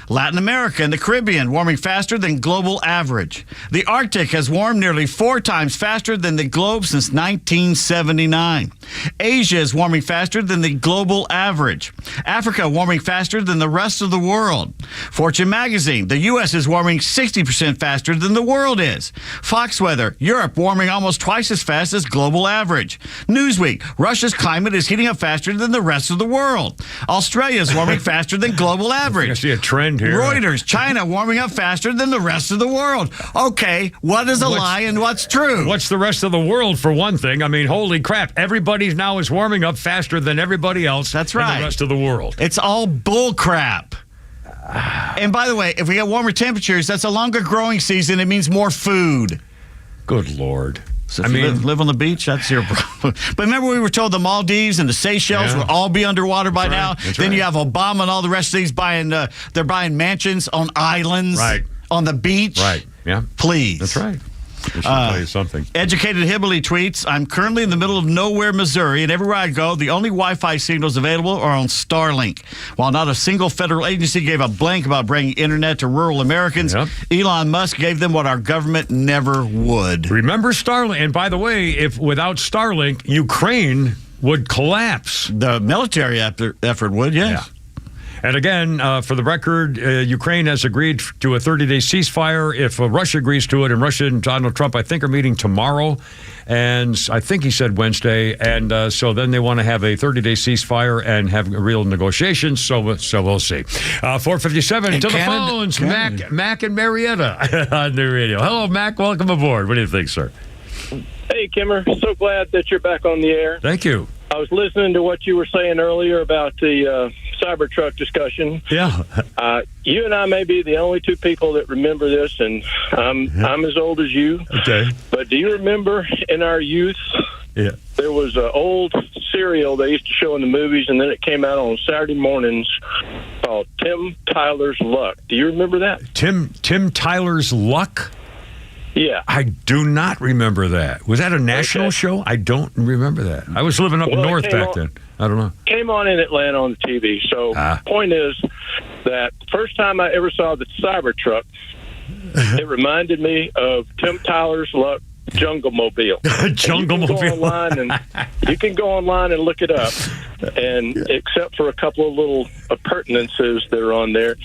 Latin America and the Caribbean warming faster than global average. The Arctic has warmed nearly 4 times faster than the globe since 1979. Asia is warming faster than the global average. Africa warming faster than the rest of the world. Fortune magazine, the U.S. is warming 60% faster than the world is. Fox Weather, Europe warming almost twice as fast as global average. Newsweek, Russia's climate is heating up faster than the rest of the world. Australia is warming faster than global average. I see a trend here. Reuters, China warming up faster than the rest of the world. Okay, what is a lie and what's true? What's the rest of the world, for one thing? I mean, holy crap. Everybody now is warming up faster than everybody else. That's right. In the rest of the world. It's all bull crap. And by the way, if we get warmer temperatures, that's a longer growing season. It means more food. Good Lord. So if you live on the beach, that's your problem. But remember we were told the Maldives and the Seychelles would all be underwater by now? Then you have Obama and all the rest of these buying, they're buying mansions on islands. Right. On the beach. Right. Yeah. Please. That's right. I should tell you something. Educated Hibbley tweets, I'm currently in the middle of nowhere, Missouri, and everywhere I go, the only Wi-Fi signals available are on Starlink. While not a single federal agency gave a blank about bringing internet to rural Americans, Elon Musk gave them what our government never would. Remember Starlink? And by the way, if without Starlink, Ukraine would collapse. The military effort would, yes. Yeah. And again, for the record, Ukraine has agreed to a 30-day ceasefire if Russia agrees to it. And Russia and Donald Trump, I think, are meeting tomorrow. And I think he said Wednesday. And so then they want to have a 30-day ceasefire and have real negotiations. So we'll see. 4:57 to the phones. Mac and Marietta on the radio. Hello, Mac. Welcome aboard. What do you think, sir? Hey, Kimmer. So glad that you're back on the air. Thank you. I was listening to what you were saying earlier about the Cybertruck discussion. Yeah. You and I may be the only 2 people that remember this, and I'm as old as you. Okay. But do you remember in our youth, there was an old serial they used to show in the movies, and then it came out on Saturday mornings called Tim Tyler's Luck. Do you remember that? Tim Tyler's Luck? Yeah. I do not remember that. Was that a national show? I don't remember that. I was living up north back then. I don't know. Came on in Atlanta on the TV. So point is that first time I ever saw the Cybertruck, it reminded me of Tim Tyler's Luck Jungle Mobile. Jungle Mobile. You can go online and look it up. And except for a couple of little appurtenances that are on there,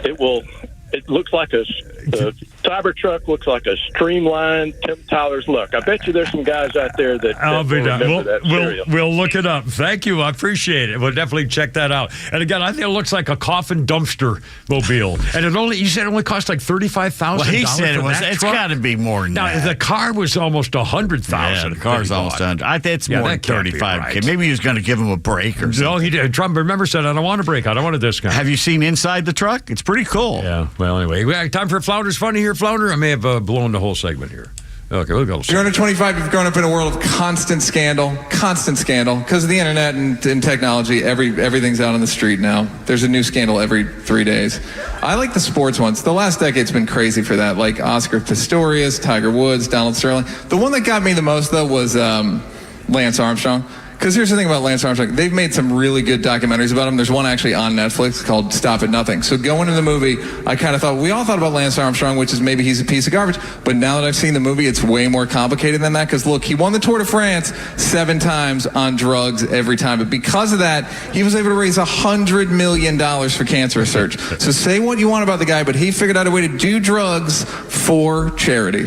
it looks like the Cybertruck looks like a streamlined Tim Tyler's Luck. I bet you there's some guys out there that remember that serial. We'll look it up. Thank you. I appreciate it. We'll definitely check that out. And again, I think it looks like a coffin dumpster mobile. And you said it only cost like $35,000. Well, he said it was. It's got to be more than that. The car was almost $100,000. Yeah, the car's almost $100,000. It's more than $35,000. Right. Maybe he was going to give him a break or something. No, he did. Trump, remember, said, I don't want a break. I don't want a discount. Have you seen inside the truck? It's pretty cool. Yeah. Well, anyway, we got time for Flounder's Funny here, Flounder. I may have blown the whole segment here. Okay, we'll go. You're under 25. You've grown up in a world of constant scandal, because of the internet and technology. Everything's out on the street now. There's a new scandal every 3 days. I like the sports ones. The last decade's been crazy for that, like Oscar Pistorius, Tiger Woods, Donald Sterling. The one that got me the most, though, was Lance Armstrong. Because here's the thing about Lance Armstrong. They've made some really good documentaries about him. There's one actually on Netflix called Stop at Nothing. So going into the movie, I kind of thought, we all thought about Lance Armstrong, which is maybe he's a piece of garbage. But now that I've seen the movie, it's way more complicated than that. Because look, he won the Tour de France 7 times on drugs every time. But because of that, he was able to raise $100 million for cancer research. So say what you want about the guy, but he figured out a way to do drugs for charity.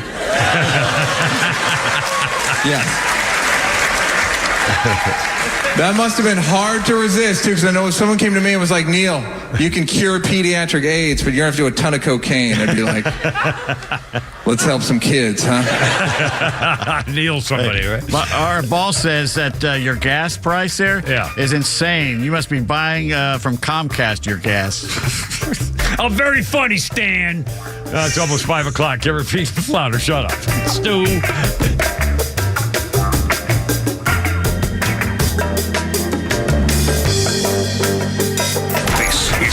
Yeah. That must have been hard to resist, too, because I know if someone came to me and was like, Neil, you can cure pediatric AIDS, but you don't have to do a ton of cocaine. I'd be like, let's help some kids, huh? Neil somebody, right? Our boss says that your gas price there is insane. You must be buying from Comcast your gas. Oh, very funny, Stan. It's almost 5 o'clock. Give repeat louder. Shut up. Stu.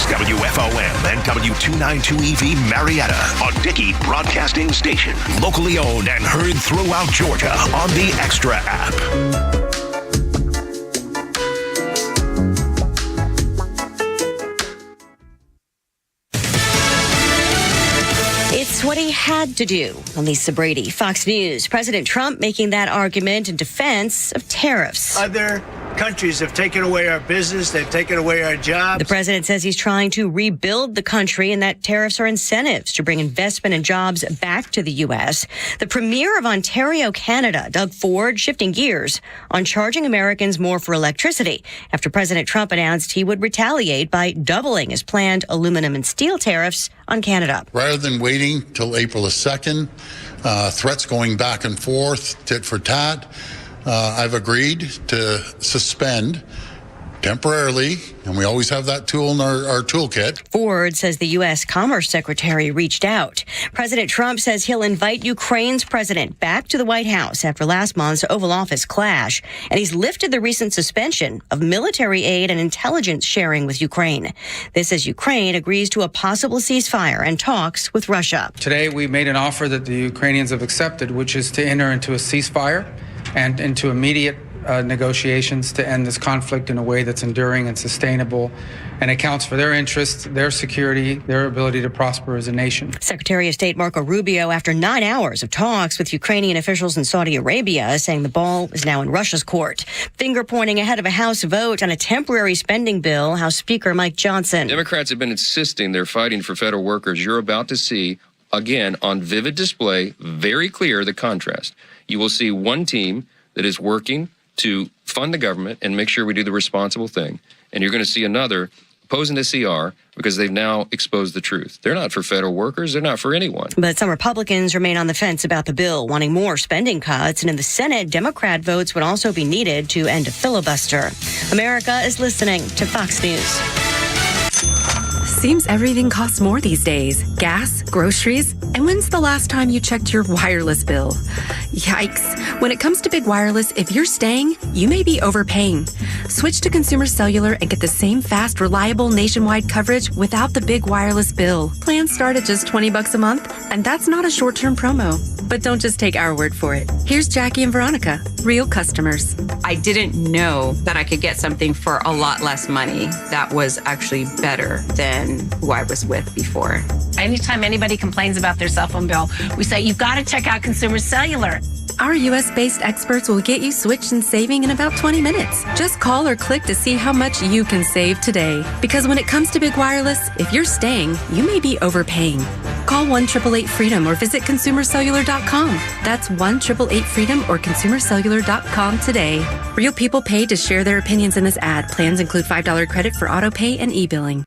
WFOM and W292EV Marietta, a Dickey Broadcasting Station. Locally owned and heard throughout Georgia on the Extra app. It's what he had to do. Lisa Brady, Fox News. President Trump making that argument in defense of tariffs. Other countries have taken away our business. They've taken away our jobs. The president says he's trying to rebuild the country and that tariffs are incentives to bring investment and jobs back to the U.S. The premier of Ontario, Canada, Doug Ford, shifting gears on charging Americans more for electricity after President Trump announced he would retaliate by doubling his planned aluminum and steel tariffs on Canada. Rather than waiting till April the 2nd, threats going back and forth, tit for tat, I've agreed to suspend temporarily, and we always have that tool in our toolkit. Ford says the U.S. Commerce Secretary reached out. President Trump says he'll invite Ukraine's president back to the White House after last month's Oval Office clash, and he's lifted the recent suspension of military aid and intelligence sharing with Ukraine. This as Ukraine agrees to a possible ceasefire and talks with Russia. Today, we made an offer that the Ukrainians have accepted, which is to enter into a ceasefire and into immediate negotiations to end this conflict in a way that's enduring and sustainable and accounts for their interests, their security, their ability to prosper as a nation. Secretary of State Marco Rubio, after 9 hours of talks with Ukrainian officials in Saudi Arabia, saying the ball is now in Russia's court. Finger pointing ahead of a House vote on a temporary spending bill, House Speaker Mike Johnson. Democrats have been insisting they're fighting for federal workers. You're about to see, again, on vivid display, very clear the contrast. You will see one team that is working to fund the government and make sure we do the responsible thing. And you're going to see another opposing the CR because they've now exposed the truth. They're not for federal workers. They're not for anyone. But some Republicans remain on the fence about the bill, wanting more spending cuts. And in the Senate, Democrat votes would also be needed to end a filibuster. America is listening to Fox News. Seems everything costs more these days. Gas, groceries, and when's the last time you checked your wireless bill? Yikes. When it comes to big wireless, if you're staying, you may be overpaying. Switch to Consumer Cellular and get the same fast, reliable nationwide coverage without the big wireless bill. Plans start at just $20 a month, and that's not a short-term promo. But don't just take our word for it. Here's Jackie and Veronica, real customers. I didn't know that I could get something for a lot less money that was actually better than who I was with before. Anytime anybody complains about their cell phone bill, we say, you've got to check out Consumer Cellular. Our U.S.-based experts will get you switched and saving in about 20 minutes. Just call or click to see how much you can save today. Because when it comes to big wireless, if you're staying, you may be overpaying. Call 1-888-FREEDOM or visit ConsumerCellular.com. That's 1-888-FREEDOM or ConsumerCellular.com today. Real people pay to share their opinions in this ad. Plans include $5 credit for auto pay and e-billing.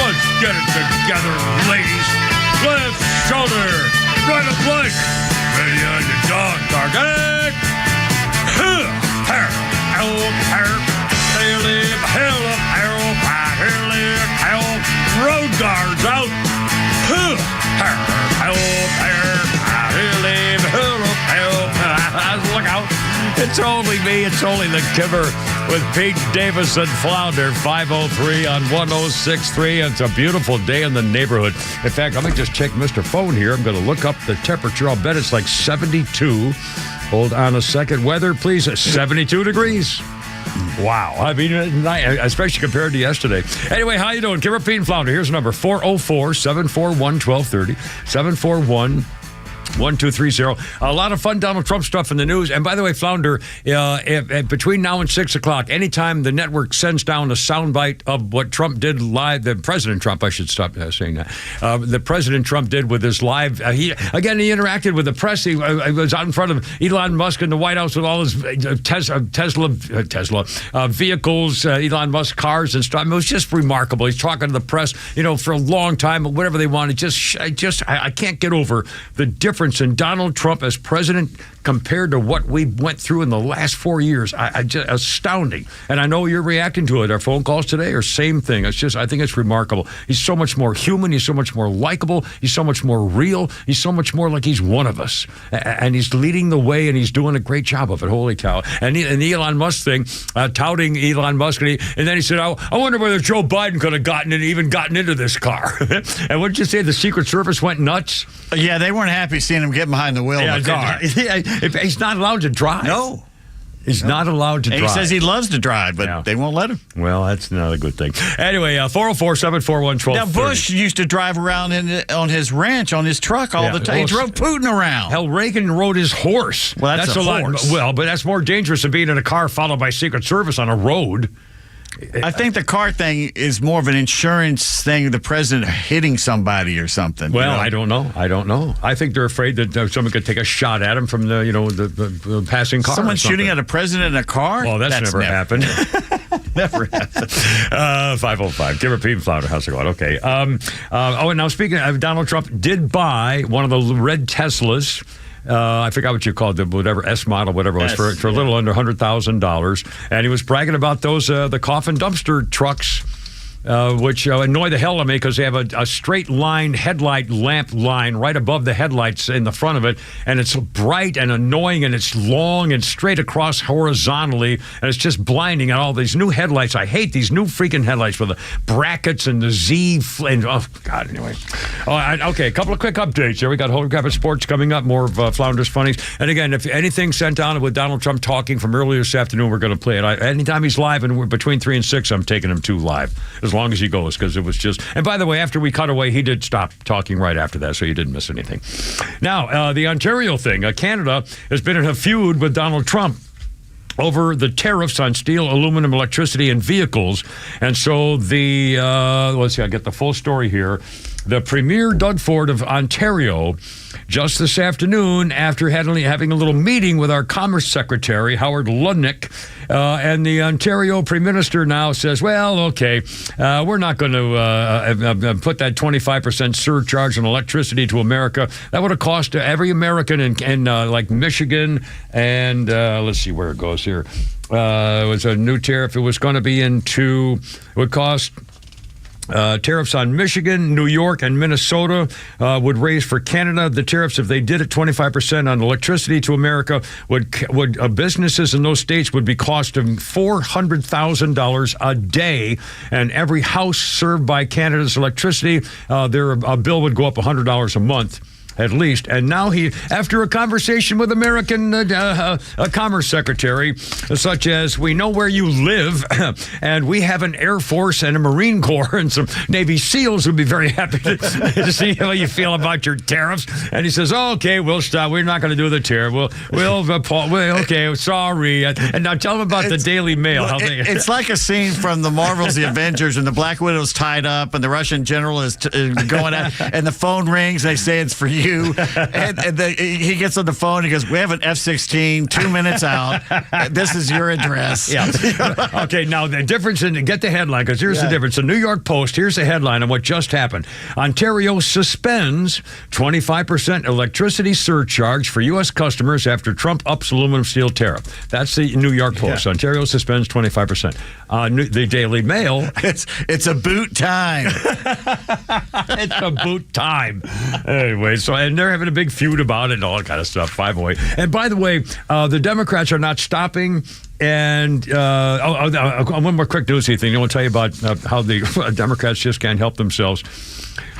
Let's get it together, ladies. Left shoulder, right of leg. Ready on your dog target. Hair, road guards out. Look out. It's only kidding me? It's only the Kimmer with Pete Davis and Flounder, 503 on 106.3. It's a beautiful day in the neighborhood. In fact, let me just check Mr. Phone here. I'm going to look up the temperature. I'll bet it's like 72. Hold on a second. Weather, please. 72 degrees. Wow. I mean, especially compared to yesterday. Anyway, how you doing? Kimmer, Pete, and Flounder. Here's the number, 404-741-1230. 741-1230. A lot of fun Donald Trump stuff in the news. And by the way, Flounder, between now and 6 o'clock, anytime the network sends down a soundbite of what Trump did live, the President Trump, I should stop saying that, the President Trump did with his live, he interacted with the press. He was out in front of Elon Musk in the White House with all his Tesla vehicles, Elon Musk cars and stuff. I mean, it was just remarkable. He's talking to the press, for a long time, whatever they wanted. I can't get over the difference in Donald Trump as president compared to what we went through in the last 4 years. Just astounding. And I know you're reacting to it. Our phone calls today are same thing. I think it's remarkable. He's so much more human. He's so much more likable. He's so much more real. He's so much more like he's one of us. And he's leading the way, and he's doing a great job of it. Holy cow. And the Elon Musk thing, touting Elon Musk, and then he said, I wonder whether Joe Biden could have gotten into this car. And what did you say? The Secret Service went nuts? Yeah, they weren't happy seeing him get behind the wheel of the car. He's not allowed to drive. No. He's not allowed to drive. He says he loves to drive, but they won't let him. Well, that's not a good thing. Anyway, 404-741-1230. Now, Bush used to drive around on his ranch, on his truck all the time. He drove Putin around. Hell, Reagan rode his horse. Well, that's a horse. Well, but that's more dangerous than being in a car followed by Secret Service on a road. I think the car thing is more of an insurance thing, the president hitting somebody or something. Well, I don't know. I think they're afraid that someone could take a shot at him from the passing car. Someone shooting at a president in a car? Oh, that's never happened. Never happened. 505. Give her Pete and Flounder. How's it going? Okay. And now speaking of Donald Trump, did buy one of the red Teslas. I forgot what you called them, whatever, S model, whatever it was, for a little under $100,000. And he was bragging about those, the coffin dumpster trucks, which annoy the hell out of me because they have a straight line headlight lamp line right above the headlights in the front of it. And it's bright and annoying, and it's long and straight across horizontally. And it's just blinding. And all these new headlights. I hate these new freaking headlights with the brackets and the Z. Oh, God, anyway. Okay, a couple of quick updates here. We got Whole Graphic Sports coming up, more of Flounder's Funnies. And again, if anything sent down with Donald Trump talking from earlier this afternoon, we're going to play it. Anytime he's live, and we're between 3 and 6, I'm taking him to live. As long as he goes, because it was just... And by the way, after we cut away, he did stop talking right after that, so you didn't miss anything. Now, the Ontario thing. Canada has been in a feud with Donald Trump over the tariffs on steel, aluminum, electricity, and vehicles. And so let's see, I'll get the full story here. The Premier Doug Ford of Ontario, just this afternoon, after having a little meeting with our Commerce Secretary, Howard Lutnick, and the Ontario Prime Minister now says, well, okay, we're not going to put that 25% surcharge on electricity to America. That would have cost every American in like Michigan and let's see where it goes here. It was a new tariff. It was going to be it would cost... tariffs on Michigan, New York, and Minnesota would raise for Canada. The tariffs, if they did it 25% on electricity to America, would businesses in those states would be costing $400,000 a day, and every house served by Canada's electricity, their bill would go up $100 a month. At least. And now after a conversation with American Commerce Secretary, such as, we know where you live, and we have an Air Force and a Marine Corps and some Navy SEALs who'd be very happy to see how you feel about your tariffs. And he says, okay, we'll stop. We're not going to do the tariff. Okay, sorry. And now tell them about the Daily Mail. It's like a scene from the Marvels, the Avengers, and the Black Widow's tied up, and the Russian general is going out, and the phone rings, and they say it's for you. And he gets on the phone and he goes, we have an F-16 2 minutes out. This is your address. Yeah. Okay, now the difference get the headline, because here's the difference. The New York Post, here's the headline on what just happened. Ontario suspends 25% electricity surcharge for U.S. customers after Trump ups aluminum steel tariff. That's the New York Post. Yeah. Ontario suspends 25%. The Daily Mail. It's a boot time. It's a boot time. Anyway, so So, and they're having a big feud about it and all that kind of stuff. 508. And by the way, the Democrats are not stopping. And one more quick newsy thing. I want to tell you about how the Democrats just can't help themselves.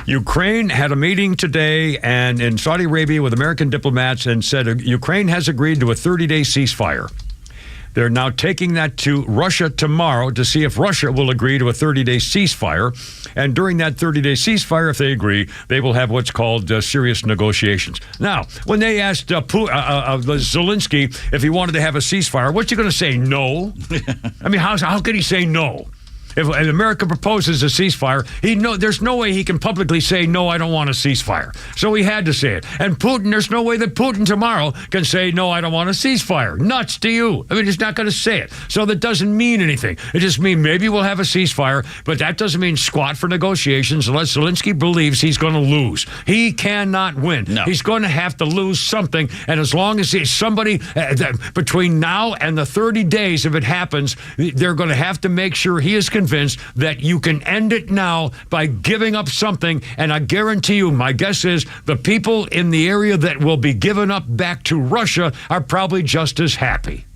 Ukraine had a meeting today and in Saudi Arabia with American diplomats and said Ukraine has agreed to a 30-day ceasefire. They're now taking that to Russia tomorrow to see if Russia will agree to a 30-day ceasefire. And during that 30-day ceasefire, if they agree, they will have what's called serious negotiations. Now, when they asked Zelensky if he wanted to have a ceasefire, what's he going to say? No. I mean, how could he say no? If America proposes a ceasefire, there's no way he can publicly say, no, I don't want a ceasefire. So he had to say it. And Putin, there's no way that Putin tomorrow can say, no, I don't want a ceasefire. Nuts to you. I mean, he's not going to say it. So that doesn't mean anything. It just means maybe we'll have a ceasefire, but that doesn't mean squat for negotiations unless Zelensky believes he's going to lose. He cannot win. No. He's going to have to lose something. And as long as somebody, between now and the 30 days, if it happens, they're going to have to make sure he is convinced that you can end it now by giving up something. And I guarantee you, my guess is the people in the area that will be given up back to Russia are probably just as happy.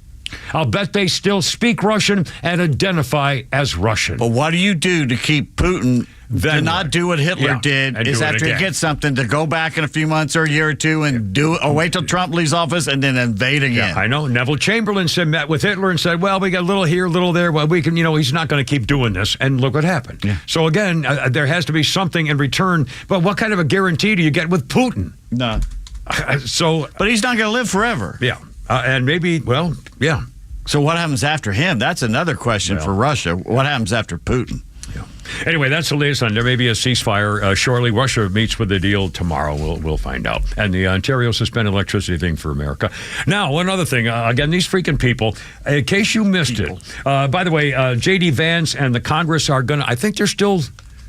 I'll bet they still speak Russian and identify as Russian. But what do you do to keep Putin to not do what Hitler did? Is after he gets something to go back in a few months or a year or two and or wait till Trump leaves office and then invade again. Yeah, I know. Neville Chamberlain met with Hitler and said, well, we got a little here, a little there. Well, we can, he's not going to keep doing this. And look what happened. Yeah. So again, there has to be something in return. But what kind of a guarantee do you get with Putin? None. But he's not going to live forever. Yeah. And maybe, yeah. So what happens after him? That's another question for Russia. What happens after Putin? Yeah. Anyway, that's the latest on. There may be a ceasefire shortly. Russia meets with the deal tomorrow. We'll find out. And the Ontario suspended electricity thing for America. Now, one other thing. Again, these freaking people. In case you missed it. By the way, J.D. Vance and the Congress are going to, I think they're still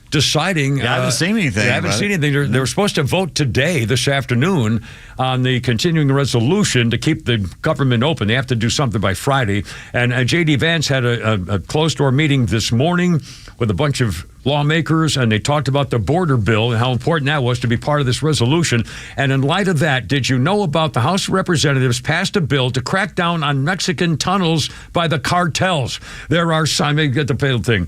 deciding. I haven't seen anything. They haven't seen anything. They were supposed to vote today, this afternoon, on the continuing resolution to keep the government open. They have to do something by Friday. And J.D. Vance had a closed-door meeting this morning with a bunch of lawmakers, and they talked about the border bill and how important that was to be part of this resolution. And in light of that, did you know about the House of Representatives passed a bill to crack down on Mexican tunnels by the cartels? There are, let me get the thing.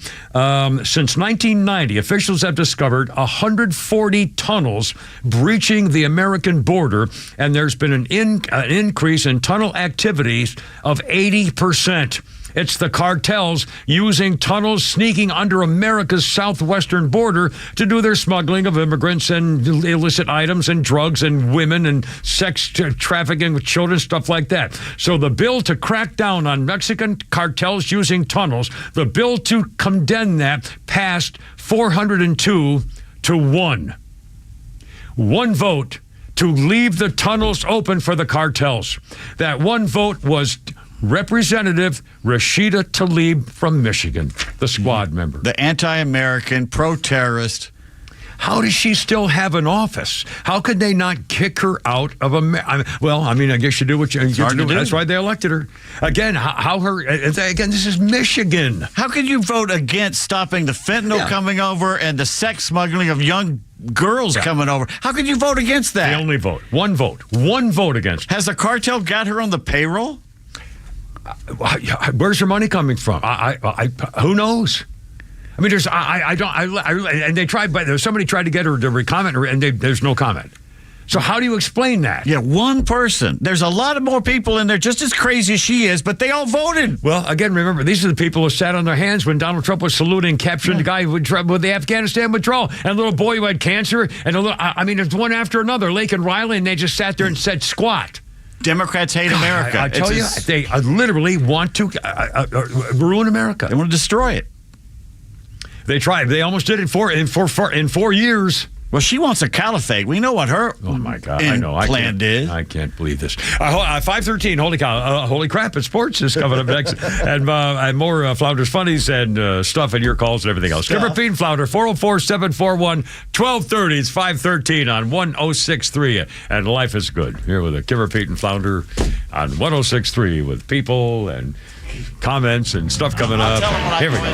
Since 1990, officials have discovered 140 tunnels breaching the American border, and there's been an increase in tunnel activities of 80%. It's the cartels using tunnels, sneaking under America's southwestern border to do their smuggling of immigrants and illicit items and drugs and women and sex trafficking with children, stuff like that. So the bill to crack down on Mexican cartels using tunnels, the bill to condemn that passed 402 to 1. One vote to leave the tunnels open for the cartels. That one vote was Representative Rashida Tlaib from Michigan, the squad member. The anti-American, pro-terrorist. How does she still have an office? How could they not kick her out of America? Well, I mean, I guess you do what you do. That's why they elected her. Again, again, this is Michigan. How could you vote against stopping the fentanyl coming over and the sex smuggling of young girls coming over? How could you vote against that? The only vote. One vote against. Has the cartel got her on the payroll? Where's her money coming from? Who knows? I mean, and they tried, but somebody tried to get her to comment, and there's no comment. So how do you explain that? Yeah, one person. There's a lot of more people in there just as crazy as she is, but they all voted. Well, again, remember, these are the people who sat on their hands when Donald Trump was saluting and capturing the guy with the Afghanistan withdrawal, and a little boy who had cancer, and there's one after another, Lake and Riley, and they just sat there and said squat. Democrats hate America. I tell you, they literally want to ruin America. They want to destroy it. They tried. They almost did it in 4 years. Well, she wants a caliphate. We know what her plan is. I can't believe this. 5:13. Holy cow! Holy crap! It's sports is coming up next, and more Flounders funnies and stuff and your calls and everything else. Skipper Pete and Flounder 404-741-1230. It's 5:13 on 106.3, and life is good here with a Skipper Pete and Flounder on 106.3 with people and comments and stuff coming up. Here we go.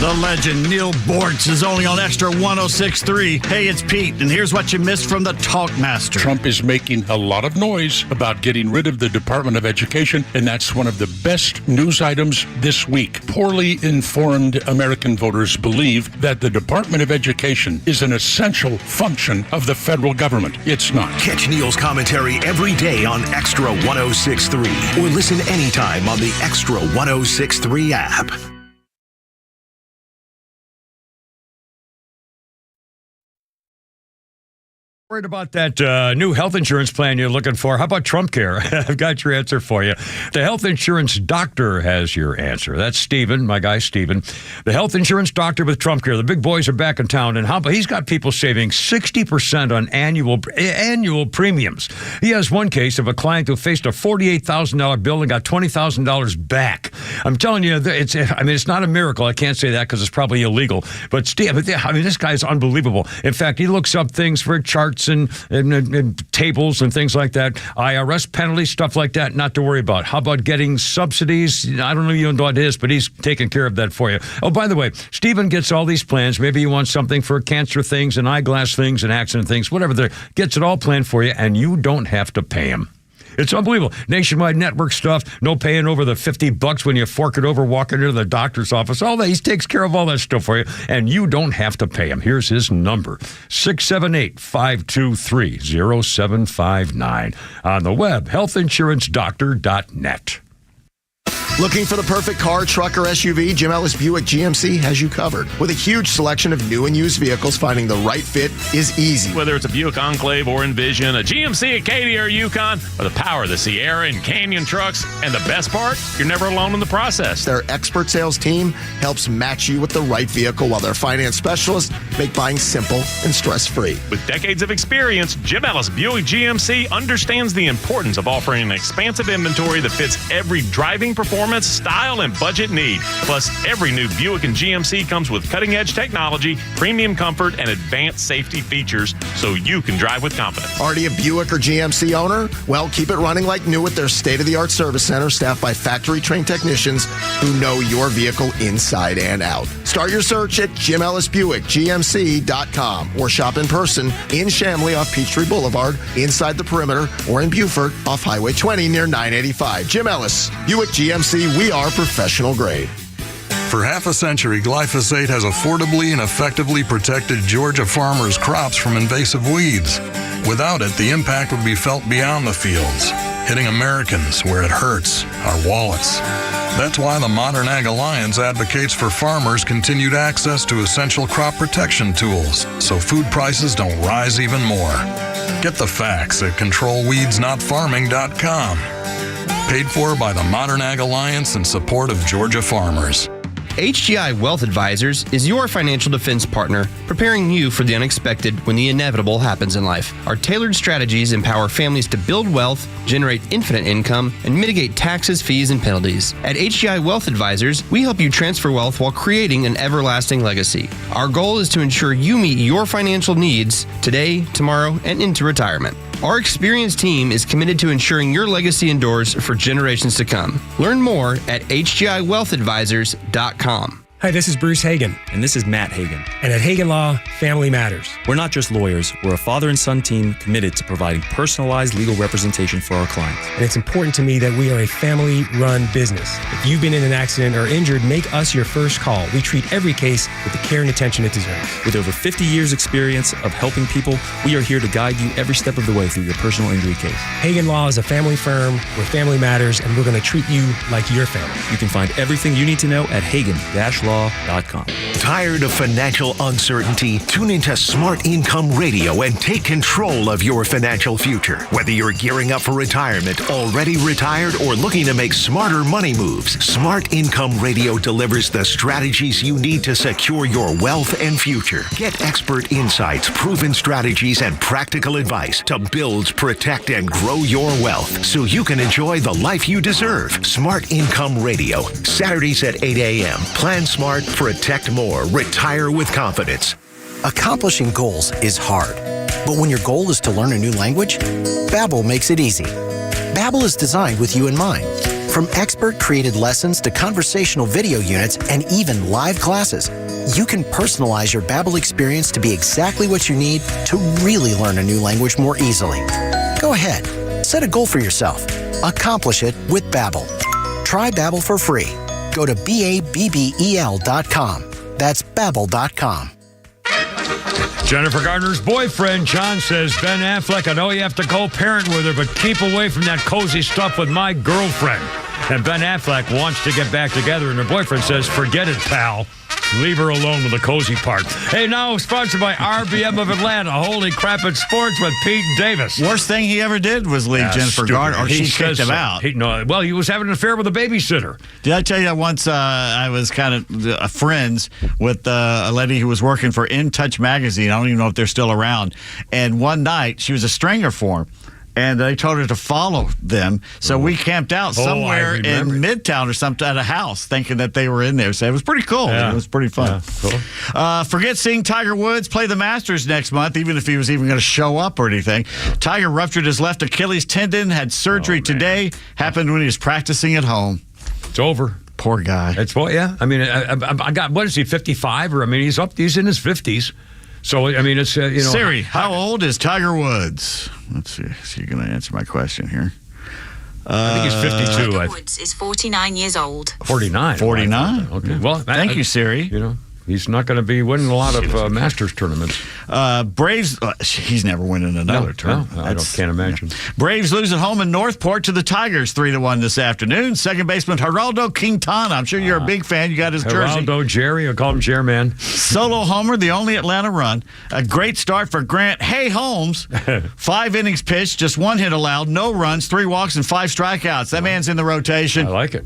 The legend Neil Bortz is only on Extra 106.3. Hey, it's Pete, and here's what you missed from the Talkmaster. Trump is making a lot of noise about getting rid of the Department of Education, and that's one of the best news items this week. Poorly informed American voters believe that the Department of Education is an essential function of the federal government. It's not. Catch Neil's commentary every day on Extra 106.3 or listen anytime on the Extra 106.3 app. Worried about that new health insurance plan you're looking for? How about Trump Care? I've got your answer for you. The health insurance doctor has your answer. That's Steven, my guy Steven. The health insurance doctor with Trump Care. The big boys are back in town, and he's got people saving 60% on annual premiums. He has one case of a client who faced a $48,000 bill and got $20,000 back. I'm telling you, it's not a miracle. I can't say that because it's probably illegal. But this guy's unbelievable. In fact, he looks up things for charts and tables and things like that, IRS penalties, stuff like that, not to worry about. How about getting subsidies? I don't know you know what it is, but he's taking care of that for you. Oh, by the way, Stephen gets all these plans. Maybe you want something for cancer things and eyeglass things and accident things, whatever. Gets it all planned for you, and you don't have to pay him. It's unbelievable. Nationwide network stuff, no paying over the $50 when you fork it over walking into the doctor's office. All that, he takes care of all that stuff for you, and you don't have to pay him. Here's his number, 678-523-0759. On the web, healthinsurancedoctor.net. Looking for the perfect car, truck, or SUV? Jim Ellis Buick GMC has you covered. With a huge selection of new and used vehicles, finding the right fit is easy. Whether it's a Buick Enclave or Envision, a GMC Acadia or Yukon, or the power of the Sierra and Canyon trucks, and the best part, you're never alone in the process. Their expert sales team helps match you with the right vehicle, while their finance specialists make buying simple and stress-free. With decades of experience, Jim Ellis Buick GMC understands the importance of offering an expansive inventory that fits every driving performance, style, and budget need. Plus, every new Buick and GMC comes with cutting-edge technology, premium comfort, and advanced safety features so you can drive with confidence. Already a Buick or GMC owner? Well, keep it running like new with their state-of-the-art service center staffed by factory-trained technicians who know your vehicle inside and out. Start your search at JimEllisBuickGMC.com or shop in person in Chamblee off Peachtree Boulevard, inside the Perimeter, or in Beaufort off Highway 20 near 985. Jim Ellis, Buick GMC, we are professional grade. For half a century, glyphosate has affordably and effectively protected Georgia farmers' crops from invasive weeds. Without it, the impact would be felt beyond the fields, hitting Americans where it hurts, our wallets. That's why the Modern Ag Alliance advocates for farmers' continued access to essential crop protection tools so food prices don't rise even more. Get the facts at controlweedsnotfarming.com. Paid for by the Modern Ag Alliance in support of Georgia farmers. HCI Wealth Advisors is your financial defense partner, preparing you for the unexpected when the inevitable happens in life. Our tailored strategies empower families to build wealth, generate infinite income, and mitigate taxes, fees, and penalties. At HCI Wealth Advisors, we help you transfer wealth while creating an everlasting legacy. Our goal is to ensure you meet your financial needs today, tomorrow, and into retirement. Our experienced team is committed to ensuring your legacy endures for generations to come. Learn more at HGIWealthAdvisors.com. Hi, this is Bruce Hagen. And this is Matt Hagen. And at Hagen Law, family matters. We're not just lawyers. We're a father and son team committed to providing personalized legal representation for our clients. And it's important to me that we are a family-run business. If you've been in an accident or injured, make us your first call. We treat every case with the care and attention it deserves. With over 50 years' experience of helping people, we are here to guide you every step of the way through your personal injury case. Hagen Law is a family firm where family matters, and we're going to treat you like your family. You can find everything you need to know at Hagen-Law.com. Tired of financial uncertainty? Tune into Smart Income Radio and take control of your financial future. Whether you're gearing up for retirement, already retired, or looking to make smarter money moves, Smart Income Radio delivers the strategies you need to secure your wealth and future. Get expert insights, proven strategies, and practical advice to build, protect, and grow your wealth so you can enjoy the life you deserve. Smart Income Radio, Saturdays at 8 a.m. Plan smart, protect more, retire with confidence. Accomplishing goals is hard, but when your goal is to learn a new language, Babbel makes it easy. Babbel is designed with you in mind. From expert-created lessons to conversational video units and even live classes, you can personalize your Babbel experience to be exactly what you need to really learn a new language more easily. Go ahead, set a goal for yourself. Accomplish it with Babbel. Try Babbel for free. Go to BABBEL.com. That's Babbel.com. Jennifer Garner's boyfriend, John, says, Ben Affleck, I know you have to co-parent with her, but keep away from that cozy stuff with my girlfriend. And Ben Affleck wants to get back together, and her boyfriend says, forget it, pal. Leave her alone with the cozy part. Hey, now sponsored by RBM of Atlanta. Holy crap, it's sports with Pete Davis. Worst thing he ever did was leave Jennifer Garner, or she kicked him out. He was having an affair with a babysitter. Did I tell you once I was kind of friends with a lady who was working for In Touch magazine? I don't even know if they're still around. And one night, she was a stringer for him. And they told her to follow them. So we camped out somewhere in Midtown or something at a house thinking that they were in there. So it was pretty cool. Yeah. It was pretty fun. Yeah, cool. Forget seeing Tiger Woods play the Masters next month, even if he was even going to show up or anything. Tiger ruptured his left Achilles tendon, had surgery today. Happened when he was practicing at home. It's over. Poor guy. I mean, I got, what is he, 55? Or, I mean, he's in his 50s. So, I mean, it's, Siri, how old is Tiger Woods? Let's see. Is he going to answer my question here? I think he's 52. Tiger Woods is 49 years old. 49? 49. Okay. Well, thank you, Siri. He's not going to be winning a lot of Masters tournaments. Braves, he's never winning another tournament. No, I can't imagine. Braves lose at home in Northport to the Tigers 3-1 this afternoon. Second baseman Geraldo Quintana. I'm sure you're a big fan. You got his jersey. Geraldo, Jerry. I call him Chairman. Solo homer, the only Atlanta run. A great start for Grant Holmes. 5 innings pitched, just 1 hit allowed, no runs, 3 walks, and 5 strikeouts. That man's in the rotation. I like it.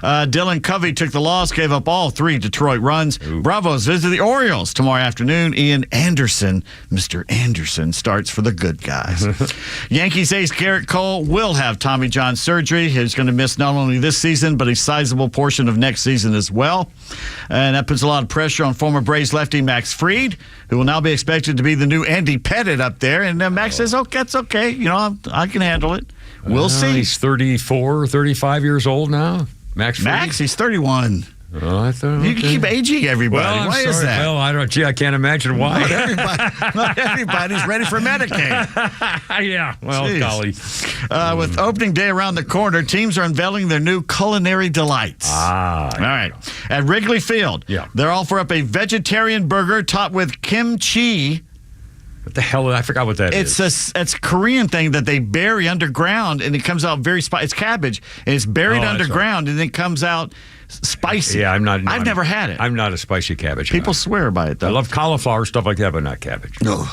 Dylan Covey took the loss, gave up all 3 Detroit runs. Bravos visit the Orioles tomorrow afternoon. Ian Anderson, Mr. Anderson, starts for the good guys. Yankees ace Garrett Cole will have Tommy John surgery. He's going to miss not only this season, but a sizable portion of next season as well. And that puts a lot of pressure on former Braves lefty Max Fried, who will now be expected to be the new Andy Pettitte up there. And Max says, "Okay, that's okay. I can handle it." We'll see. He's 34, 35 years old now. Max, he's 31. Oh, I thought you can keep aging everybody. Well, why is that? Well, I can't imagine why. Not everybody's ready for Medicaid. Yeah. Well, Jeez. Golly. With opening day around the corner, teams are unveiling their new culinary delights. All right. At Wrigley Field, they're all for up a vegetarian burger topped with kimchi. What the hell? I forgot what that is. It's a Korean thing that they bury underground, and it comes out very spicy. It's cabbage, and it's buried underground, and it comes out spicy. Yeah, I've never had it. I'm not a spicy cabbage. People swear by it, though. I love cauliflower, stuff like that, but not cabbage. No.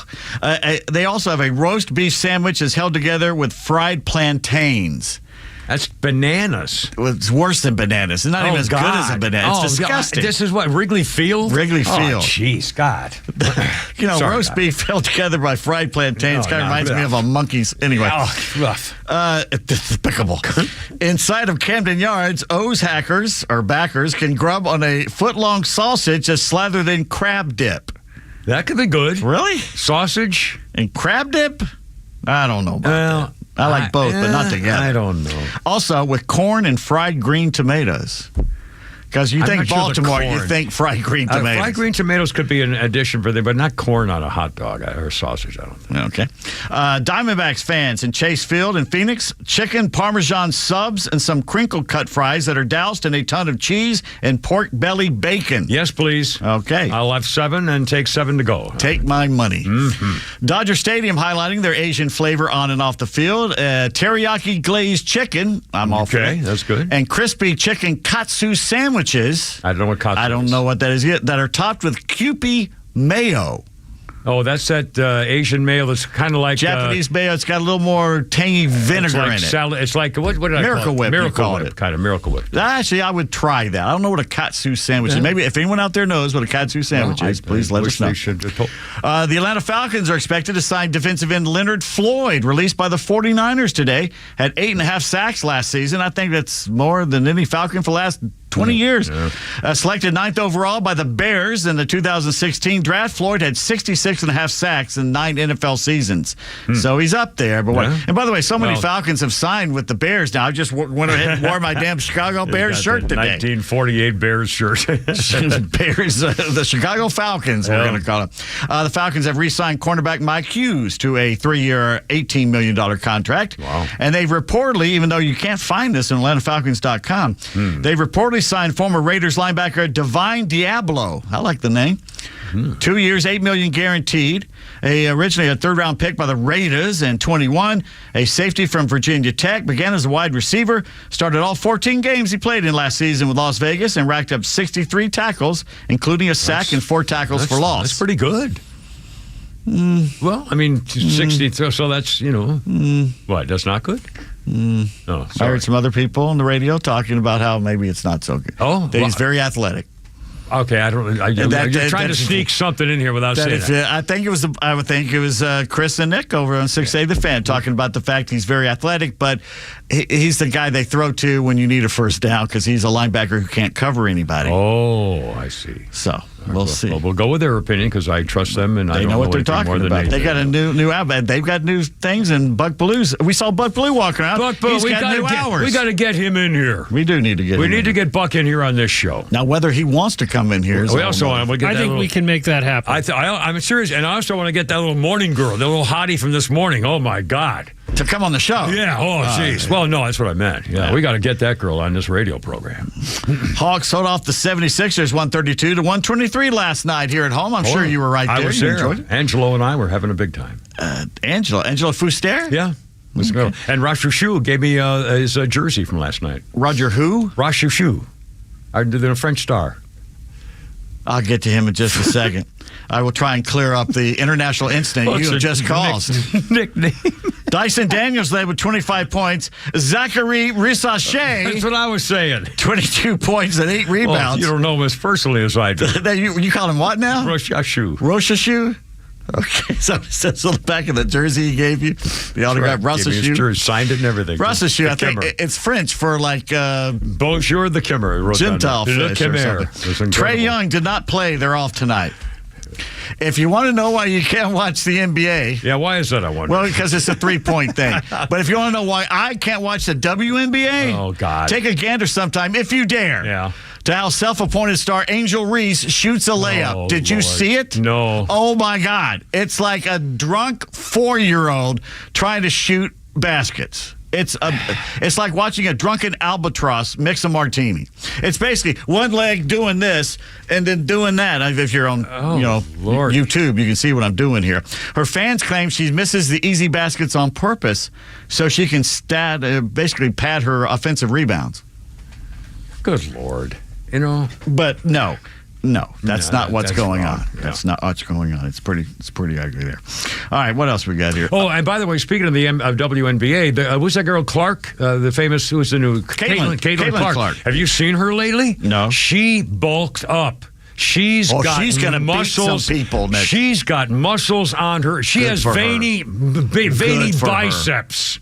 They also have a roast beef sandwich that's held together with fried plantains. That's bananas. Well, it's worse than bananas. It's not even as good as a banana. It's disgusting. God. This is what, Wrigley Field? Wrigley Field. Oh, jeez, God. Sorry, roast beef held together by fried plantains kind of reminds me of a monkey's. Anyway. Rough. Despicable. Inside of Camden Yards, O's backers can grub on a foot-long sausage that's slathered in crab dip. That could be good. Really? Sausage? And crab dip? I don't know about that. I like both, but not together. I don't know. Also, with corn and fried green tomatoes. Because you think Baltimore, you think fried green tomatoes. Fried green tomatoes could be an addition for them, but not corn on a hot dog or sausage, I don't think. Okay. Diamondbacks fans in Chase Field in Phoenix, chicken Parmesan subs and some crinkle cut fries that are doused in a ton of cheese and pork belly bacon. Yes, please. Okay. I'll have 7 and take 7 to go. Take my money. Mm-hmm. Dodger Stadium highlighting their Asian flavor on and off the field. Teriyaki glazed chicken. I'm all for it. Okay, that's good. And crispy chicken katsu sandwiches. I don't know what katsu is. I don't know what that is yet. That are topped with Kewpie mayo. Oh, that's that Asian mayo that's kind of like Japanese mayo. It's got a little more tangy vinegar in it. Salad. It's like what did I Miracle call it? Whip. Miracle Whip. Kind of Miracle Whip. Actually, I would try that. I don't know what a katsu sandwich is. Maybe if anyone out there knows what a katsu sandwich is, please let us know. The Atlanta Falcons are expected to sign defensive end Leonard Floyd, released by the 49ers today. Had 8.5 sacks last season. I think that's more than any Falcon for the last 20 years. Selected 9th overall by the Bears in the 2016 draft, Floyd had 66.5 sacks in 9 NFL seasons. So he's up there. But and by the way, so many Falcons have signed with the Bears now. I just went ahead and wore my damn Chicago Bears shirt today. 1948 Bears shirt. Bears, the Chicago Falcons, we're going to call it. The Falcons have re-signed cornerback Mike Hughes to a 3-year, $18 million contract. Wow. And they've reportedly, even though you can't find this on AtlantaFalcons.com, they've reportedly signed former Raiders linebacker Divine Diablo. I like the name. 2 years, $8 million guaranteed. Originally a third-round pick by the Raiders in 21. A safety from Virginia Tech. Began as a wide receiver. Started all 14 games he played in last season with Las Vegas and racked up 63 tackles, including a sack and 4 tackles for loss. That's pretty good. Well, I mean, 60, so that's, what, that's not good? I heard some other people on the radio talking about how maybe it's not so good. He's very athletic. Okay, you're trying to sneak something in here without saying that. I would think it was Chris and Nick over on 6A The Fan talking about the fact he's very athletic, but he's the guy they throw to when you need a first down because he's a linebacker who can't cover anybody. Oh, I see. So we'll see. Well, we'll go with their opinion because I trust them and I don't know what they're talking about. They got a new outlet. They've got new things, and Buck Blue's. We saw Buck Blue walking around. He's got new hours. We got to get him in here. We do need to get. We need to get Buck in here on this show. Now, whether he wants to come in here, I think we can make that happen. I'm serious, and I also want to get that little morning girl, the little hottie from this morning. Oh my God. To come on the show. Yeah. Oh, jeez. Well, no, that's what I meant. Yeah, we got to get that girl on this radio program. Hawks sold off the 76ers 132 to 123 last night here at home. I'm sure you were right there. I was there. Angelo and I were having a big time. Angelo Fuster? Yeah. Okay. And Roger Shu gave me his jersey from last night. Roger who? Roger Shu. The French star. I'll get to him in just a second. I will try and clear up the international incident you have just caused. Nickname. Dyson Daniels led with 25 points. Zachary Rissache. That's what I was saying. 22 points and 8 rebounds. You don't know him as personally as I do. You call him what now? Roshashu. Roshashu? Okay, so it says on the back of the jersey he gave you, the autograph, Roshashu. Signed it and everything. Roshashu, I think it's French for like... Bonjour the Kimmer. Gentile fish or something. Trae Young did not play. They're off tonight. If you want to know why you can't watch the NBA... Yeah, why is that, I wonder? Well, because it's a 3-point thing. But if you want to know why I can't watch the WNBA... Oh, God. Take a gander sometime, if you dare. Yeah. To how self-appointed star Angel Reese shoots a layup. Oh, Did you see it? No. Oh, my God. It's like a drunk 4-year-old trying to shoot baskets. It's like watching a drunken albatross mix a martini. It's basically one leg doing this and then doing that. If you're on YouTube, you can see what I'm doing here. Her fans claim she misses the easy baskets on purpose so she can basically pad her offensive rebounds. Good Lord. But no, that's not what's going on. That's not what's going on. It's pretty ugly there. All right, what else we got here? Oh, and by the way, speaking of the WNBA, what's that girl Clark, the famous, who's the new Caitlin Clark? Have you seen her lately? No. She bulked up. She's got gonna muscles. Beat some people, Nick. She's got muscles on her. She has veiny biceps.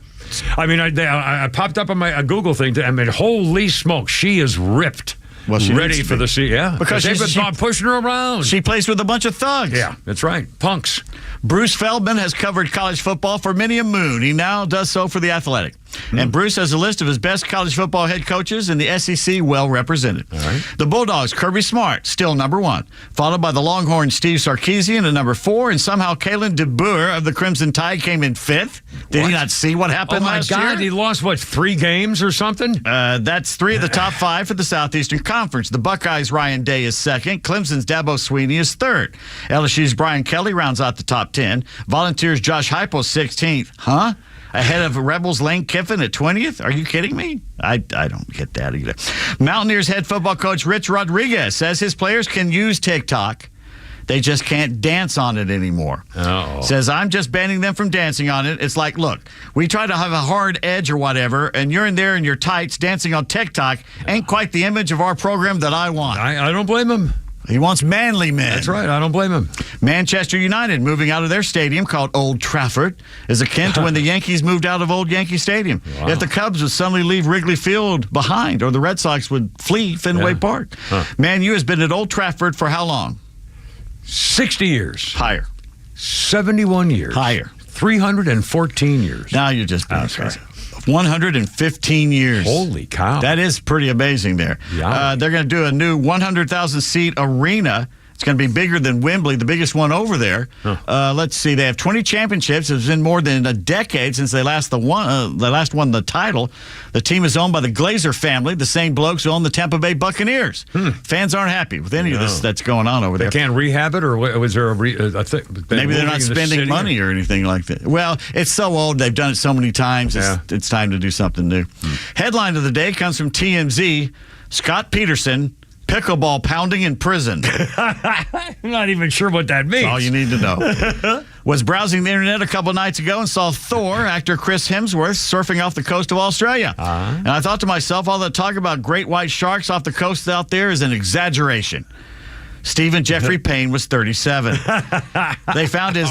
I mean, I popped up on my Google thing. Holy smoke, she is ripped. Well, she ready for the sea, yeah. Because they've been pushing her around. She plays with a bunch of thugs. Yeah, that's right. Punks. Bruce Feldman has covered college football for many a moon. He now does so for The Athletic. And Bruce has a list of his best college football head coaches in the SEC well represented. All right. The Bulldogs, Kirby Smart, still number 1, followed by the Longhorns, Steve Sarkisian at number 4, and somehow Kalen DeBoer of the Crimson Tide came in 5th. Did he not see what happened last year? Oh, my God, he lost, 3 games or something? That's 3 of the top 5 for the Southeastern Conference. The Buckeyes' Ryan Day is 2nd. Clemson's Dabo Sweeney is 3rd. LSU's Brian Kelly rounds out the top 10. Volunteers' Josh Heupel 16th. Huh? Ahead of Rebels' Lane Kiffin at 20th? Are you kidding me? I don't get that either. Mountaineers head football coach Rich Rodriguez says his players can use TikTok. They just can't dance on it anymore. Uh-oh. Says, I'm just banning them from dancing on it. It's like, look, we try to have a hard edge or whatever, and you're in there in your tights dancing on TikTok. Ain't quite the image of our program that I want. I don't blame him. He wants manly men. That's right. I don't blame him. Manchester United moving out of their stadium called Old Trafford is akin to when the Yankees moved out of Old Yankee Stadium. Wow. If the Cubs would suddenly leave Wrigley Field behind, or the Red Sox would flee Fenway Park. Man U has been at Old Trafford for how long? 60 years. Higher. 71 years. Higher. 314 years. Now you're just being crazy. 115 years. Holy cow. That is pretty amazing there. Yeah. They're going to do a new 100,000-seat arena. It's going to be bigger than Wembley, the biggest one over there. Let's see. They have 20 championships. It's been more than a decade since they last won the title. The team is owned by the Glazer family, the same blokes who own the Tampa Bay Buccaneers. Fans aren't happy with any of this that's going on over there. They can't rehab it, or was there a thing? Maybe they're not spending money or anything like that. Well, it's so old. They've done it so many times. It's time to do something new. Headline of the day comes from TMZ. Scott Peterson, pickleball pounding in prison. I'm not even sure what that means. That's all you need to know. Was browsing the internet a couple nights ago and saw Thor, actor Chris Hemsworth, surfing off the coast of Australia. And I thought to myself, all that talk about great white sharks off the coast out there is an exaggeration. Stephen Jeffrey Payne was 37. They found his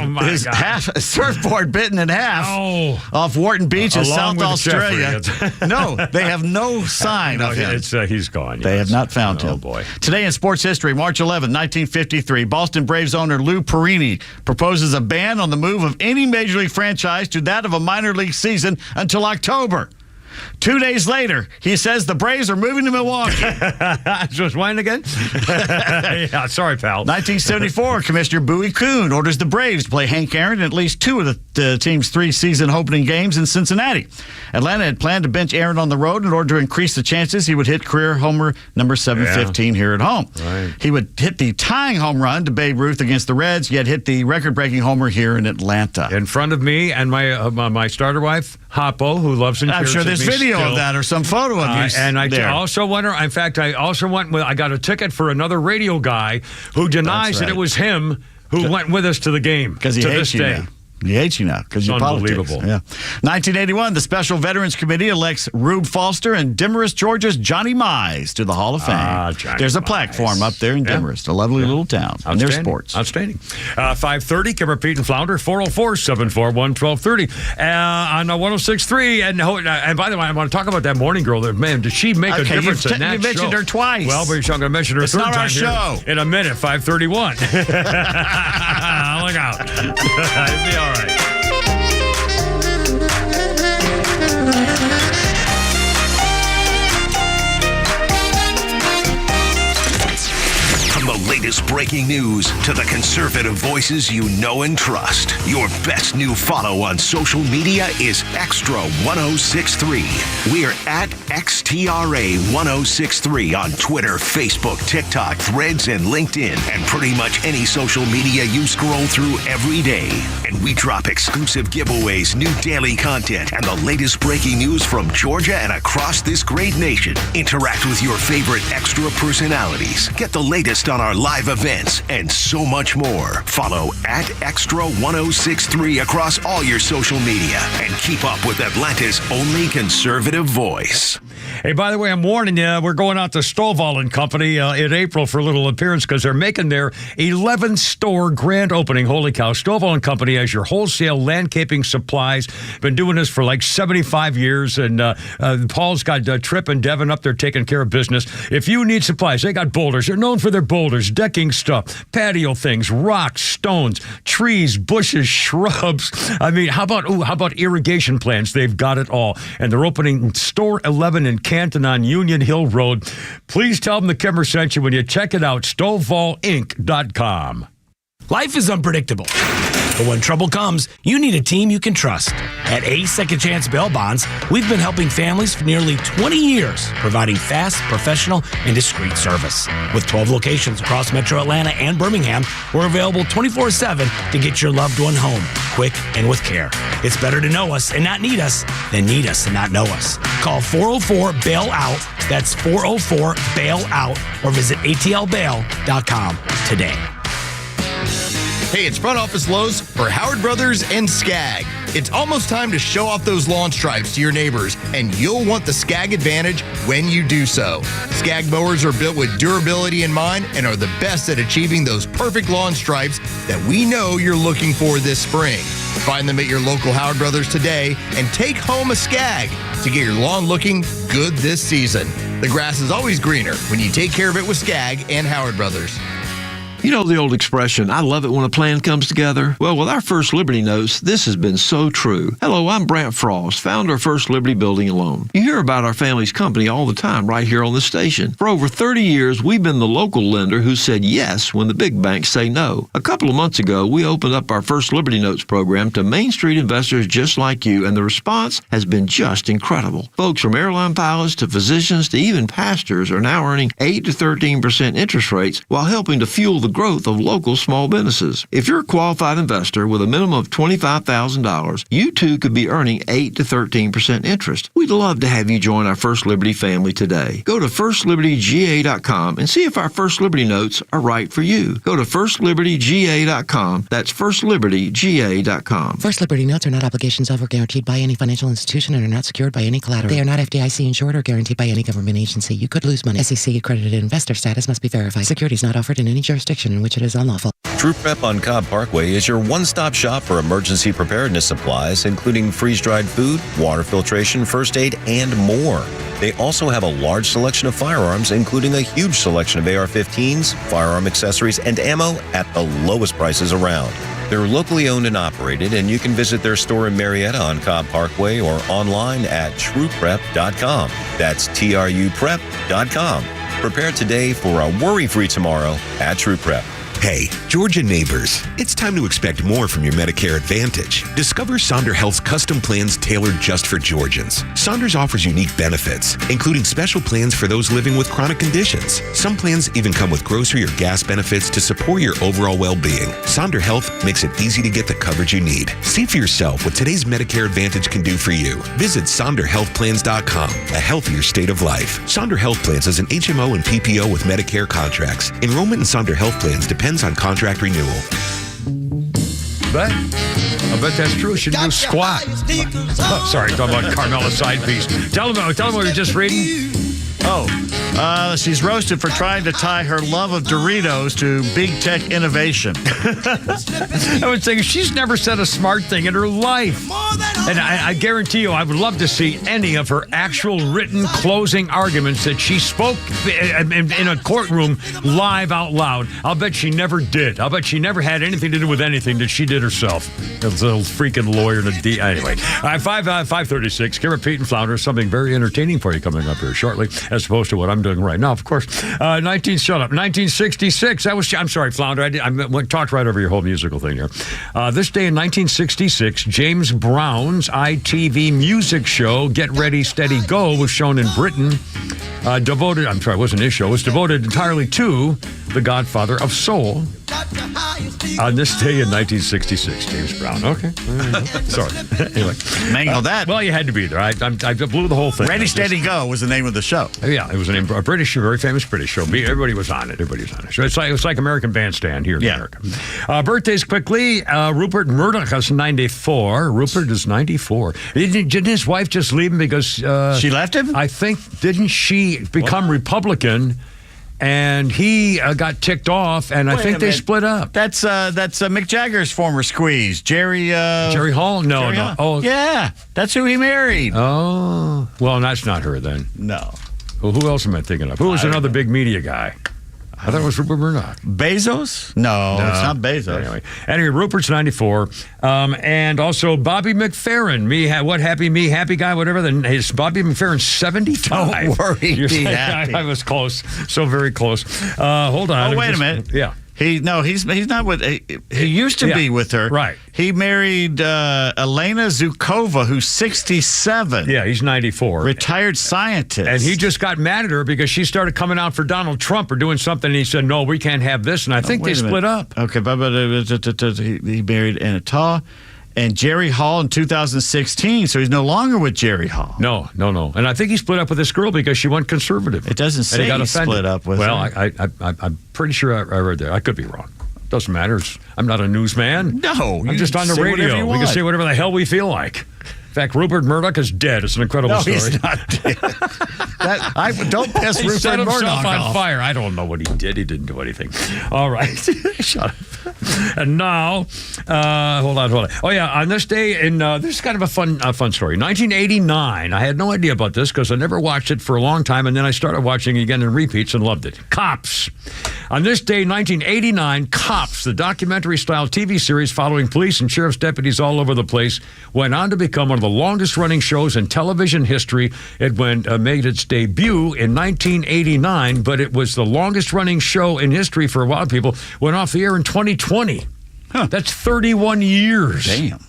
surfboard bitten in half off Wharton Beach in South Australia. No, they have no sign of him. He's gone. They have not found him. Oh, boy. Today in sports history, March 11, 1953, Boston Braves owner Lou Perini proposes a ban on the move of any Major League franchise to that of a minor league season until October. 2 days later, he says the Braves are moving to Milwaukee. Just whine again? Yeah, sorry, pal. 1974, Commissioner Bowie Kuhn orders the Braves to play Hank Aaron in at least two of the team's 3 season opening games in Cincinnati. Atlanta had planned to bench Aaron on the road in order to increase the chances he would hit career homer number 715 here at home. Right. He would hit the tying home run to Babe Ruth against the Reds, yet hit the record-breaking homer here in Atlanta. In front of me and my starter wife, Hoppo, who loves and I'm cares sure there's video still. of that or some photo of you and I there. also wonder, in fact, I got a ticket for another radio guy who denies that it was him who went with us to the game. Because he hates you now. He hates you now because you're unbelievable. Yeah. 1981, the Special Veterans Committee elects Rube Foster and Demarest, Georgia's Johnny Mize to the Hall of Fame. There's a plaque for him up there in Demarest, a lovely little town. And there's sports. Outstanding. 5:30, Kimmer, Pete, and Flounder, 404-741-1230 on 106.3. And by the way, I want to talk about that morning girl there. Man, did she make a difference in that you mentioned her twice. Well, but you're not going to mention her a third time show. Here in a minute, 5:31. Look out. It'll be all right. From the latest breaking news to the conservative voices you know and trust, your best new follow on social media is Extra 1063. We're at XTRA 1063 on Twitter, Facebook, TikTok, Threads, and LinkedIn, and pretty much any social media you scroll through every day. And we drop exclusive giveaways, new daily content, and the latest breaking news from Georgia and across this great nation. Interact with your favorite Extra personalities. Get the latest on our live events and so much more. Follow at Extra 1063 across all your social media and keep up with Atlanta's only conservative voice. Hey, by the way, I'm warning you, we're going out to Stovall and Company in April for a little appearance because they're making their 11-store grand opening. Holy cow. Stovall and Company has your wholesale landscaping supplies. Been doing this for like 75 years, and Paul's got Tripp and Devin up there taking care of business. If you need supplies, they got boulders. They're known for their boulders, decking stuff, patio things, rocks, stones, trees, bushes, shrubs. I mean, how about irrigation plants? They've got it all. And they're opening store 11 in Canton on Union Hill Road. Please tell them the Kimmer sent you when you check it out, StovallInc.com. Life is unpredictable, but when trouble comes, you need a team you can trust. At Ace Second Chance Bail Bonds, we've been helping families for nearly 20 years, providing fast, professional, and discreet service. With 12 locations across Metro Atlanta and Birmingham, we're available 24/7 to get your loved one home, quick and with care. It's better to know us and not need us than need us and not know us. Call 404-BAIL-OUT, that's 404-BAIL-OUT, or visit atlbail.com today. Hey, it's Front Office Lowe's for Howard Brothers and Skag. It's almost time to show off those lawn stripes to your neighbors, and you'll want the Skag Advantage when you do so. Skag mowers are built with durability in mind and are the best at achieving those perfect lawn stripes that we know you're looking for this spring. Find them at your local Howard Brothers today and take home a Skag to get your lawn looking good this season. The grass is always greener when you take care of it with Skag and Howard Brothers. You know the old expression, I love it when a plan comes together? Well, with our First Liberty Notes, this has been so true. Hello, I'm Brant Frost, founder of First Liberty Building and Loan. You hear about our family's company all the time right here on the station. For over 30 years, we've been the local lender who said yes when the big banks say no. A couple of months ago, we opened up our First Liberty Notes program to Main Street investors just like you, and the response has been just incredible. Folks from airline pilots to physicians to even pastors are now earning 8 to 13% interest rates while helping to fuel the growth of local small businesses. If you're a qualified investor with a minimum of $25,000, you too could be earning 8 to 13% interest. We'd love to have you join our First Liberty family today. Go to FirstLibertyGA.com and see if our First Liberty Notes are right for you. Go to FirstLibertyGA.com. That's FirstLibertyGA.com. First Liberty Notes are not obligations of or guaranteed by any financial institution and are not secured by any collateral. They are not FDIC insured or guaranteed by any government agency. You could lose money. SEC accredited investor status must be verified. Securities not offered in any jurisdiction in which it is unlawful. True Prep on Cobb Parkway is your one-stop shop for emergency preparedness supplies, including freeze-dried food, water filtration, first aid, and more. They also have a large selection of firearms, including a huge selection of AR-15s, firearm accessories, and ammo at the lowest prices around. They're locally owned and operated, and you can visit their store in Marietta on Cobb Parkway or online at trueprep.com. That's TRUprep.com. Prepare today for a worry-free tomorrow at True Prep. Hey, Georgia neighbors, it's time to expect more from your Medicare Advantage. Discover Sonder Health's custom plans tailored just for Georgians. Saunders offers unique benefits, including special plans for those living with chronic conditions. Some plans even come with grocery or gas benefits to support your overall well-being. Sonder Health makes it easy to get the coverage you need. See for yourself what today's Medicare Advantage can do for you. Visit SonderHealthPlans.com, a healthier state of life. Sonder Health Plans is an HMO and PPO with Medicare contracts. Enrollment in Sonder Health Plans depends on contract renewal. But I bet that's true. She didn't do squat. Oh, sorry, talking about Carmela's side piece. Tell them what you're just reading. She's roasted for trying to tie her love of Doritos to big tech innovation. I would say she's never said a smart thing in her life. And I guarantee you, I would love to see any of her actual written closing arguments that she spoke in a courtroom live out loud. I'll bet she never did. I'll bet she never had anything to do with anything that she did herself. A little freaking lawyer. Anyway, 5:36. Kara, Pete, and Flounder. Something very entertaining for you coming up here shortly, as opposed to what I'm doing right now, of course. 1966. I'm sorry, Flounder. I talked right over your whole musical thing here. This day in 1966, James Brown's ITV music show, Get Ready, Steady, Go, was shown in Britain. It was devoted entirely to the godfather of soul. On this day in 1966, James Brown. Okay. Sorry. Anyway. Mangled that. Well, you had to be there. I blew the whole thing. Ready, Steady, Go was the name of the show. Yeah, it was a British, very famous British show. Everybody was on it. So it's like American Bandstand here in America. Birthdays quickly. Rupert Murdoch is 94. Rupert is 94. Didn't his wife just leave him because... she left him? I think, didn't she become Republican... And he got ticked off, and I think they split up. That's Mick Jagger's former squeeze, Jerry Hall. No. Hall. Oh, yeah, that's who he married. Oh, well, that's not her then. No. Well, who else am I thinking of? Who was another big media guy? I thought it was Rupert Murdoch. Bezos? No, it's not Bezos. Anyway, Rupert's 94. And also Bobby McFerrin. What happy me, happy guy, whatever. His Bobby McFerrin, 75. Don't worry, be happy. I was close. So very close. Hold on. Oh, wait a minute. Yeah. He's not with. He used to be with her. Right. He married Elena Zukova, who's 67. Yeah, he's 94. Retired scientist. And he just got mad at her because she started coming out for Donald Trump or doing something. And he said, "No, we can't have this." And I think they split up. Okay, but he married Anatole. And Jerry Hall in 2016, so he's no longer with Jerry Hall. No. And I think he split up with this girl because she went conservative. It doesn't say he split up with her. Well, I'm pretty sure I read that. I could be wrong. Doesn't matter. I'm not a newsman. No. I'm just on the radio. We can say whatever the hell we feel like. In fact, Rupert Murdoch is dead. It's an incredible story. No, he's not dead. Don't piss He Rupert set himself Murdoch on off. fire. I don't know what he did. He didn't do anything. All right. Shut up. And now, hold on. Oh, yeah. On this day, this is kind of a fun story. 1989. I had no idea about this because I never watched it for a long time, and then I started watching it again in repeats and loved it. Cops. On this day, 1989, Cops, the documentary-style TV series following police and sheriff's deputies all over the place, went on to become one of the longest-running shows in television history. It made its debut in 1989, but it was the longest-running show in history for a while. People went off the air in 2020. That's 31 years. Damn.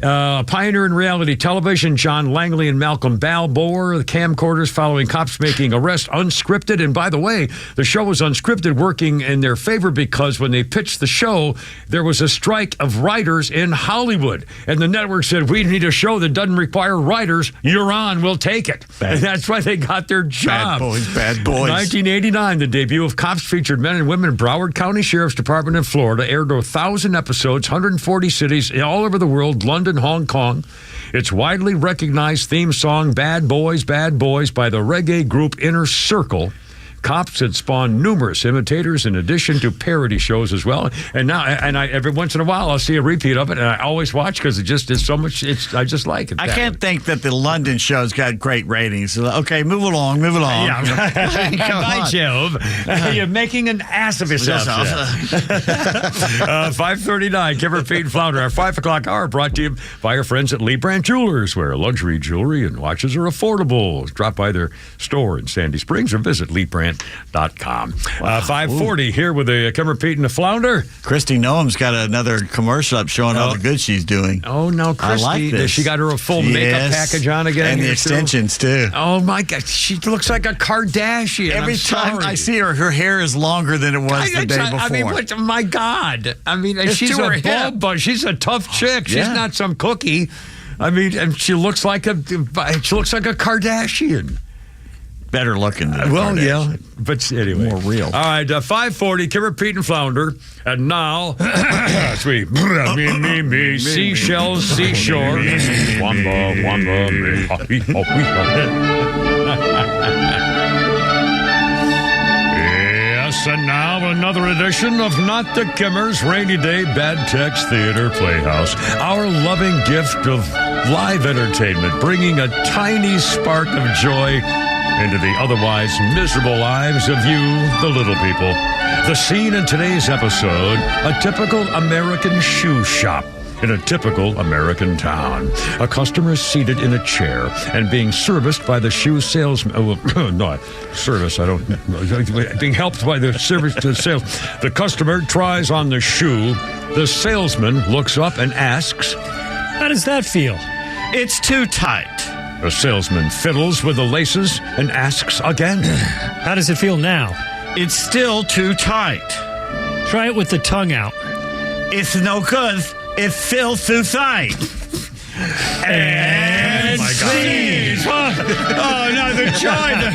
Pioneer in reality television, John Langley and Malcolm Balboa, the camcorders following cops making arrests, unscripted. And by the way, the show was unscripted, working in their favor because when they pitched the show, there was a strike of writers in Hollywood. And the network said, we need a show that doesn't require writers. You're on, we'll take it. And that's why they got their job. Bad boys. 1989, the debut of Cops featured men and women in Broward County Sheriff's Department in Florida, aired 1,000 episodes, 140 cities all over the world, London, Hong Kong. Its widely recognized theme song, Bad Boys, Bad Boys, by the reggae group Inner Circle. Cops had spawned numerous imitators in addition to parody shows as well. And now, every once in a while, I'll see a repeat of it, and I always watch because it's so much. I just like it. I can't think that the London show's got great ratings. Okay, move along. Yeah. By Jove. You're making an ass of yourself. 5:39, Kimmer, Pete, and Flounder. Our 5 o'clock hour brought to you by our friends at Lee Brandt Jewelers, where luxury jewelry and watches are affordable. Drop by their store in Sandy Springs or visit LeeBrandt.com. 5:40 here with the Kimmer, Pete, and the Flounder. Christy Noam's got another commercial up showing how good she's doing. Oh, no, Christy. I like this. She got her a full makeup package on again. And the extensions, too. Oh, my God. She looks like a Kardashian. Every time I see her, her hair is longer than it was the day before. I mean, my God. I mean, she's a bulb. She's a tough chick. She's not some cookie. I mean, and she looks like a Kardashian. Better looking than yeah. But anyway. More real. All right, 5:40, Kimmer, Pete, and Flounder. And now, sweet. me, seashells, seashore. Wamba, me. Yes, and now another edition of Not the Kimmers Rainy Day Bad Text Theater Playhouse. Our loving gift of live entertainment, bringing a tiny spark of joy into the otherwise miserable lives of you, the little people. The scene in today's episode, a typical American shoe shop in a typical American town. A customer is seated in a chair and being serviced by the shoe salesman. Being helped by the service to sales. The customer tries on the shoe. The salesman looks up and asks, how does that feel? It's too tight. The salesman fiddles with the laces and asks again. How does it feel now? It's still too tight. Try it with the tongue out. It's no good. It feels too tight. And scenes. Oh, no, the joy, the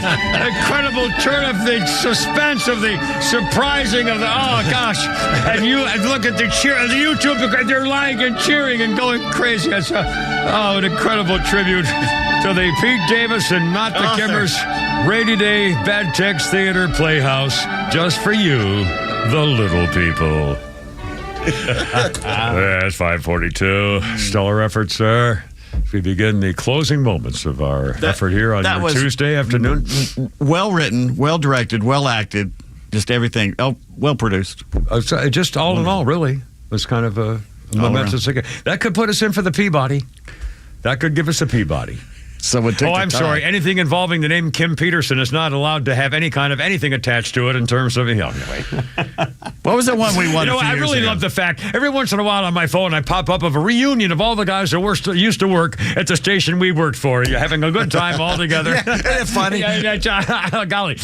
incredible turn of the suspense of the surprising of the, oh, gosh. And you look at the YouTube, they're lying and cheering and going crazy. It's an incredible tribute to the Pete Davis and Not the Kimmers Rainy Day Bad Text Theater Playhouse. Just for you, the little people. That's 5:42. Stellar effort, sir. As we begin the closing moments of our effort here on your Tuesday afternoon. Well written, well directed, well acted, just everything. Well produced. Just all in all, really. It was kind of a momentous. That could put us in for the Peabody. That could give us a Peabody. So I'm sorry. Anything involving the name Kim Peterson is not allowed to have any kind of anything attached to it in terms of, anyway. What was the one we won? I really love the fact every once in a while on my phone I pop up of a reunion of all the guys that used to work at the station we worked for. You're having a good time all together. It's funny. Golly.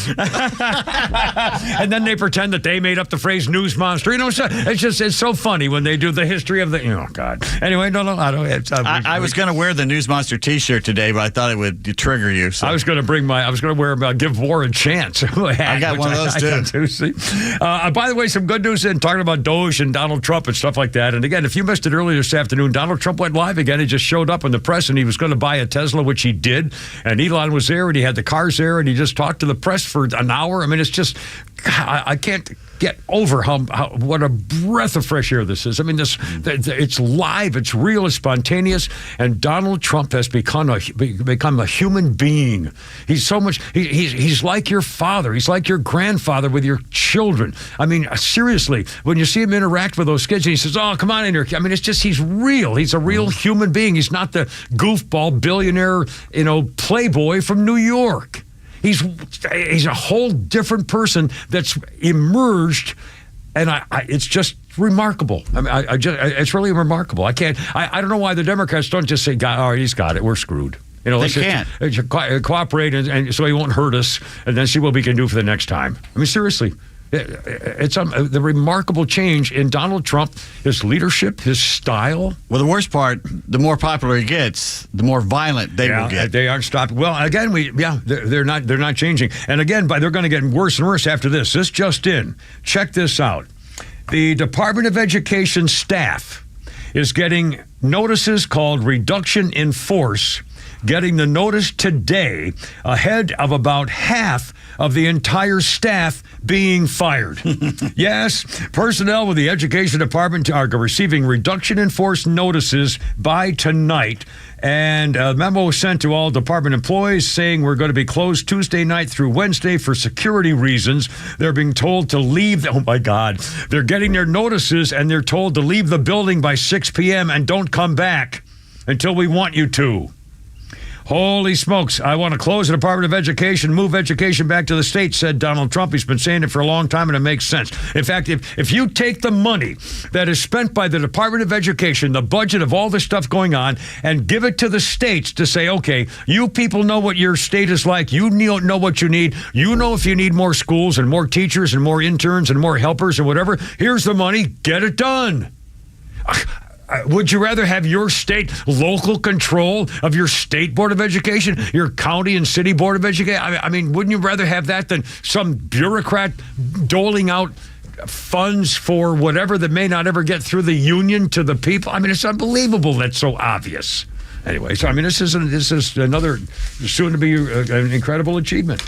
And then they pretend that they made up the phrase news monster. It's so funny when they do the history of the. Oh God. Anyway, no, I don't. I was going to wear the news monster T-shirt today, but I I thought it would trigger you. So. I was going to wear give war a chance. I got one of those too. See? By the way, some good news in talking about Doge and Donald Trump and stuff like that. And again, if you missed it earlier this afternoon, Donald Trump went live again. He just showed up in the press and he was going to buy a Tesla, which he did. And Elon was there and he had the cars there and he just talked to the press for an hour. I mean, it's just, I can't get over how what a breath of fresh air this is. I mean, it's live, it's real, it's spontaneous, and Donald Trump has become a human being. He's so much. He's like your father. He's like your grandfather with your children. I mean, seriously, when you see him interact with those kids, and he says, "Oh, come on in here." I mean, it's just he's real. He's a real human being. He's not the goofball billionaire, playboy from New York. He's a whole different person that's emerged, and it's just remarkable. I mean, it's really remarkable. I don't know why the Democrats don't just say, "All right, he's got it. We're screwed." They can't cooperate, and so he won't hurt us, and then see what we can do for the next time. I mean, seriously. It's the remarkable change in Donald Trump, his leadership, his style. Well, the worst part, the more popular he gets, the more violent they will get. They aren't stopping. Well, again, they're not changing. And again, they're going to get worse and worse after this. This just in. Check this out. The Department of Education staff is getting notices called reduction in force, getting the notice today ahead of about half of the entire staff being fired. Yes, personnel with the Education Department are receiving reduction in force notices by tonight. And a memo was sent to all department employees saying we're going to be closed Tuesday night through Wednesday for security reasons. They're being told to leave. Oh, my God. They're getting their notices, and they're told to leave the building by 6 p.m. and don't come back until we want you to. Holy smokes, I want to close the Department of Education, move education back to the state, said Donald Trump. He's been saying it for a long time, and it makes sense. In fact, if you take the money that is spent by the Department of Education, the budget of all this stuff going on, and give it to the states to say, okay, you people know what your state is like. You know what you need. You know if you need more schools and more teachers and more interns and more helpers and whatever. Here's the money. Get it done. Would you rather have your state local control of your state board of education, your county and city board of education? I mean, wouldn't you rather have that than some bureaucrat doling out funds for whatever that may not ever get through the union to the people? I mean, it's unbelievable. That's so obvious. Anyway, so I mean, this is another soon to be an incredible achievement.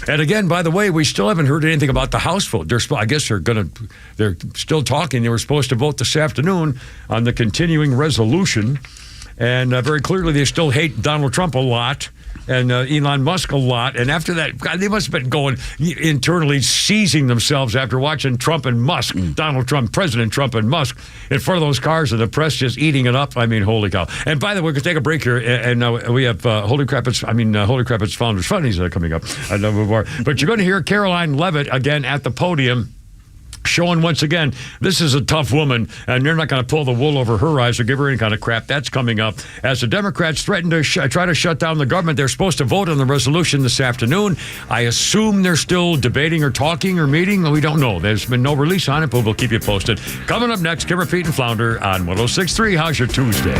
And again, by the way, we still haven't heard anything about the House vote. I guess they're still talking. They were supposed to vote this afternoon on the continuing resolution. And very clearly, they still hate Donald Trump a lot and Elon Musk a lot. And after that, God, they must have been going internally seizing themselves after watching Trump and Musk, Donald Trump, President Trump and Musk in front of those cars and the press just eating it up. I mean, holy cow. And by the way, we're going to take a break here. And we have Holy Crap, It's Founders Funnies coming up. I know more. But you're going to hear Caroline Levitt again at the podium, showing once again, this is a tough woman, and they're not going to pull the wool over her eyes or give her any kind of crap. That's coming up. As the Democrats threaten to try to shut down the government, they're supposed to vote on the resolution this afternoon. I assume they're still debating or talking or meeting. We don't know. There's been no release on it, but we'll keep you posted. Coming up next, Kimmer, Pete, and Flounder on 106.3. How's your Tuesday?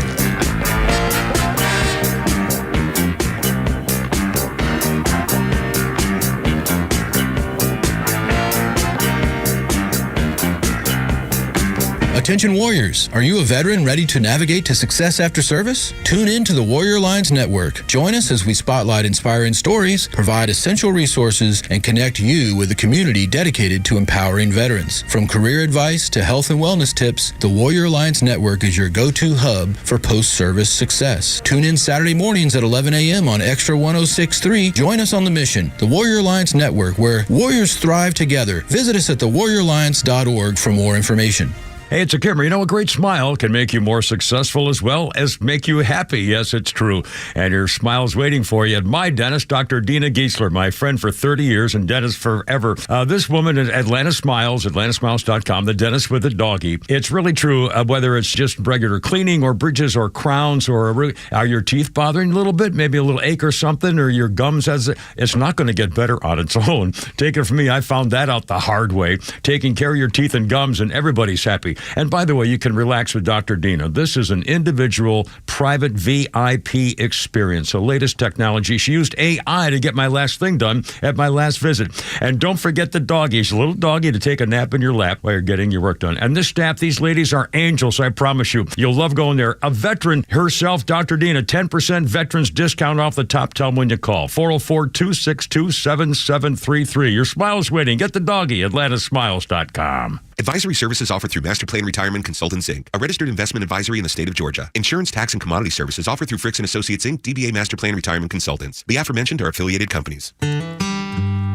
Attention Warriors, are you a veteran ready to navigate to success after service? Tune in to the Warrior Alliance Network. Join us as we spotlight inspiring stories, provide essential resources, and connect you with a community dedicated to empowering veterans. From career advice to health and wellness tips, the Warrior Alliance Network is your go-to hub for post-service success. Tune in Saturday mornings at 11 a.m. on Extra 106.3. Join us on the mission, the Warrior Alliance Network, where warriors thrive together. Visit us at thewarrioralliance.org for more information. Hey, it's a Kimmer. You know, a great smile can make you more successful as well as make you happy. Yes, it's true. And your smile's waiting for you at my dentist, Dr. Dina Giesler, my friend for 30 years and dentist forever. This woman at Atlanta Smiles, atlantasmiles.com, the dentist with a doggy. It's really true, whether it's just regular cleaning or bridges or crowns or are your teeth bothering a little bit, maybe a little ache or something, or your gums, it's not going to get better on its own. Take it from me, I found that out the hard way. Taking care of your teeth and gums, and everybody's happy. easy. And by the way, you can relax with Dr. Dina. This is an individual, private VIP experience. The latest technology. She used AI to get my last thing done at my last visit. And don't forget the doggies, a little doggy to take a nap in your lap while you're getting your work done. And this staff, these ladies are angels, I promise you. You'll love going there. A veteran herself, Dr. Dina, 10% veterans discount off the top. Tell them when you call. 404-262-7733. Your smile's waiting. Get the doggy at AtlantaSmiles.com. Advisory services offered through Master Plan Retirement Consultants, Inc., a registered investment advisory in the state of Georgia. Insurance, tax, and commodity services offered through Fricks & Associates, Inc., DBA Master Plan Retirement Consultants. The aforementioned are affiliated companies.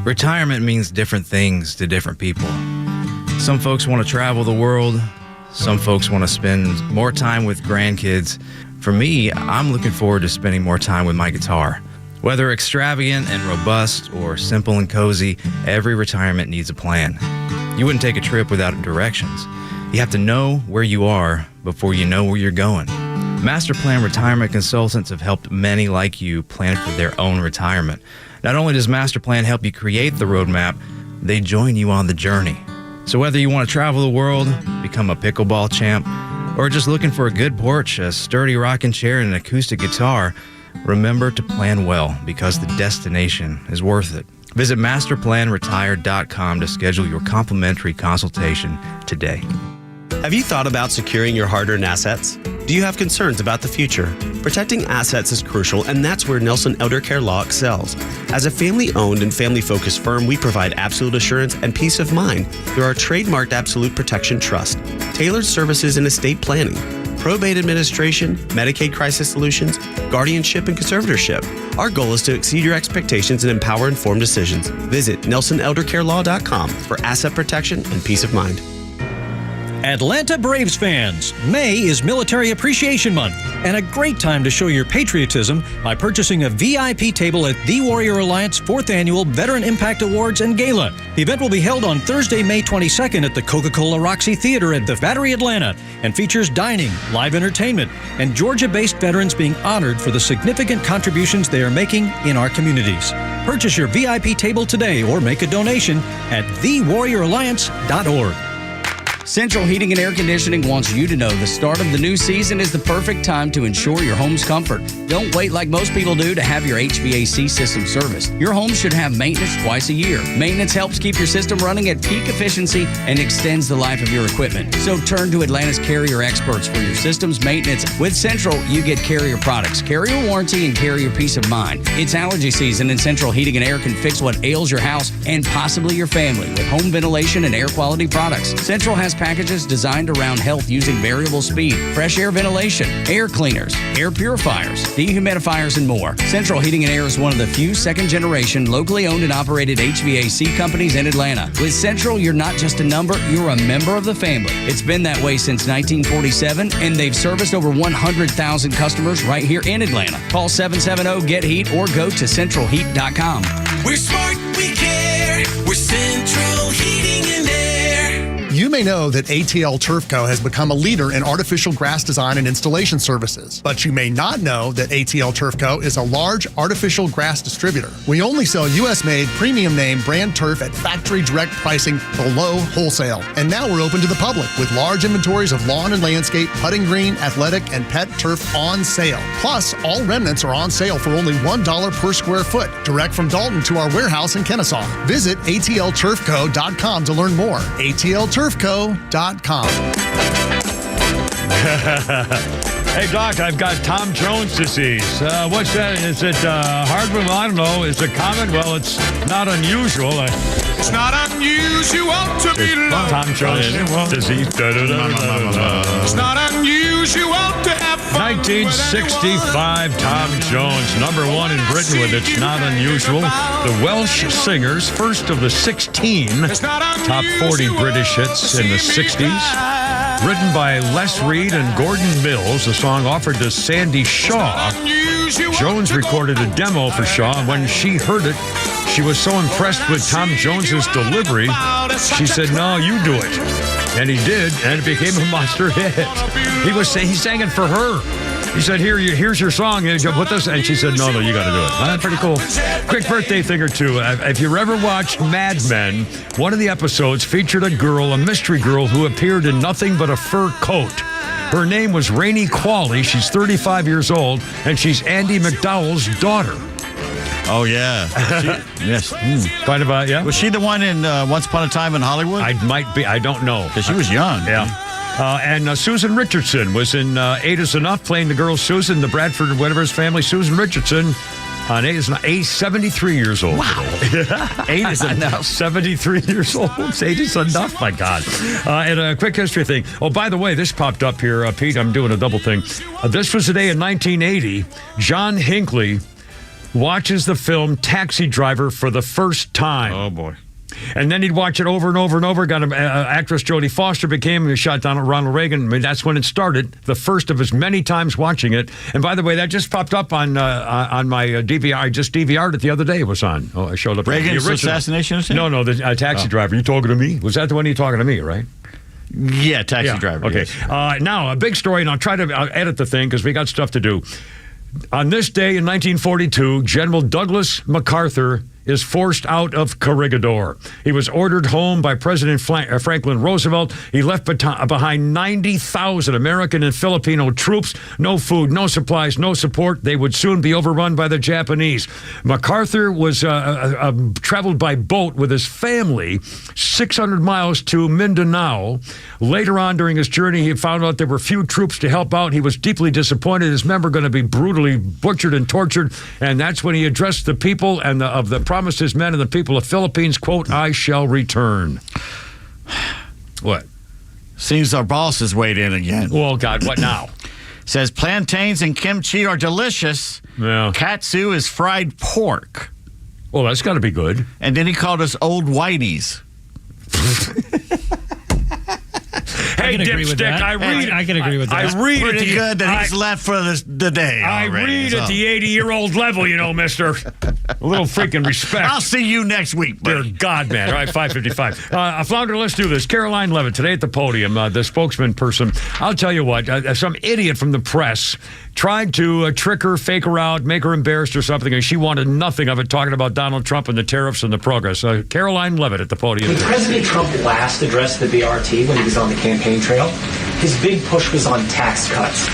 Retirement means different things to different people. Some folks want to travel the world. Some folks want to spend more time with grandkids. For me, I'm looking forward to spending more time with my guitar. Whether extravagant and robust or simple and cozy, every retirement needs a plan. You wouldn't take a trip without directions. You have to know where you are before you know where you're going. Master Plan Retirement Consultants have helped many like you plan for their own retirement. Not only does Master Plan help you create the roadmap, they join you on the journey. So whether you want to travel the world, become a pickleball champ, or just looking for a good porch, a sturdy rocking chair, and an acoustic guitar, remember to plan well because the destination is worth it. Visit masterplanretire.com to schedule your complimentary consultation today. Have you thought about securing your hard-earned assets? Do you have concerns about the future? Protecting assets is crucial, and that's where Nelson Elder Care Law excels. As a family-owned and family-focused firm, we provide absolute assurance and peace of mind through our trademarked Absolute Protection Trust, tailored services in estate planning, probate administration, Medicaid crisis solutions, guardianship, and conservatorship. Our goal is to exceed your expectations and empower informed decisions. Visit NelsonElderCareLaw.com for asset protection and peace of mind. Atlanta Braves fans, May is Military Appreciation Month and a great time to show your patriotism by purchasing a VIP table at The Warrior Alliance 4th Annual Veteran Impact Awards and Gala. The event will be held on Thursday, May 22nd at the Coca-Cola Roxy Theater at the Battery Atlanta and features dining, live entertainment, and Georgia-based veterans being honored for the significant contributions they are making in our communities. Purchase your VIP table today or make a donation at thewarrioralliance.org. Central Heating and Air Conditioning wants you to know the start of the new season is the perfect time to ensure your home's comfort. Don't wait like most people do to have your HVAC system serviced. Your home should have maintenance twice a year. Maintenance helps keep your system running at peak efficiency and extends the life of your equipment. So turn to Atlanta's Carrier experts for your system's maintenance. With Central, you get Carrier products, Carrier warranty, and Carrier peace of mind. It's allergy season, and Central Heating and Air can fix what ails your house and possibly your family with home ventilation and air quality products. Central has packages designed around health using variable speed, fresh air ventilation, air cleaners, air purifiers, dehumidifiers, and more. Central Heating and Air is one of the few second-generation, locally owned and operated HVAC companies in Atlanta. With Central, you're not just a number, you're a member of the family. It's been that way since 1947, and they've serviced over 100,000 customers right here in Atlanta. Call 770-GET-HEAT or go to centralheat.com. We're smart, we care. We're Central Heating and Air. You may know that ATL Turf Co. has become a leader in artificial grass design and installation services, but you may not know that ATL Turf Co. is a large artificial grass distributor. We only sell U.S.-made, premium name brand turf at factory direct pricing below wholesale. And now we're open to the public with large inventories of lawn and landscape, putting green, athletic, and pet turf on sale. Plus, all remnants are on sale for only $1 per square foot, direct from Dalton to our warehouse in Kennesaw. Visit atlturfco.com to learn more. atlturfco.com. Hey, Doc, I've got Tom Jones disease. What's that? Is it hardwood? Well, I don't know. Is it common? Well, it's not unusual. It's not unusual to be loved. Tom Jones disease. It's not unusual to have fun. 1965, Tom Jones, #1 in Britain with It's Not Unusual. The Welsh Singers, first of the 16 top 40 British hits in the 60s. Written by Les Reed and Gordon Mills, the song offered to Sandy Shaw. Jones recorded a demo for Shaw, and when she heard it, she was so impressed with Tom Jones's delivery, she said, "No, you do it." And he did, and it became a monster hit. He sang it for her. He said, here's your song. Put this. And she said, no, you got to do it. Pretty cool. Quick birthday thing or two. If you ever watched Mad Men, one of the episodes featured a mystery girl who appeared in nothing but a fur coat. Her name was Rainey Qualley. She's 35 years old, and she's Andy McDowell's daughter. Oh, yeah. Yes. Kind of, yeah. Was she the one in Once Upon a Time in Hollywood? I might be. I don't know. Because she was young. Yeah. And Susan Richardson was in Eight Is Enough, playing the girl Susan, the Bradford, whatever's family, Susan Richardson. On Eight Is Enough, 73 years old. Wow. 8 is enough. 73 years old. 8 is enough, my God. And a quick history thing. Oh, by the way, this popped up here, Pete. I'm doing a double thing. This was the day in 1980. John Hinckley watches the film Taxi Driver for the first time. Oh, boy. And then he'd watch it over and over and over. Actress Jodie Foster became shot down at Ronald Reagan. I mean, that's when it started. The first of his many times watching it. And by the way, that just popped up on my DVR. I just DVR'd it the other day. It was on. Oh, I showed up. Reagan's assassination? No, the Taxi Driver. You talking to me? Was that the one you talking to me? Right? Yeah, Taxi Driver. Okay. Yes. Now a big story, and I'll edit the thing because we got stuff to do. On this day in 1942, General Douglas MacArthur is forced out of Corregidor. He was ordered home by President Franklin Roosevelt. He left behind 90,000 American and Filipino troops. No food, no supplies, no support. They would soon be overrun by the Japanese. MacArthur was traveled by boat with his family 600 miles to Mindanao. Later on during his journey, he found out there were few troops to help out. He was deeply disappointed. His men were going to be brutally butchered and tortured. And that's when he addressed the people and promised his men and the people of Philippines, quote, I shall return. What? Seems our boss has weighed in again. Well, God, what now? Says plantains and kimchi are delicious. Yeah. Katsu is fried pork. Well, that's got to be good. And then he called us old whiteys. Hey, dipstick, I can agree with that. I read pretty good that he's left for the day. I read at the 80-year-old level, mister. A little freaking respect. I'll see you next week, dear God, man. All right, 5:55. Flounder, let's do this. Caroline Levitt, today at the podium, the spokesman person. I'll tell you what, some idiot from the press tried to trick her, fake her out, make her embarrassed or something, and she wanted nothing of it, talking about Donald Trump and the tariffs and the progress. Caroline Levitt at the podium. When President Trump last addressed the BRT when he was on the campaign trail, his big push was on tax cuts.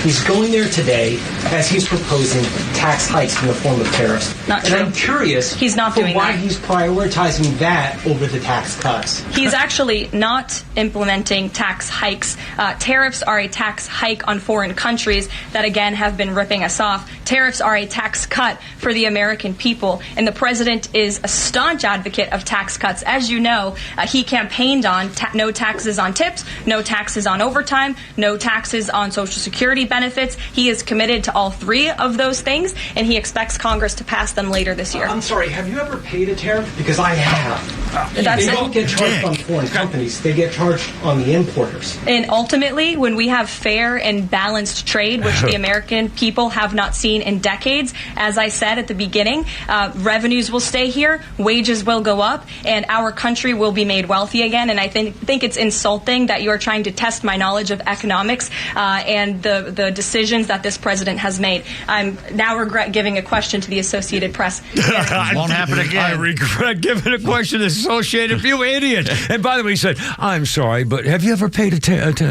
He's going there today as he's proposing tax hikes in the form of tariffs. Not and true. I'm curious He's not doing why that. he's prioritizing that over the tax cuts. He's actually not implementing tax hikes. Tariffs are a tax hike on foreign countries that, again, have been ripping us off. Tariffs are a tax cut for the American people, and the president is a staunch advocate of tax cuts. As you know, he campaigned on no taxes on tips, no taxes on overtime, no taxes on Social Security benefits. He is committed to all three of those things, and he expects Congress to pass them later this year. I'm sorry, have you ever paid a tariff? Because I have. That's They don't get charged on foreign companies. They get charged on the importers. And ultimately, when we have fair and balanced trade, which the American people have not seen in decades, as I said at the beginning, revenues will stay here, wages will go up, and our country will be made wealthy again. And I think it's insulting that you are trying to test my knowledge of economics and the decisions that this president has made. I'm now regret giving a question to the Associated Press. Won't happen again. I regret giving a question to the Associated. You idiot. And by the way, he said, I'm sorry, but have you ever paid a tariff?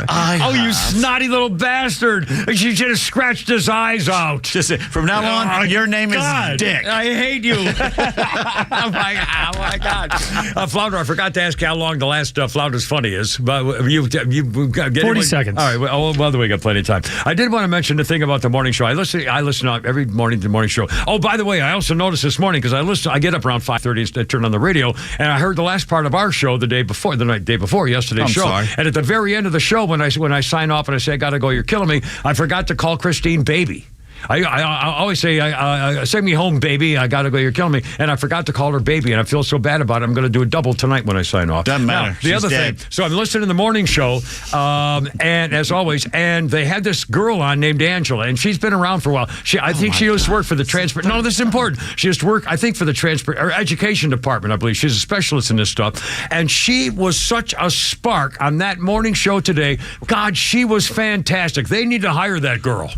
Oh, you snotty little bastard. You should have scratched his eyes out. Just from now on, your name is Dick. I hate you. Oh, my God. Flounder, I forgot to ask how long the last Flounder's Funny is. But you got 40 seconds. All right. Well, by the way, we got plenty of time. I did want to mention the thing about the morning show. I listen every morning to the morning show. Oh, by the way, I also noticed this morning because I get up around 5:30 and turn on the radio, and I heard the last part of our show the day before yesterday's show. Sorry. And at the very end of the show, when I sign off and I say I got to go, you're killing me, I forgot to call Christine baby. I always say, send me home, baby. I got to go. You're killing me. And I forgot to call her baby, and I feel so bad about it. I'm going to do a double tonight when I sign off. Doesn't matter. Now, the other thing, so I'm listening to the morning show, and as always, and they had this girl on named Angela, and she's been around for a while. I think she used to work for the transport. No, this is important. She used to work, I think, for the transport or education department, I believe. She's a specialist in this stuff. And she was such a spark on that morning show today. God, she was fantastic. They need to hire that girl.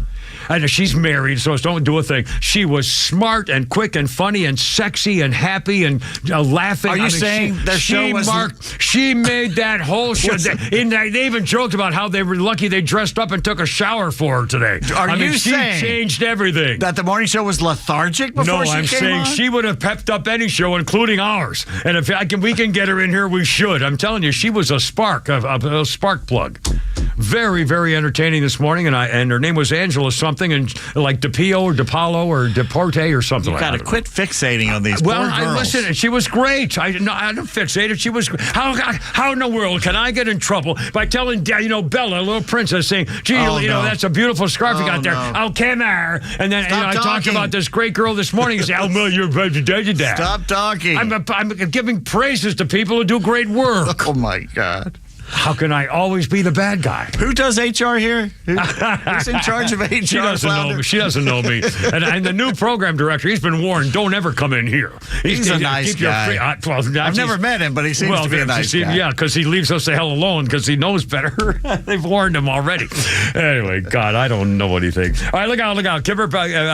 And she's married, so don't do a thing. She was smart and quick and funny and sexy and happy and laughing. Are you saying that show was... She made that whole show. They even joked about how they were lucky they dressed up and took a shower for her today. Are you saying she changed everything? That the morning show was lethargic before she came on? No, I'm saying she would have pepped up any show, including ours. And if we can get her in here, we should. I'm telling you, she was a spark, a spark plug. Very, very entertaining this morning, and her name was Angela something, and like DePio or DePaulo or Deporte or something like that. You got to quit fixating on these Well, poor girls. I listened, she was great. I don't fixate it. She was how in the world can I get in trouble by telling Bella, a little princess, saying, "Gee, that's a beautiful scarf you got there. Oh, come here." And then I talked about this great girl this morning. And say, "Oh, well, you're that." Stop talking. I'm giving praises to people who do great work. Oh my God. How can I always be the bad guy? Who does HR here? Who's in charge of HR? She doesn't know me. She doesn't know me. And the new program director, he's been warned, don't ever come in here. He's a nice guy. I've never met him, but he seems to be a nice guy. Yeah, because he leaves us the hell alone because he knows better. They've warned him already. Anyway, God, I don't know anything. All right, look out. Give her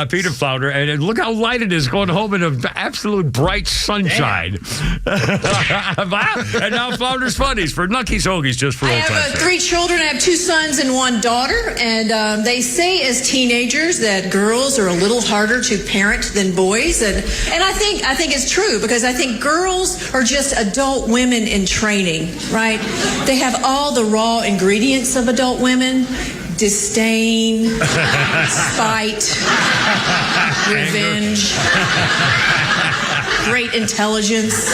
Peter Flounder, and look how light it is going home in an absolute bright sunshine. And now Flounder's Funnies for Nucky's Hoagies, just for I old have time's sake. 3 children. I have 2 sons and 1 daughter. And they say as teenagers that girls are a little harder to parent than boys. And I think it's true, because I think girls are just adult women in training, right? They have all the raw ingredients of adult women. Disdain, spite, revenge, great intelligence,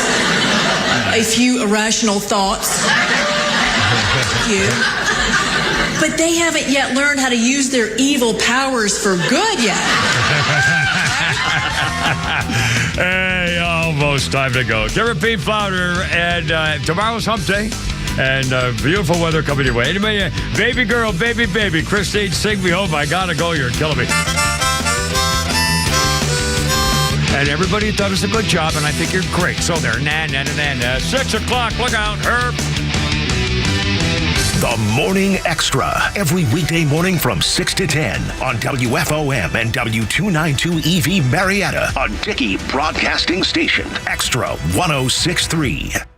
a few irrational thoughts. But they haven't yet learned how to use their evil powers for good yet. Hey, almost time to go. Give her Pete Flounder, and tomorrow's hump day. And beautiful weather coming your way. Anyway, baby girl, baby, Christine, sing me home. I gotta go. You're killing me. And everybody thought it was a good job, and I think you're great. So there, 6 o'clock. Look out, Herb. The Morning Extra, every weekday morning from 6 to 10 on WFOM and W292 EV Marietta on Dickey Broadcasting Station. Extra 106.3.